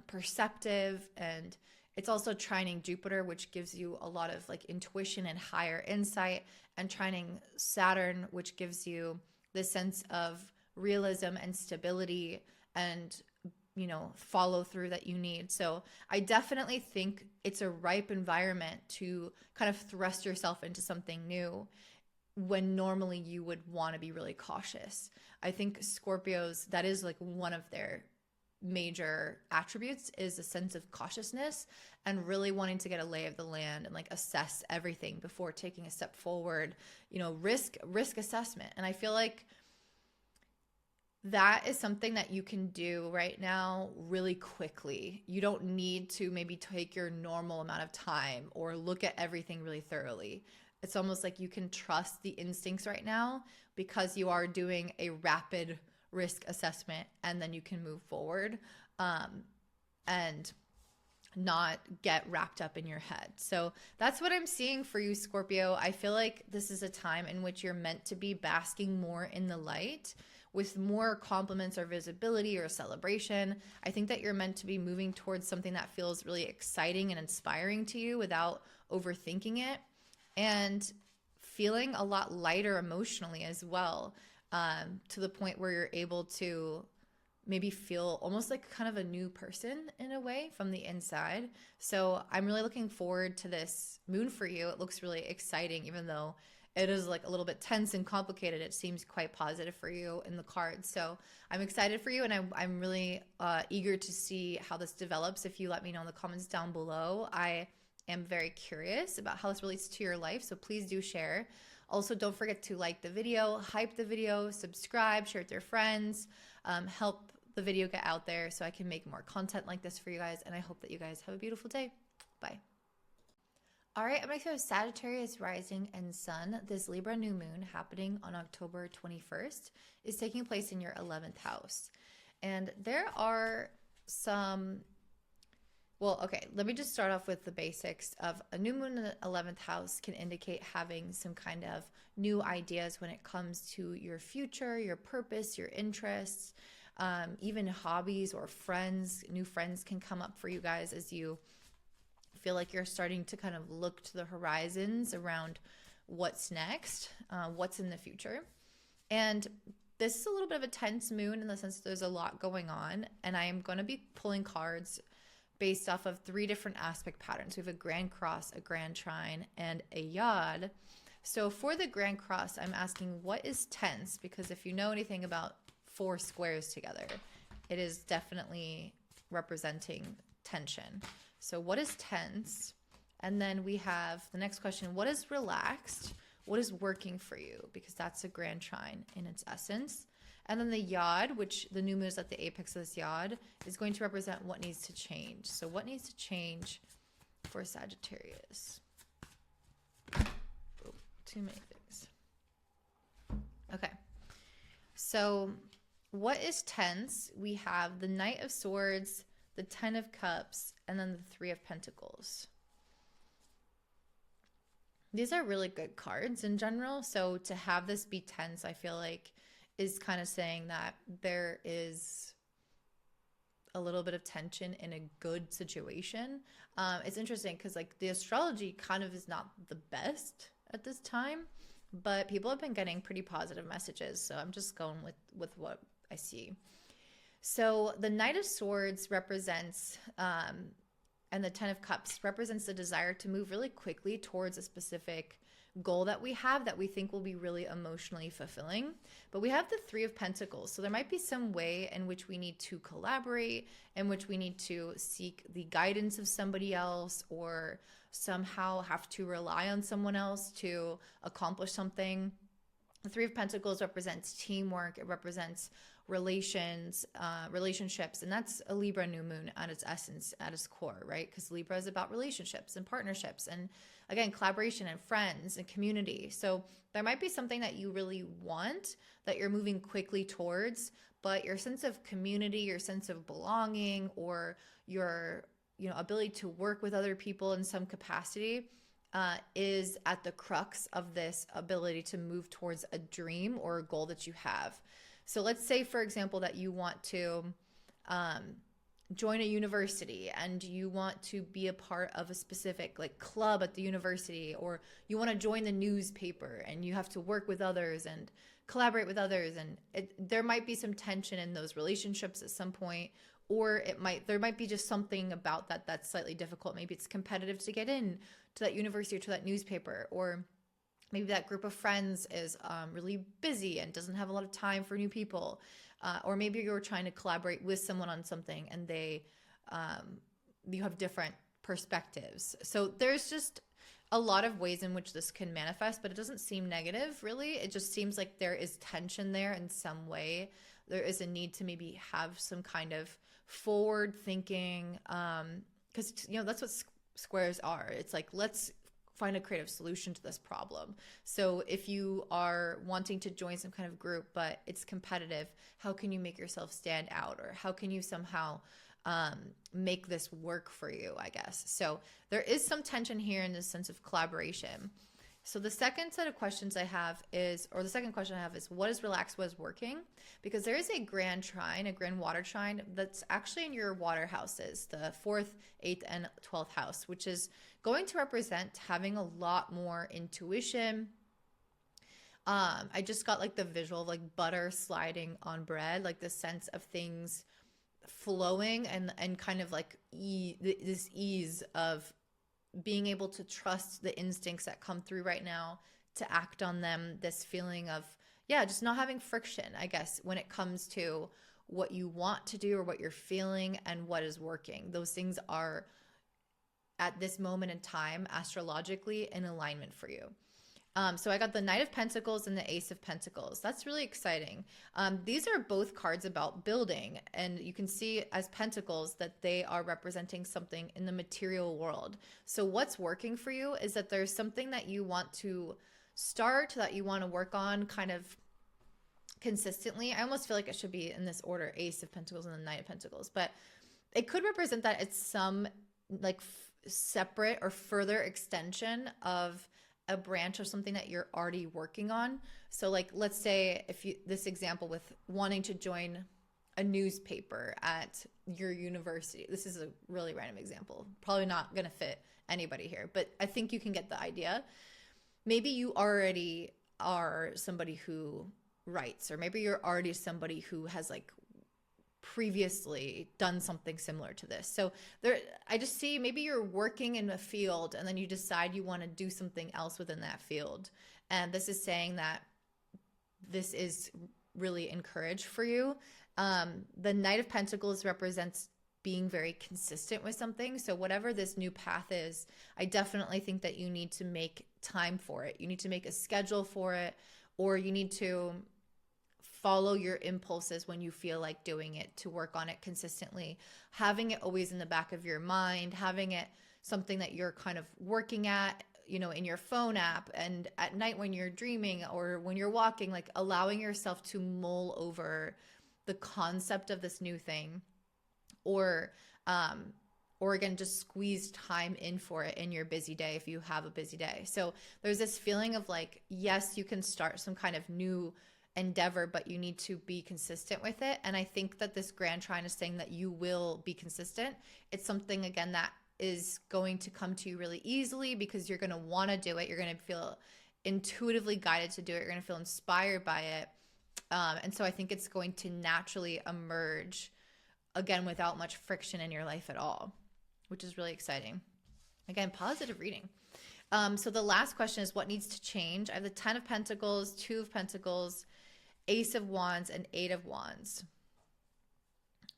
[SPEAKER 1] perceptive. And it's also trining Jupiter, which gives you a lot of like intuition and higher insight, and trining Saturn, which gives you this sense of realism and stability and, you know, follow through that you need. So I definitely think it's a ripe environment to kind of thrust yourself into something new when normally you would want to be really cautious. I think Scorpios, that is like one of their major attributes, is a sense of cautiousness and really wanting to get a lay of the land and like assess everything before taking a step forward, you know, risk assessment. And I feel like that is something that you can do right now really quickly. You don't need to maybe take your normal amount of time or look at everything really thoroughly. It's almost like you can trust the instincts right now because you are doing a rapid risk assessment, and then you can move forward and not get wrapped up in your head. So that's what I'm seeing for you, Scorpio. I feel like this is a time in which you're meant to be basking more in the light with more compliments or visibility or celebration. I think that you're meant to be moving towards something that feels really exciting and inspiring to you without overthinking it, and feeling a lot lighter emotionally as well, to the point where you're able to maybe feel almost like kind of a new person in a way from the inside. So I'm really looking forward to this moon for you. It looks really exciting, even though it is like a little bit tense and complicated. It seems quite positive for you in the cards. So I'm excited for you, and I'm really eager to see how this develops. If you let me know in the comments down below, I am very curious about how this relates to your life. So please do share. Also, don't forget to like the video, hype the video, subscribe, share it with your friends, help the video get out there so I can make more content like this for you guys. And I hope that you guys have a beautiful day. Bye. All right, I'm going to go Sagittarius rising and sun. This Libra new moon happening on October 21st is taking place in your 11th house. And there are some, well, okay, let me just start off with the basics of a new moon in the 11th house can indicate having some kind of new ideas when it comes to your future, your purpose, your interests, even hobbies or friends. New friends can come up for you guys as you feel like you're starting to kind of look to the horizons around what's next, what's in the future. And this is a little bit of a tense moon in the sense that there's a lot going on, and I am going to be pulling cards based off of 3 different aspect patterns. We have a grand cross, a grand trine, and a yod. So for the grand cross, I'm asking, what is tense? Because if you know anything about 4 squares together, it is definitely representing tension. So what is tense? And then we have the next question, what is relaxed? What is working for you? Because that's a grand trine in its essence. And then the yod, which the new moon is at the apex of this yod, is going to represent what needs to change. So what needs to change for Sagittarius? Oh, too many things. Okay. So what is tense? We have the Knight of Swords, the 10 of Cups, and then the 3 of Pentacles. These are really good cards in general. So to have this be tense, I feel like is kind of saying that there is a little bit of tension in a good situation. It's interesting because like the astrology kind of is not the best at this time, but people have been getting pretty positive messages. So I'm just going with what I see. So the Knight of Swords represents, and the 10 of Cups represents the desire to move really quickly towards a specific goal that we have that we think will be really emotionally fulfilling. But we have the Three of Pentacles. So there might be some way in which we need to collaborate, in which we need to seek the guidance of somebody else, or somehow have to rely on someone else to accomplish something. The Three of Pentacles represents teamwork. It represents relationships, and that's a Libra new moon at its essence, at its core, right? Because Libra is about relationships and partnerships, and again, collaboration and friends and community. So there might be something that you really want that you're moving quickly towards, but your sense of community, your sense of belonging, or your ability to work with other people in some capacity is at the crux of this ability to move towards a dream or a goal that you have. So let's say, for example, that you want to join a university and you want to be a part of a specific club at the university, or you want to join the newspaper and you have to work with others and collaborate with others. And there might be some tension in those relationships at some point, or there might be just something about that that's slightly difficult. Maybe it's competitive to get in to that university or to that newspaper, or maybe that group of friends is really busy and doesn't have a lot of time for new people. Or maybe you're trying to collaborate with someone on something and you have different perspectives. So there's just a lot of ways in which this can manifest, but it doesn't seem negative, really. It just seems like there is tension there in some way. There is a need to maybe have some kind of forward thinking, because that's what squares are. It's like, let's find a creative solution to this problem. So if you are wanting to join some kind of group, but it's competitive, how can you make yourself stand out? Or how can you somehow make this work for you, I guess? So there is some tension here in this sense of collaboration. So the second set of questions I have is, or the second question I have is, what is relaxed, what is working? Because there is a grand trine, a grand water trine that's actually in your water houses, the 4th, 8th, and 12th house, which is going to represent having a lot more intuition. I just got the visual of butter sliding on bread, the sense of things flowing and kind of this ease of being able to trust the instincts that come through right now, to act on them, this feeling of, just not having friction, I guess, when it comes to what you want to do or what you're feeling and what is working. Those things are, at this moment in time, astrologically in alignment for you. So I got the Knight of Pentacles and the Ace of Pentacles. That's really exciting. These are both cards about building, and you can see as Pentacles that they are representing something in the material world. So what's working for you is that there's something that you want to start, that you want to work on kind of consistently. I almost feel like it should be in this order: Ace of Pentacles and the Knight of Pentacles, but it could represent that it's some separate or further extension of a branch of something that you're already working on. So let's say this example with wanting to join a newspaper at your university. This is a really random example, probably not going to fit anybody here, but I think you can get the idea. Maybe you already are somebody who writes, or maybe you're already somebody who has previously done something similar to this. So I just see maybe you're working in a field and then you decide you want to do something else within that field. And this is saying that this is really encouraged for you. The Knight of Pentacles represents being very consistent with something. So whatever this new path is, I definitely think that you need to make time for it. You need to make a schedule for it, or you need to follow your impulses when you feel like doing it, to work on it consistently, having it always in the back of your mind, having it something that you're kind of working at, in your phone app, and at night when you're dreaming or when you're walking, allowing yourself to mull over the concept of this new thing, or again, just squeeze time in for it in your busy day if you have a busy day. So there's this feeling of yes, you can start some kind of new endeavor, but you need to be consistent with it. And I think that this grand trine is saying that you will be consistent. It's something, again, that is going to come to you really easily because you're going to want to do it. You're going to feel intuitively guided to do it. You're going to feel inspired by it. And so I think it's going to naturally emerge, again, without much friction in your life at all, which is really exciting. Again, positive reading. So the last question is what needs to change? I have the 10 of Pentacles, 2 of Pentacles, Ace of Wands, and 8 of Wands.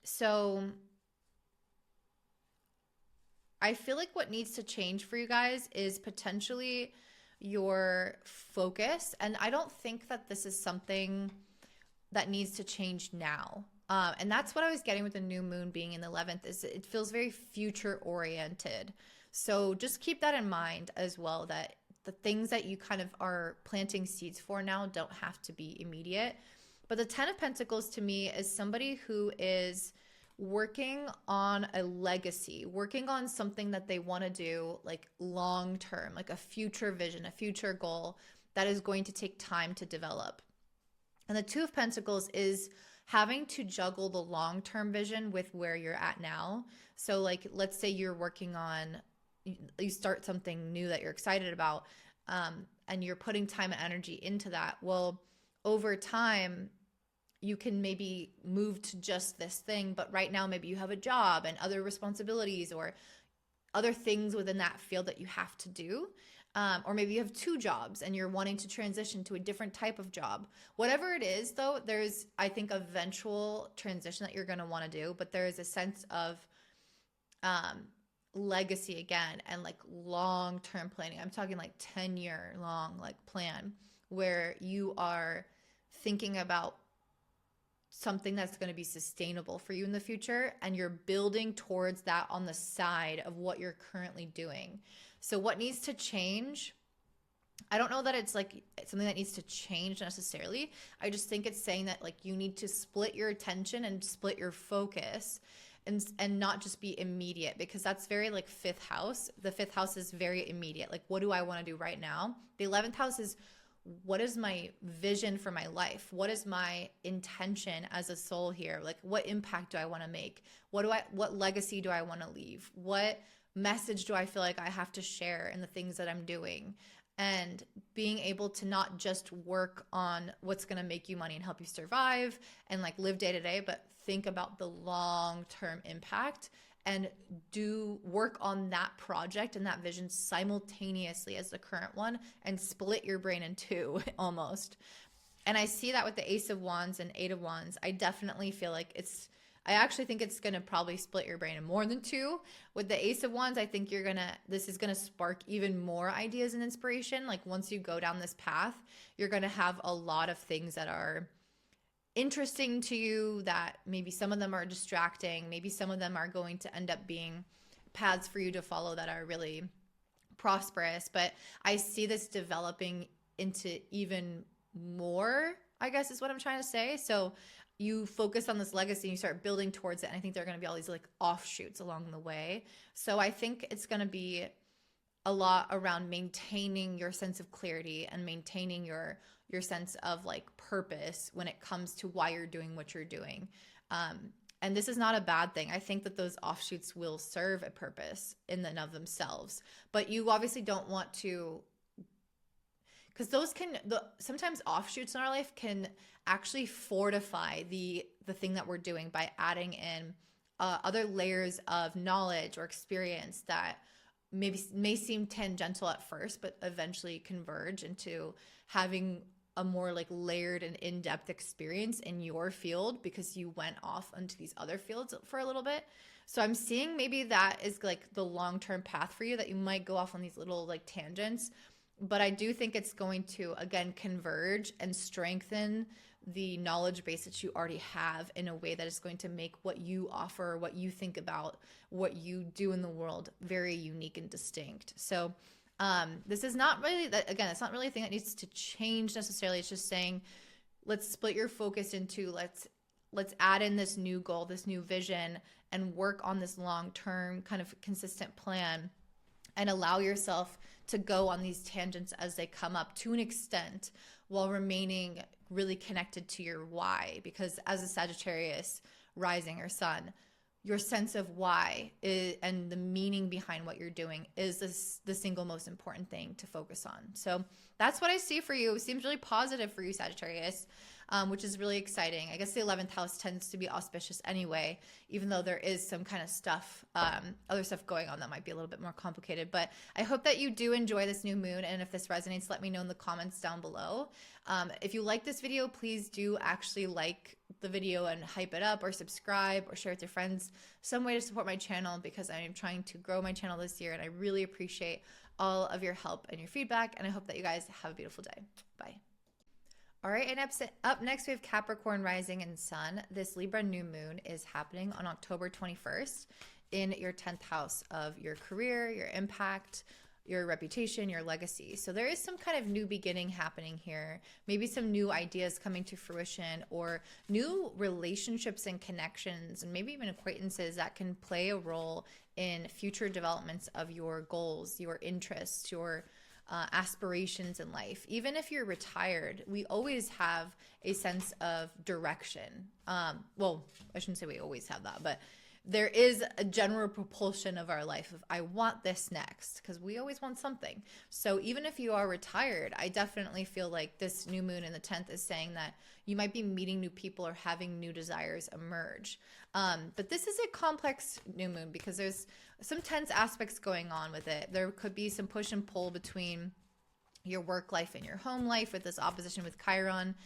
[SPEAKER 1] So I feel like what needs to change for you guys is potentially your focus. And I don't think that this is something that needs to change now. And that's what I was getting with the new moon being in the 11th, is it feels very future oriented. So just keep that in mind as well, that the things that you kind of are planting seeds for now don't have to be immediate. But the 10 of Pentacles to me is somebody who is working on a legacy, working on something that they want to do like long term, like a future vision, a future goal that is going to take time to develop. And the 2 of Pentacles is having to juggle the long-term vision with where you're at now. So like, let's say you're working on, you start something new that you're excited about, and you're putting time and energy into that. Well, over time, you can maybe move to just this thing, but right now maybe you have a job and other responsibilities or other things within that field that you have to do. Or maybe you have 2 jobs and you're wanting to transition to a different type of job. Whatever it is, though, there's, I think, eventual transition that you're going to want to do, but there is a sense of legacy again and like long-term planning. I'm talking like 10-year long like plan where you are thinking about something that's going to be sustainable for you in the future, and you're building towards that on the side of what you're currently doing. So what needs to change? I don't know that it's like something that needs to change necessarily. I just think it's saying that like you need to split your attention and split your focus and not just be immediate, because that's very like 5th house. The 5th house is very immediate. Like, what do I want to do right now? The 11th house is, what is my vision for my life? What is my intention as a soul here? Like, what impact do I want to make? What legacy do I want to leave? What message do I feel like I have to share in the things that I'm doing? And being able to not just work on what's going to make you money and help you survive and like live day to day, but think about the long-term impact and do work on that project and that vision simultaneously as the current one, and split your brain in 2 almost. And I see that with the Ace of Wands and 8 of Wands. I definitely feel like I actually think it's going to probably split your brain in more than 2. With the Ace of Wands, I think this is going to spark even more ideas and inspiration. Like, once you go down this path, you're going to have a lot of things that are interesting to you, that maybe some of them are distracting. Maybe some of them are going to end up being paths for you to follow that are really prosperous. But I see this developing into even more, I guess is what I'm trying to say. So you focus on this legacy and you start building towards it. And I think there are going to be all these like offshoots along the way. So I think it's going to be a lot around maintaining your sense of clarity and maintaining your sense of like purpose when it comes to why you're doing what you're doing. And this is not a bad thing. I think that those offshoots will serve a purpose in and of themselves, but you obviously don't want to, because sometimes offshoots in our life can actually fortify the thing that we're doing by adding in other layers of knowledge or experience that may seem tangential at first, but eventually converge into having a more like layered and in-depth experience in your field because you went off into these other fields for a little bit. So I'm seeing maybe that is like the long-term path for you, that you might go off on these little like tangents, but I do think it's going to again converge and strengthen the knowledge base that you already have in a way that is going to make what you offer, what you think about, what you do in the world very unique and distinct. So this is not really that, again, it's not really a thing that needs to change necessarily. It's just saying, let's split your focus into, let's add in this new goal, this new vision, and work on this long-term kind of consistent plan, and allow yourself to go on these tangents as they come up to an extent while remaining really connected to your why. Because as a Sagittarius rising or sun, your sense of why and the meaning behind what you're doing is the single most important thing to focus on. So that's what I see for you. It seems really positive for you, Sagittarius, which is really exciting. I guess the 11th house tends to be auspicious anyway, even though there is some kind of stuff, other stuff going on that might be a little bit more complicated. But I hope that you do enjoy this new moon. And if this resonates, let me know in the comments down below. If you like this video, please do actually like the video and hype it up, or subscribe, or share with your friends. Some way to support my channel, because I am trying to grow my channel this year, and I really appreciate all of your help and your feedback, and I hope that you guys have a beautiful day. Bye. All right, and up next we have Capricorn rising and sun. This Libra new moon is happening on October 21st in your 10th house of your career, your impact, your reputation, your legacy. So there is some kind of new beginning happening here. Maybe some new ideas coming to fruition, or new relationships and connections, and maybe even acquaintances that can play a role in future developments of your goals, your interests, your aspirations in life. Even if you're retired, we always have a sense of direction. Well, I shouldn't say we always have that, but there is a general propulsion of our life of, I want this next, because we always want something. So even if you are retired, I definitely feel like this new moon in the 10th is saying that you might be meeting new people or having new desires emerge. But this is a complex new moon because there's some tense aspects going on with it. There could be some push and pull between your work life and your home life with this opposition with Chiron.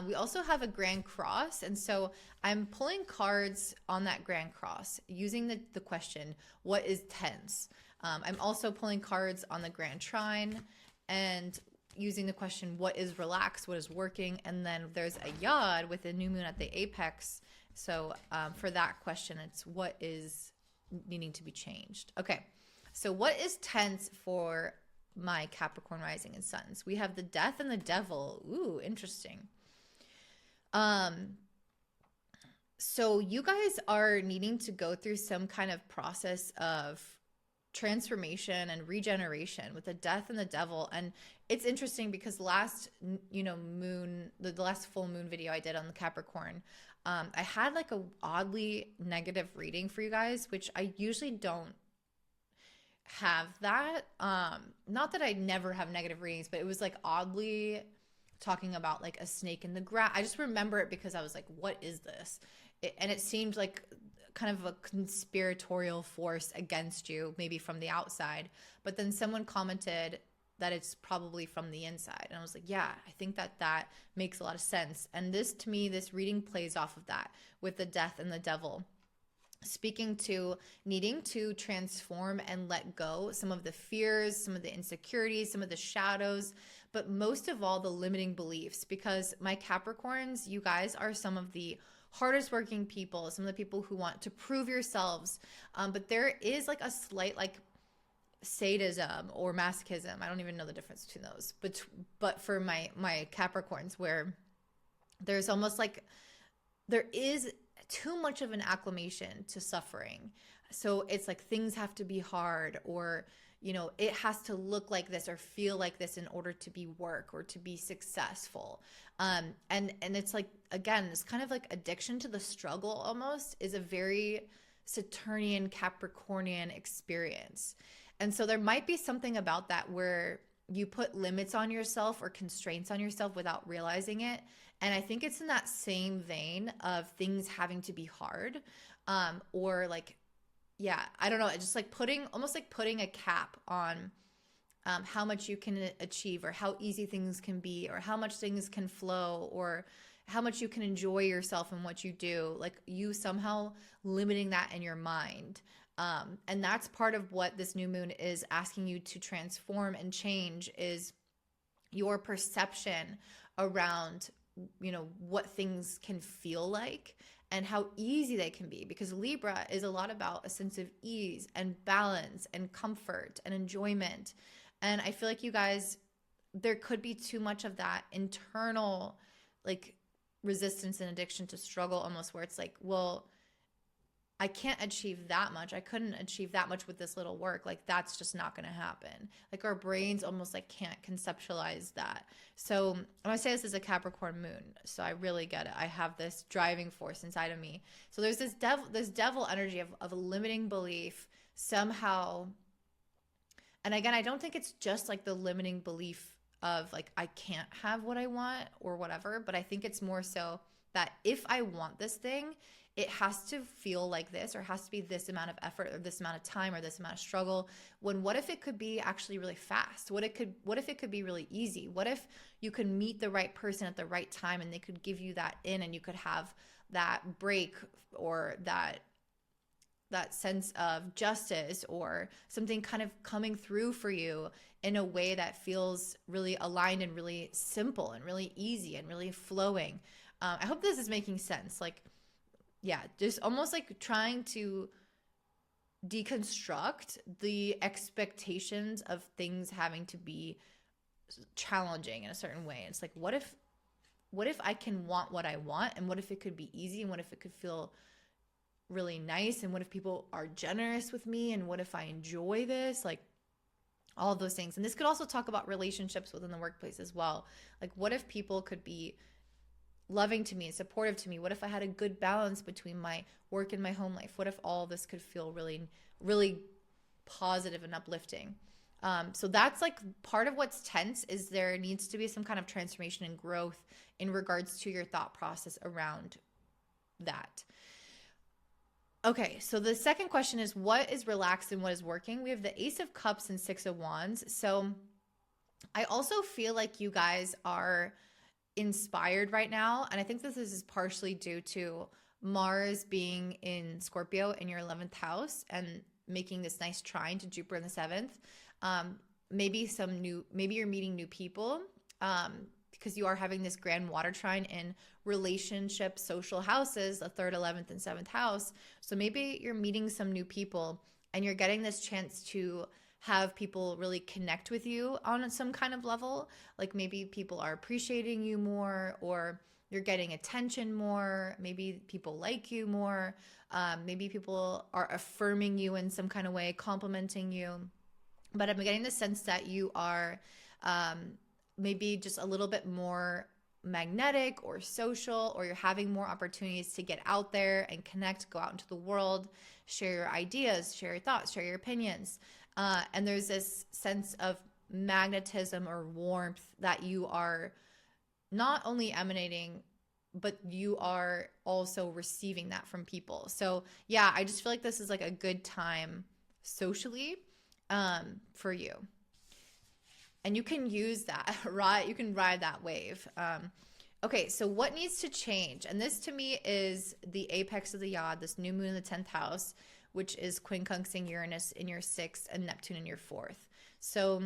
[SPEAKER 1] We also have a Grand Cross, and so I'm pulling cards on that Grand Cross using the question, what is tense? I'm also pulling cards on the Grand Trine and using the question, what is relaxed, what is working? And then there's a Yod with the new moon at the apex. So for that question, it's what is needing to be changed. Okay, so what is tense for my Capricorn rising and suns? We have the Death and the Devil. Ooh, interesting. So you guys are needing to go through some kind of process of transformation and regeneration with the Death and the Devil. And it's interesting because last, moon, the last full moon video I did on the Capricorn, I had like a oddly negative reading for you guys, which I usually don't have that. Not that I never have negative readings, but it was like oddly talking about like a snake in the grass. I just remember it because I was like, what is this? And it seemed like kind of a conspiratorial force against you, maybe from the outside. But then someone commented that it's probably from the inside. And I was like, yeah, I think that makes a lot of sense. And this, to me, this reading plays off of that with the Death and the Devil, speaking to needing to transform and let go some of the fears, some of the insecurities, some of the shadows, but most of all, the limiting beliefs. Because my Capricorns, you guys are some of the hardest working people, some of the people who want to prove yourselves. But there is like a slight like sadism or masochism. I don't even know the difference between those. But for my Capricorns, where there's almost like there is too much of an acclimation to suffering. So it's like things have to be hard, or it has to look like this or feel like this in order to be work or to be successful. And it's like, again, this kind of like addiction to the struggle almost is a very Saturnian Capricornian experience. And so there might be something about that where you put limits on yourself or constraints on yourself without realizing it. And I think it's in that same vein of things having to be hard, or like, yeah, I don't know, just like almost like putting a cap on how much you can achieve, or how easy things can be, or how much things can flow, or how much you can enjoy yourself and what you do, like you somehow limiting that in your mind. And that's part of what this new moon is asking you to transform and change, is your perception around what things can feel like and how easy they can be, because Libra is a lot about a sense of ease and balance and comfort and enjoyment. And I feel like you guys, there could be too much of that internal like resistance and addiction to struggle almost, where it's like, well, I can't achieve that much. I couldn't achieve that much with this little work. Like that's just not going to happen. Like our brains almost like can't conceptualize that. So when I say this is a Capricorn moon, so I really get it. I have this driving force inside of me. So there's this devil energy of a limiting belief somehow. And again, I don't think it's just like the limiting belief of like, I can't have what I want or whatever, but I think it's more so that if I want this thing, it has to feel like this, or has to be this amount of effort or this amount of time or this amount of struggle. When what if it could be actually really fast? What if it could be really easy? What if you could meet the right person at the right time and they could give you that in, and you could have that break or that sense of justice or something kind of coming through for you in a way that feels really aligned and really simple and really easy and really flowing. I hope this is making sense. Like, yeah, just almost like trying to deconstruct the expectations of things having to be challenging in a certain way. It's like, what if I can want what I want, and what if it could be easy, and what if it could feel really nice, and what if people are generous with me, and what if I enjoy this? Like all of those things. And this could also talk about relationships within the workplace as well. Like what if people could be loving to me and supportive to me? What if I had a good balance between my work and my home life? What if all this could feel really, really positive and uplifting? So that's like part of what's tense, is there needs to be some kind of transformation and growth in regards to your thought process around that. Okay, so the second question is, what is relaxed and what is working? We have the Ace of Cups and Six of Wands. So I also feel like you guys are inspired right now, and I think this is partially due to Mars being in Scorpio in your 11th house and making this nice trine to Jupiter in the 7th. Maybe you're meeting new people, because you are having this grand water trine in relationship social houses, the 3rd, 11th, and 7th house. So maybe you're meeting some new people and you're getting this chance to have people really connect with you on some kind of level. Like maybe people are appreciating you more, or you're getting attention more. Maybe people like you more. Maybe people are affirming you in some kind of way, complimenting you. But I'm getting the sense that you are maybe just a little bit more magnetic or social, or you're having more opportunities to get out there and connect, go out into the world, share your ideas, share your thoughts, share your opinions. And there's this sense of magnetism or warmth that you are not only emanating, but you are also receiving that from people. So yeah, I just feel like this is like a good time socially for you. And you can use that, right? You can ride that wave. Okay, so what needs to change? And this to me is the apex of the yod, this new moon in the 10th house, which is quincunxing Uranus in your 6th and Neptune in your 4th. So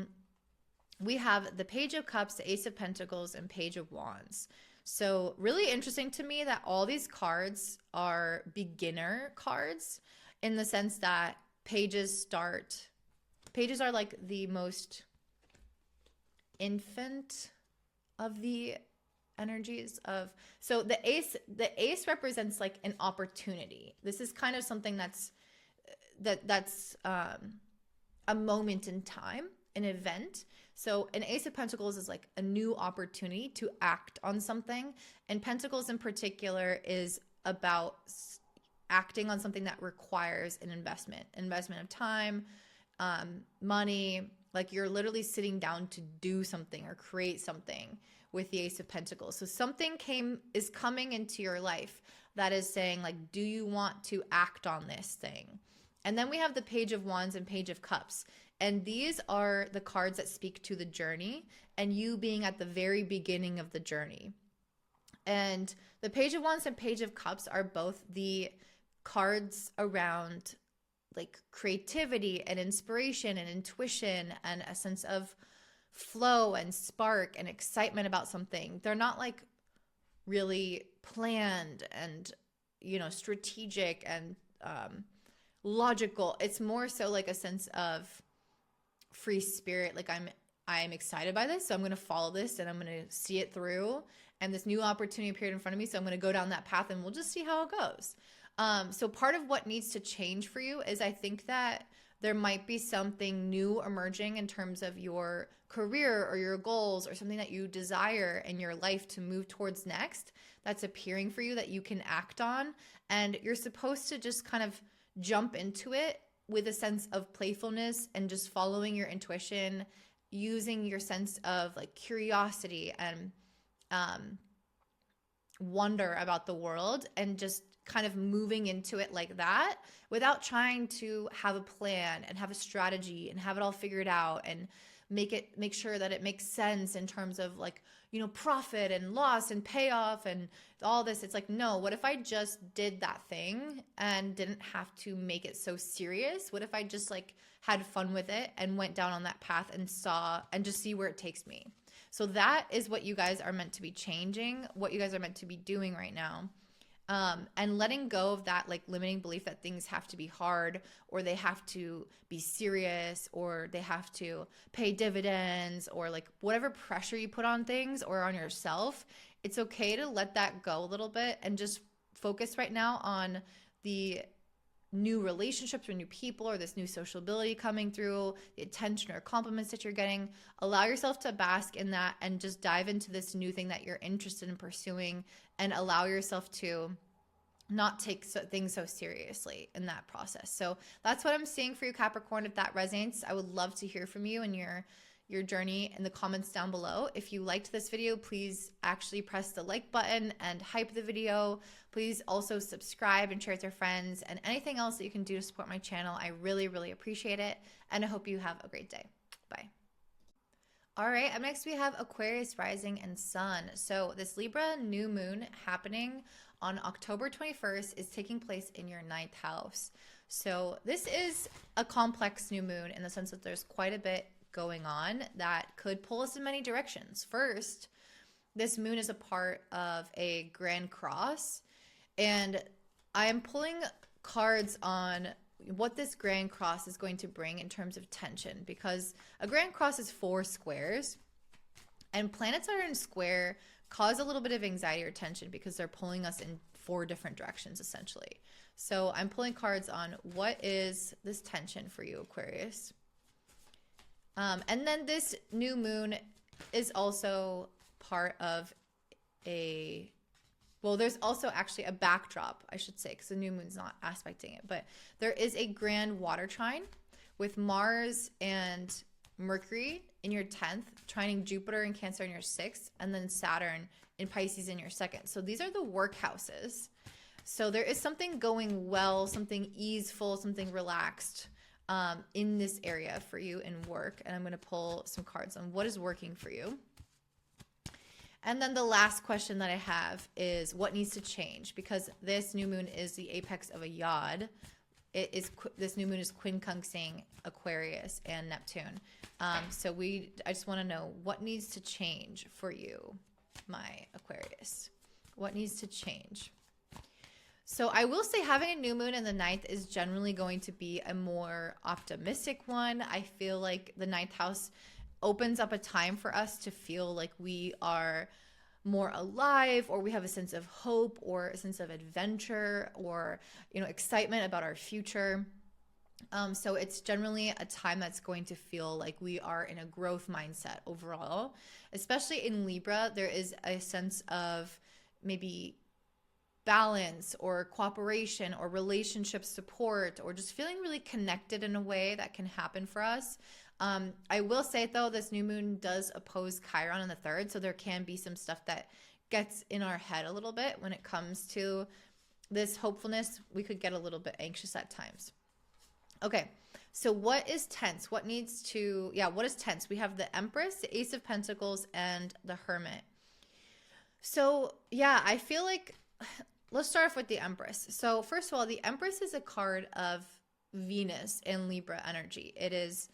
[SPEAKER 1] we have the Page of Cups, the Ace of Pentacles, and Page of Wands. So really interesting to me that all these cards are beginner cards, in the sense that pages are like the most infant of the energies of, so the ace represents like an opportunity. This is kind of something that's a moment in time, an event. So an Ace of Pentacles is like a new opportunity to act on something, and Pentacles in particular is about acting on something that requires an investment of time, money. Like you're literally sitting down to do something or create something with the Ace of Pentacles. So something is coming into your life that is saying like, do you want to act on this thing? And then we have the Page of Wands and Page of Cups. And these are the cards that speak to the journey and you being at the very beginning of the journey. And the Page of Wands and Page of Cups are both the cards around like creativity and inspiration and intuition and a sense of flow and spark and excitement about something. They're not like really planned and, strategic and logical. It's more so like a sense of free spirit. Like I'm excited by this, so I'm going to follow this and I'm going to see it through. And this new opportunity appeared in front of me, so I'm going to go down that path and we'll just see how it goes. So part of what needs to change for you is I think that there might be something new emerging in terms of your career or your goals or something that you desire in your life to move towards next that's appearing for you that you can act on. And you're supposed to just kind of jump into it with a sense of playfulness and just following your intuition, using your sense of like curiosity and wonder about the world, and just kind of moving into it like that without trying to have a plan and have a strategy and have it all figured out and make sure that it makes sense in terms of like, you know, profit and loss and payoff and all this. It's like, no, what if I just did that thing and didn't have to make it so serious? What if I just like had fun with it and went down on that path and saw and just see where it takes me? So that is what you guys are meant to be changing, what you guys are meant to be doing right now. And letting go of that like limiting belief that things have to be hard or they have to be serious or they have to pay dividends or like whatever pressure you put on things or on yourself. It's okay to let that go a little bit and just focus right now on the new relationships or new people or this new social ability coming through, the attention or compliments that you're getting. Allow yourself to bask in that and just dive into this new thing that you're interested in pursuing, and allow yourself to not take things so seriously in that process. So that's what I'm seeing for you, Capricorn. If that resonates, I would love to hear from you and your journey in the comments down below. If you liked this video, please actually press the like button and hype the video. Please also subscribe and share with your friends, and anything else that you can do to support my channel. I really, really appreciate it. And I hope you have a great day. Bye. All right, up next we have Aquarius rising and sun. So this Libra new moon happening on October 21st is taking place in your 9th house. So this is a complex new moon in the sense that there's quite a bit going on that could pull us in many directions. First, this moon is a part of a grand cross, and I am pulling cards on what this grand cross is going to bring in terms of tension, because a grand cross is 4 squares, and planets that are in square cause a little bit of anxiety or tension because they're pulling us in 4 different directions essentially. So I'm pulling cards on what is this tension for you, Aquarius. And then this new moon is also part of there's also actually a backdrop, I should say, because the new moon's not aspecting it, but there is a grand water trine with Mars and Mercury in your 10th, trining Jupiter and Cancer in your 6th, and then Saturn in Pisces in your 2nd. So these are the work houses. So there is something going well, something easeful, something relaxed in this area for you in work. And I'm going to pull some cards on what is working for you. And then the last question that I have is what needs to change, because this new moon is the apex of a yod. This new moon is quincunxing Aquarius and Neptune. I just want to know what needs to change for you, my Aquarius. What needs to change? So I will say having a new moon in the 9th is generally going to be a more optimistic one. I feel like the 9th house opens up a time for us to feel like we are more alive, or we have a sense of hope or a sense of adventure or, you know, excitement about our future. So it's generally a time that's going to feel like we are in a growth mindset overall. Especially in Libra, there is a sense of maybe balance or cooperation or relationship support or just feeling really connected in a way that can happen for us. I will say, though, this new moon does oppose Chiron in the 3rd, so there can be some stuff that gets in our head a little bit when it comes to this hopefulness. We could get a little bit anxious at times. Okay, so what is tense? What is tense? We have the Empress, the Ace of Pentacles, and the Hermit. So, yeah, I feel like let's start off with the Empress. So, first of all, the Empress is a card of Venus in Libra energy. It is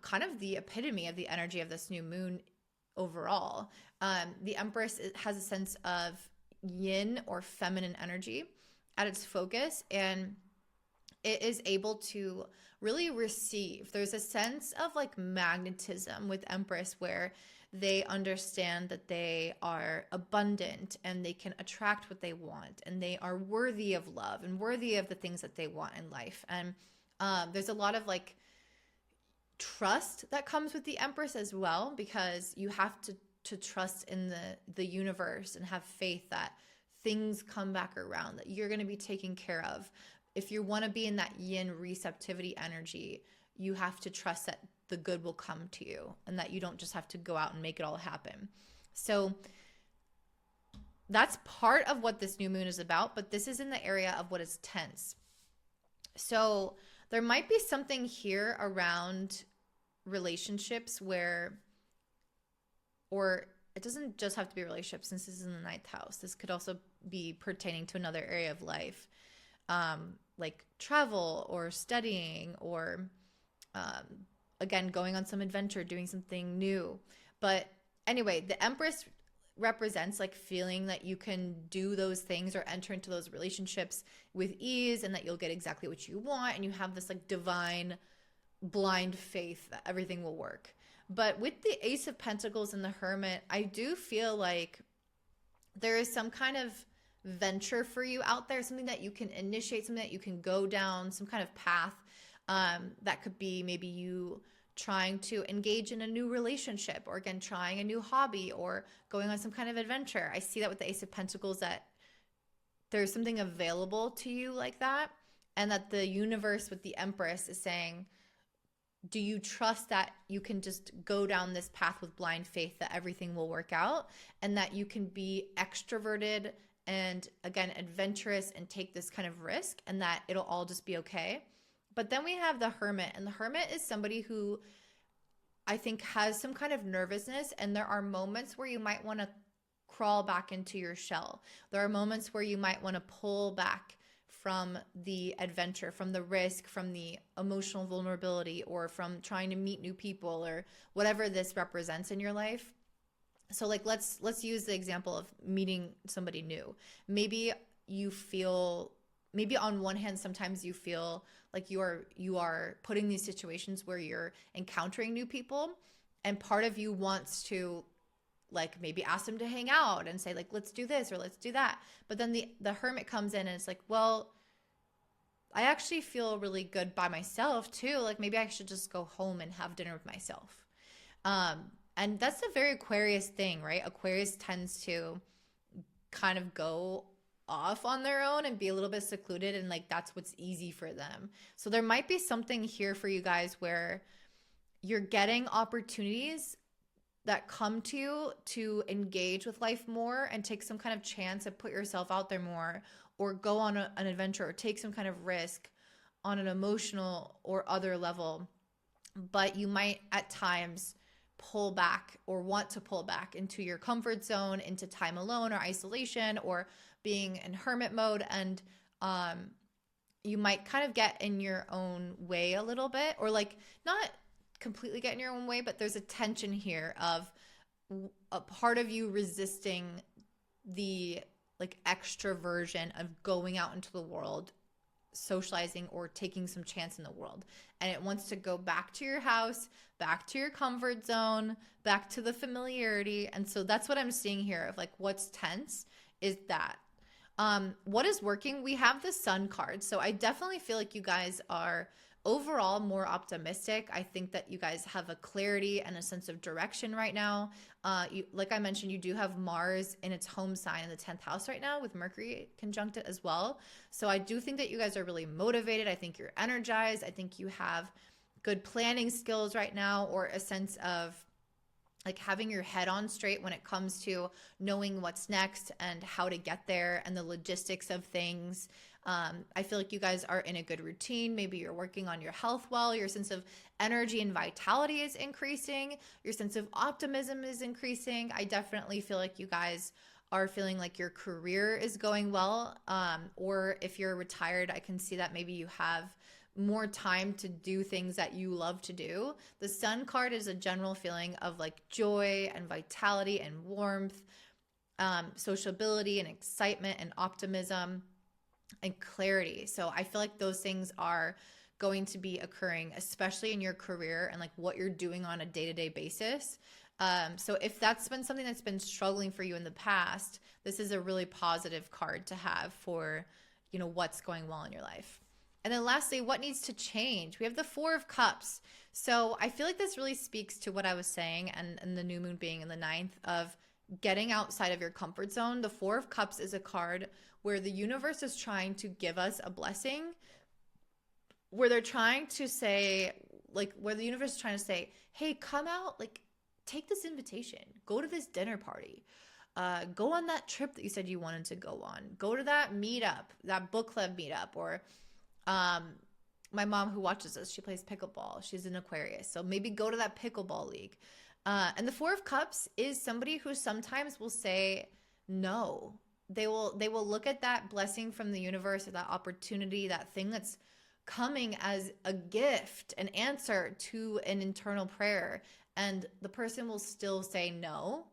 [SPEAKER 1] kind of the epitome of the energy of this new moon overall. The Empress has a sense of yin or feminine energy at its focus, and it is able to really receive. There's a sense of like magnetism with Empress where They understand that they are abundant and they can attract what they want, and they are worthy of love and worthy of the things that they want in life. And there's a lot of like trust that comes with the Empress as well, because you have to trust in the universe and have faith that things come back around, that you're going to be taken care of. If you want to be in that yin receptivity energy, you have to trust that the good will come to you and that you don't just have to go out and make it all happen. So that's part of what this new moon is about, but this is in the area of what is tense. So there might be something here around relationships where, or it doesn't just have to be relationships, since this is in the ninth house. This could also be pertaining to another area of life, like travel or studying, or again, going on some adventure, doing something new. But anyway, the Empress represents like feeling that you can do those things or enter into those relationships with ease, and that you'll get exactly what you want, and you have this like divine blind faith that everything will work. But with the Ace of Pentacles and the Hermit, I do feel like there is some kind of venture for you out there, something that you can initiate, something that you can go down, some kind of path. That could be maybe you trying to engage in a new relationship, or again, trying a new hobby, or going on some kind of adventure. I see that with the Ace of Pentacles, that there's something available to you like that, and that the universe with the Empress is saying, do you trust that you can just go down this path with blind faith, that everything will work out, and that you can be extroverted and again adventurous and take this kind of risk, and that it'll all just be okay? But then we have the Hermit, and the Hermit is somebody who I think has some kind of nervousness, and there are moments where you might want to crawl back into your shell. There are moments where you might want to pull back from the adventure, from the risk, from the emotional vulnerability, or from trying to meet new people, or whatever this represents in your life. So like let's use the example of meeting somebody new. Maybe on one hand, sometimes you feel like you are put in these situations where you're encountering new people, and part of you wants to like maybe ask them to hang out and say like, let's do this or let's do that. But then the Hermit comes in and it's like, well, I actually feel really good by myself too. Like maybe I should just go home and have dinner with myself. And that's a very Aquarius thing, right? Aquarius tends to kind of go off on their own and be a little bit secluded, and like that's what's easy for them. So there might be something here for you guys where you're getting opportunities that come to you to engage with life more and take some kind of chance and put yourself out there more, or go on an adventure, or take some kind of risk on an emotional or other level. But you might at times pull back, or want to pull back into your comfort zone, into time alone or isolation, or being in hermit mode. And you might kind of get in your own way a little bit, or like not completely get in your own way, but there's a tension here of a part of you resisting the like extroversion of going out into the world, socializing, or taking some chance in the world. And it wants to go back to your house, back to your comfort zone, back to the familiarity. And so that's what I'm seeing here of like what's tense is that. What is working? We have the Sun card. So I definitely feel like you guys are overall more optimistic. I think that you guys have a clarity and a sense of direction right now. Like I mentioned, you do have Mars in its home sign in the 10th house right now, with Mercury conjunct it as well. So I do think that you guys are really motivated. I think you're energized. I think you have good planning skills right now, or a sense of like having your head on straight when it comes to knowing what's next and how to get there and the logistics of things. I feel like you guys are in a good routine. Maybe you're working on your health well. Your sense of energy and vitality is increasing. Your sense of optimism is increasing. I definitely feel like you guys are feeling like your career is going well. Or if you're retired, I can see that maybe you have more time to do things that you love to do. The Sun card is a general feeling of like joy and vitality and warmth, sociability and excitement and optimism and clarity. So I feel like those things are going to be occurring, especially in your career and like what you're doing on a day-to-day basis. So if that's been something that's been struggling for you in the past, this is a really positive card to have for, what's going well in your life. And then lastly, what needs to change? We have the Four of Cups. So I feel like this really speaks to what I was saying, and the new moon being in the ninth, of getting outside of your comfort zone. The Four of Cups is a card where the universe is trying to give us a blessing, where they're trying to say, where the universe is trying to say, hey, come out, take this invitation, go to this dinner party, go on that trip that you said you wanted to go on, go to that meetup, that book club meetup, or my mom who watches us, she plays pickleball. She's an Aquarius. So maybe go to that pickleball league. And the Four of Cups is somebody who sometimes will say no. They will look at that blessing from the universe, or that opportunity, that thing that's coming as a gift, an answer to an internal prayer. And the person will still say no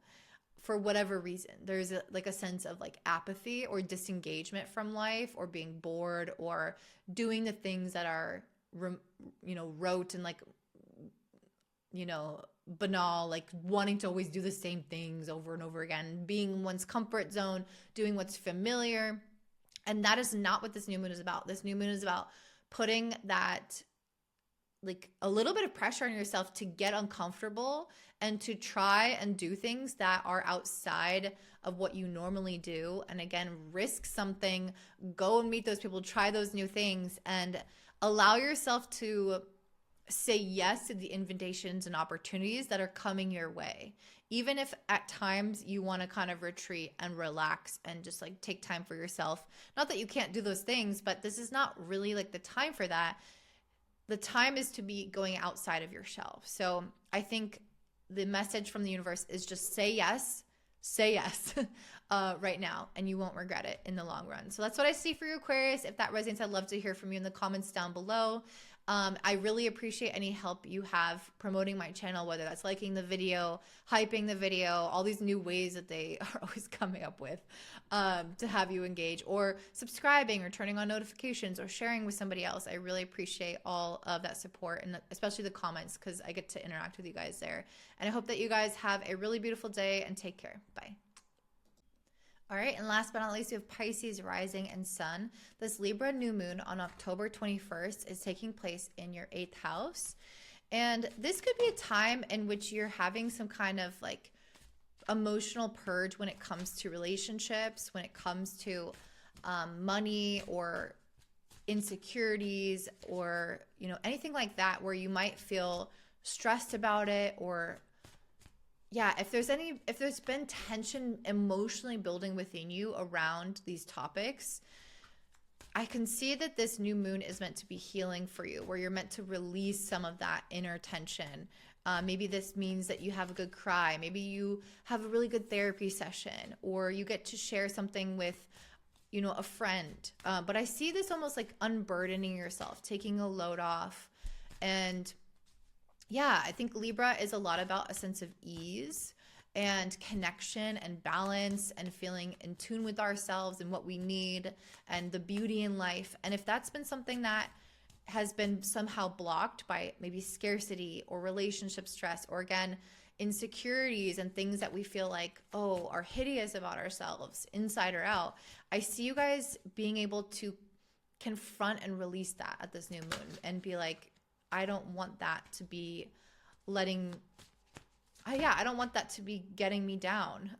[SPEAKER 1] for whatever reason. There's a sense of apathy or disengagement from life, or being bored, or doing the things that are, rote and banal, wanting to always do the same things over and over again, being in one's comfort zone, doing what's familiar. And that is not what this new moon is about. This new moon is about putting that a little bit of pressure on yourself to get uncomfortable and to try and do things that are outside of what you normally do. And again, risk something, go and meet those people, try those new things, and allow yourself to say yes to the invitations and opportunities that are coming your way. Even if at times you want to kind of retreat and relax and just take time for yourself. Not that you can't do those things, but this is not really the time for that. The time is to be going outside of your shelf. So I think the message from the universe is just say yes right now, and you won't regret it in the long run. So that's what I see for you, Aquarius. If that resonates, I'd love to hear from you in the comments down below. I really appreciate any help you have promoting my channel, whether that's liking the video, hyping the video, all these new ways that they are always coming up with to have you engage, or subscribing, or turning on notifications, or sharing with somebody else. I really appreciate all of that support, and especially the comments, because I get to interact with you guys there. And I hope that you guys have a really beautiful day, and take care. Bye. All right, and last but not least, we have Pisces rising and sun. This Libra new moon on October 21st is taking place in your 8th house. And this could be a time in which you're having some kind of emotional purge when it comes to relationships, when it comes to money or insecurities, or anything like that, where you might feel stressed about it, or if there's been tension emotionally building within you around these topics, I can see that this new moon is meant to be healing for you, where you're meant to release some of that inner tension. Maybe this means that you have a good cry. Maybe you have a really good therapy session, or you get to share something with, a friend. But I see this almost unburdening yourself, taking a load off. And I think Libra is a lot about a sense of ease and connection and balance, and feeling in tune with ourselves and what we need and the beauty in life. And if that's been something that has been somehow blocked by maybe scarcity or relationship stress, or again, insecurities and things that we feel are hideous about ourselves, inside or out, I see you guys being able to confront and release that at this new moon, and be I don't want that to be I don't want that to be getting me down.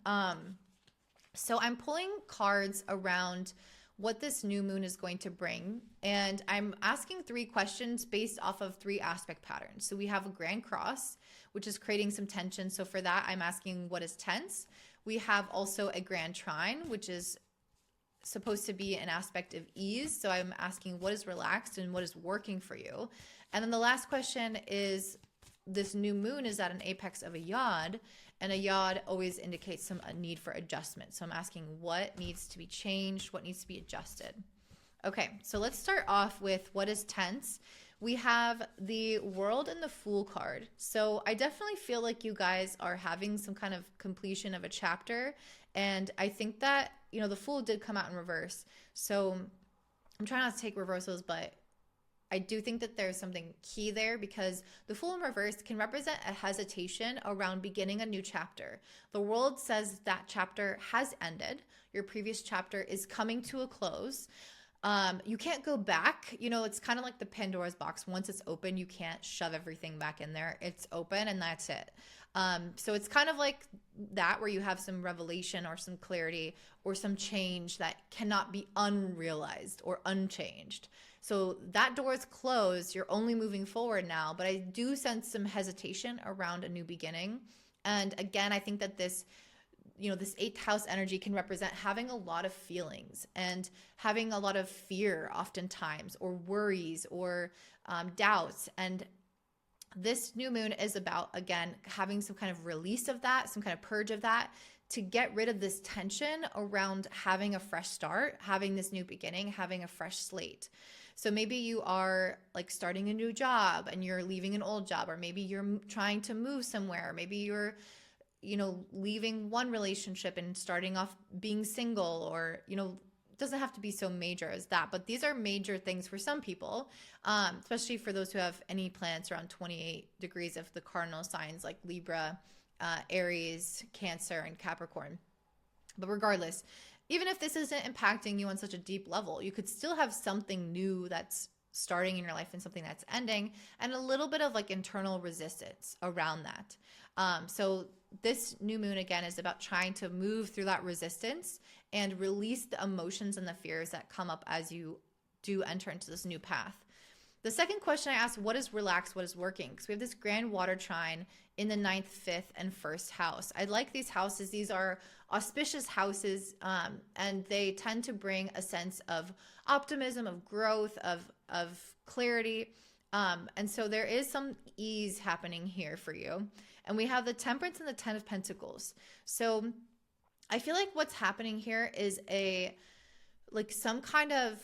[SPEAKER 1] So I'm pulling cards around what this new moon is going to bring, and I'm asking 3 questions based off of 3 aspect patterns. So we have a Grand Cross, which is creating some tension. So for that, I'm asking what is tense. We have also a Grand Trine, which is supposed to be an aspect of ease. So I'm asking what is relaxed and what is working for you. And then the last question is, this new moon is at an apex of a yod, and a yod always indicates a need for adjustment. So I'm asking what needs to be changed, what needs to be adjusted. Okay, so let's start off with what is tense. We have the World and the Fool card. So I definitely feel like you guys are having some kind of completion of a chapter. And I think that, the Fool did come out in reverse. So I'm trying not to take reversals, but I do think that there's something key there, because the Fool in reverse can represent a hesitation around beginning a new chapter. The world says that chapter has ended. Your previous chapter is coming to a close. You can't go back. You know, it's kind of like the Pandora's box. Once it's open, you can't shove everything back in there. It's open and that's it. So it's kind of like that, where you have some revelation or some clarity or some change that cannot be unrealized or unchanged. So that door is closed. You're only moving forward now. But I do sense some hesitation around a new beginning. And again, I think that this, you know, this 8th house energy can represent having a lot of feelings and having a lot of fear oftentimes, or worries, or doubts. And this new moon is about, again, having some kind of release of that, some kind of purge of that, to get rid of this tension around having a fresh start, having this new beginning, having a fresh slate. So maybe you are like starting a new job and you're leaving an old job, or maybe you're trying to move somewhere. Maybe you're, you know, leaving one relationship and starting off being single, or, you know, it doesn't have to be so major as that, but these are major things for some people, especially for those who have any planets around 28 degrees of the cardinal signs like Libra, Aries, Cancer, and Capricorn. But regardless, even if this isn't impacting you on such a deep level, you could still have something new that's starting in your life and something that's ending, and a little bit of like internal resistance around that. So this new moon, again, is about trying to move through that resistance and release the emotions and the fears that come up as you do enter into this new path. The second question I asked, what is relaxed, what is working? Because we have this grand water trine in the 9th, 5th, and 1st house. I like these houses. These are auspicious houses, and they tend to bring a sense of optimism, of growth, of clarity. And so there is some ease happening here for you. And we have the Temperance and the 10 of Pentacles. So I feel like what's happening here is like some kind of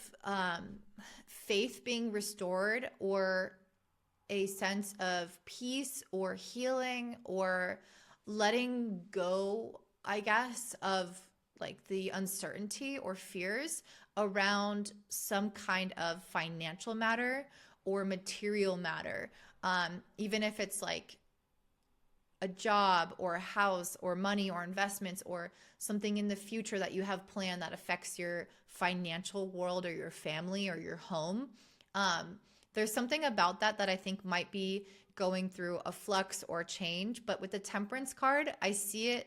[SPEAKER 1] faith being restored, or a sense of peace or healing, or letting go, I guess, of like the uncertainty or fears around some kind of financial matter or material matter. Even if it's like a job or a house or money or investments or something in the future that you have planned that affects your financial world or your family or your home. There's something about that I think might be going through a flux or change. But with the Temperance card, I see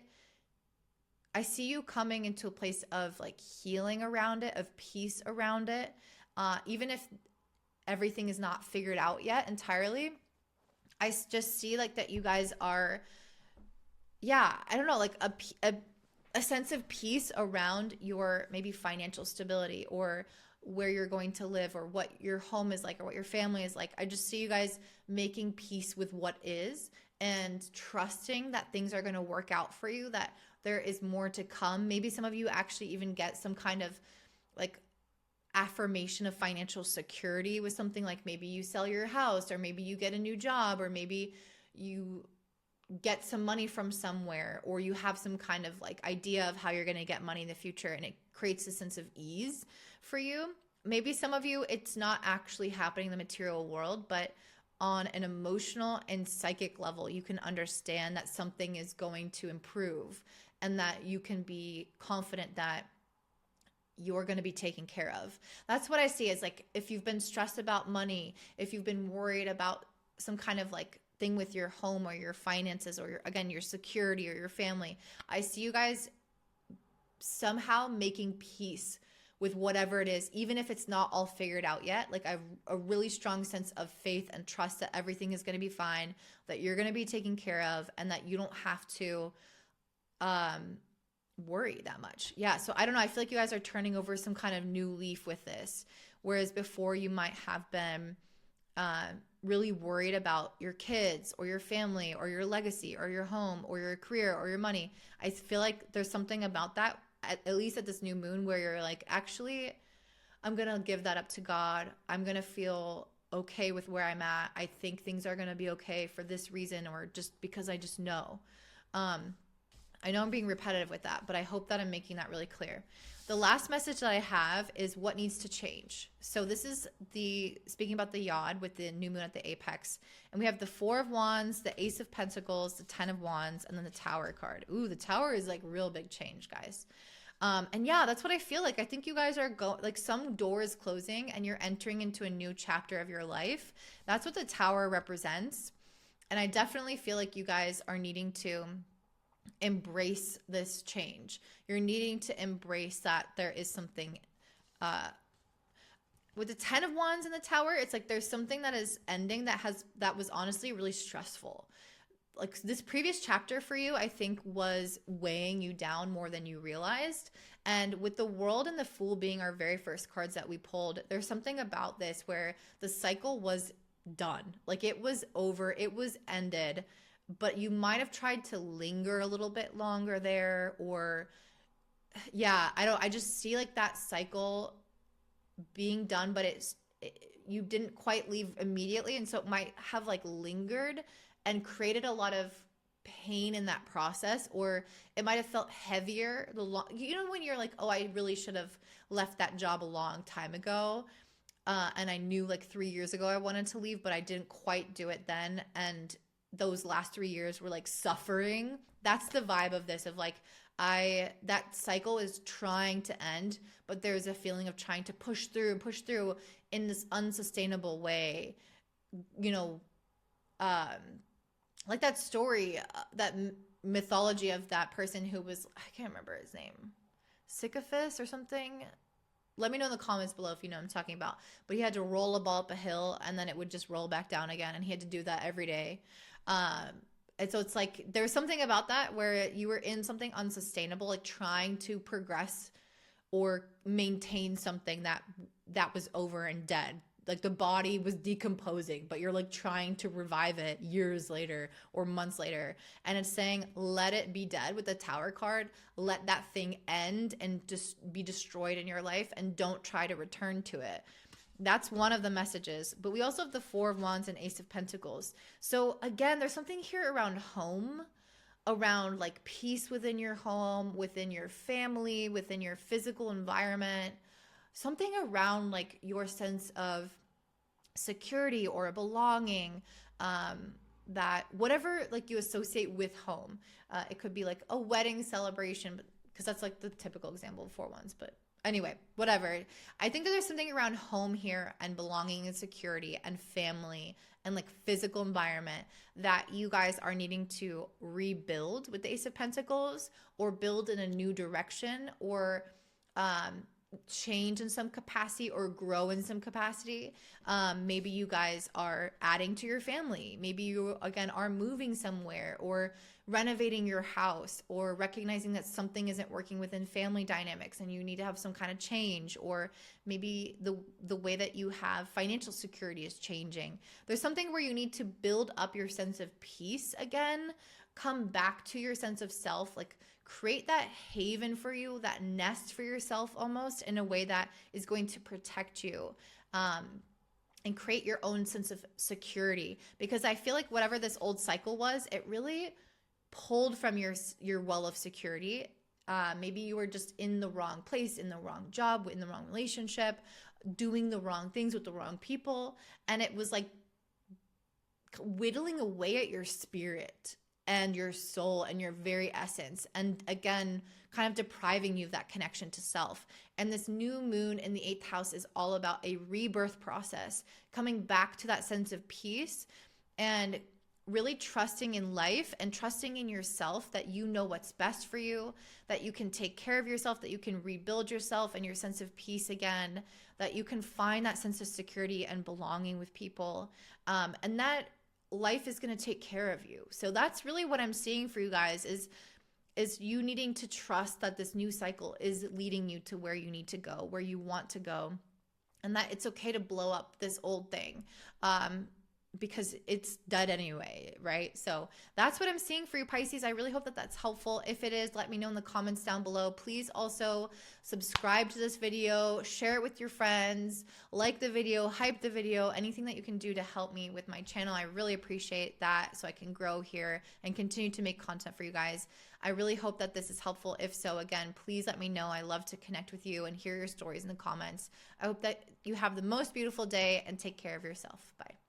[SPEAKER 1] you coming into a place of like healing around it, of peace around it. Even if everything is not figured out yet entirely, I just see like that you guys are, I don't know, like a sense of peace around your maybe financial stability, or where you're going to live, or what your home is like, or what your family is like. I just see you guys making peace with what is, and trusting that things are going to work out for you, that there is more to come. Maybe some of you actually even get some kind of like affirmation of financial security with something, like maybe you sell your house, or maybe you get a new job, or maybe you get some money from somewhere, or you have some kind of like idea of how you're going to get money in the future, and it creates a sense of ease for you. Maybe some of you, it's not actually happening in the material world, but on an emotional and psychic level, you can understand that something is going to improve, and that you can be confident that you're going to be taken care of. That's what I see, is like, if you've been stressed about money, if you've been worried about some kind of like thing with your home or your finances, or your security or your family, I see you guys somehow making peace with whatever it is, even if it's not all figured out yet. Like, I have a really strong sense of faith and trust that everything is going to be fine, that you're going to be taken care of, and that you don't have to worry that much. Yeah. So I don't know. I feel like you guys are turning over some kind of new leaf with this. Whereas before you might have been really worried about your kids or your family or your legacy or your home or your career or your money. I feel like there's something about that, at least at this new moon, where you're like, actually, I'm going to give that up to God. I'm going to feel okay with where I'm at. I think things are going to be okay for this reason, or just because I just know. I know I'm being repetitive with that, but I hope that I'm making that really clear. The last message that I have is what needs to change. So this is speaking about the yod with the new moon at the apex. And we have the Four of Wands, the Ace of Pentacles, the Ten of Wands, and then the Tower card. Ooh, the Tower is like real big change, guys. And yeah, that's what I feel like. I think you guys are like some door is closing and you're entering into a new chapter of your life. That's what the Tower represents. And I definitely feel like you guys are needing to embrace this change. You're needing to embrace that there is something with the Ten of Wands in the Tower. It's like there's something that is ending that was honestly really stressful. Like this previous chapter for you, I think, was weighing you down more than you realized. And with the World and the Fool being our very first cards that we pulled, there's something about this where the cycle was done. Like it was over, it was ended, but you might have tried to linger a little bit longer there, or yeah, I just see like that cycle being done, but you didn't quite leave immediately. And so it might have like lingered and created a lot of pain in that process, or it might have felt heavier when you're like, oh, I really should have left that job a long time ago. And I knew like 3 years ago I wanted to leave, but I didn't quite do it then. And those last 3 years were like suffering. That's the vibe of this, of like, that cycle is trying to end, but there's a feeling of trying to push through in this unsustainable way, like that story, that mythology of that person who was, I can't remember his name, Sisyphus or something. Let me know in the comments below if you know what I'm talking about. But he had to roll a ball up a hill and then it would just roll back down again. And he had to do that every day. And so it's like there's something about that where you were in something unsustainable, like trying to progress or maintain something that was over and dead. Like the body was decomposing, but you're like trying to revive it years later or months later. And it's saying, let it be dead with the Tower card. Let that thing end and just be destroyed in your life, and don't try to return to it. That's one of the messages. But we also have the Four of Wands and Ace of Pentacles. So again, there's something here around home, around like peace within your home, within your family, within your physical environment. Something around like your sense of security or a belonging, that whatever like you associate with home. It could be like a wedding celebration, because that's like the typical example of Four Wands. But anyway, whatever. I think that there's something around home here and belonging and security and family and like physical environment that you guys are needing to rebuild with the Ace of Pentacles, or build in a new direction, or change in some capacity, or grow in some capacity. Maybe you guys are adding to your family. Maybe you, again, are moving somewhere, or renovating your house, or recognizing that something isn't working within family dynamics and you need to have some kind of change, or maybe the way that you have financial security is changing. There's something where you need to build up your sense of peace again, come back to your sense of self, like create that haven for you, that nest for yourself almost, in a way that is going to protect you, and create your own sense of security. Because I feel like whatever this old cycle was, it really pulled from your well of security. Maybe you were just in the wrong place, in the wrong job, in the wrong relationship, doing the wrong things with the wrong people. And it was like whittling away at your spirit and your soul and your very essence. And again, kind of depriving you of that connection to self. And this new moon in the 8th house is all about a rebirth process, coming back to that sense of peace and really trusting in life and trusting in yourself, that you know what's best for you, that you can take care of yourself, that you can rebuild yourself and your sense of peace again, that you can find that sense of security and belonging with people, and that life is going to take care of you. So that's really what I'm seeing for you guys, is you needing to trust that this new cycle is leading you to where you need to go, where you want to go, and that it's okay to blow up this old thing. because it's dead anyway, right? So that's what I'm seeing for you, Pisces. I really hope that that's helpful. If it is, let me know in the comments down below. Please also subscribe to this video, share it with your friends, like the video, hype the video, anything that you can do to help me with my channel. I really appreciate that, so I can grow here and continue to make content for you guys. I really hope that this is helpful. If so, again, please let me know. I love to connect with you and hear your stories in the comments. I hope that you have the most beautiful day and take care of yourself. Bye.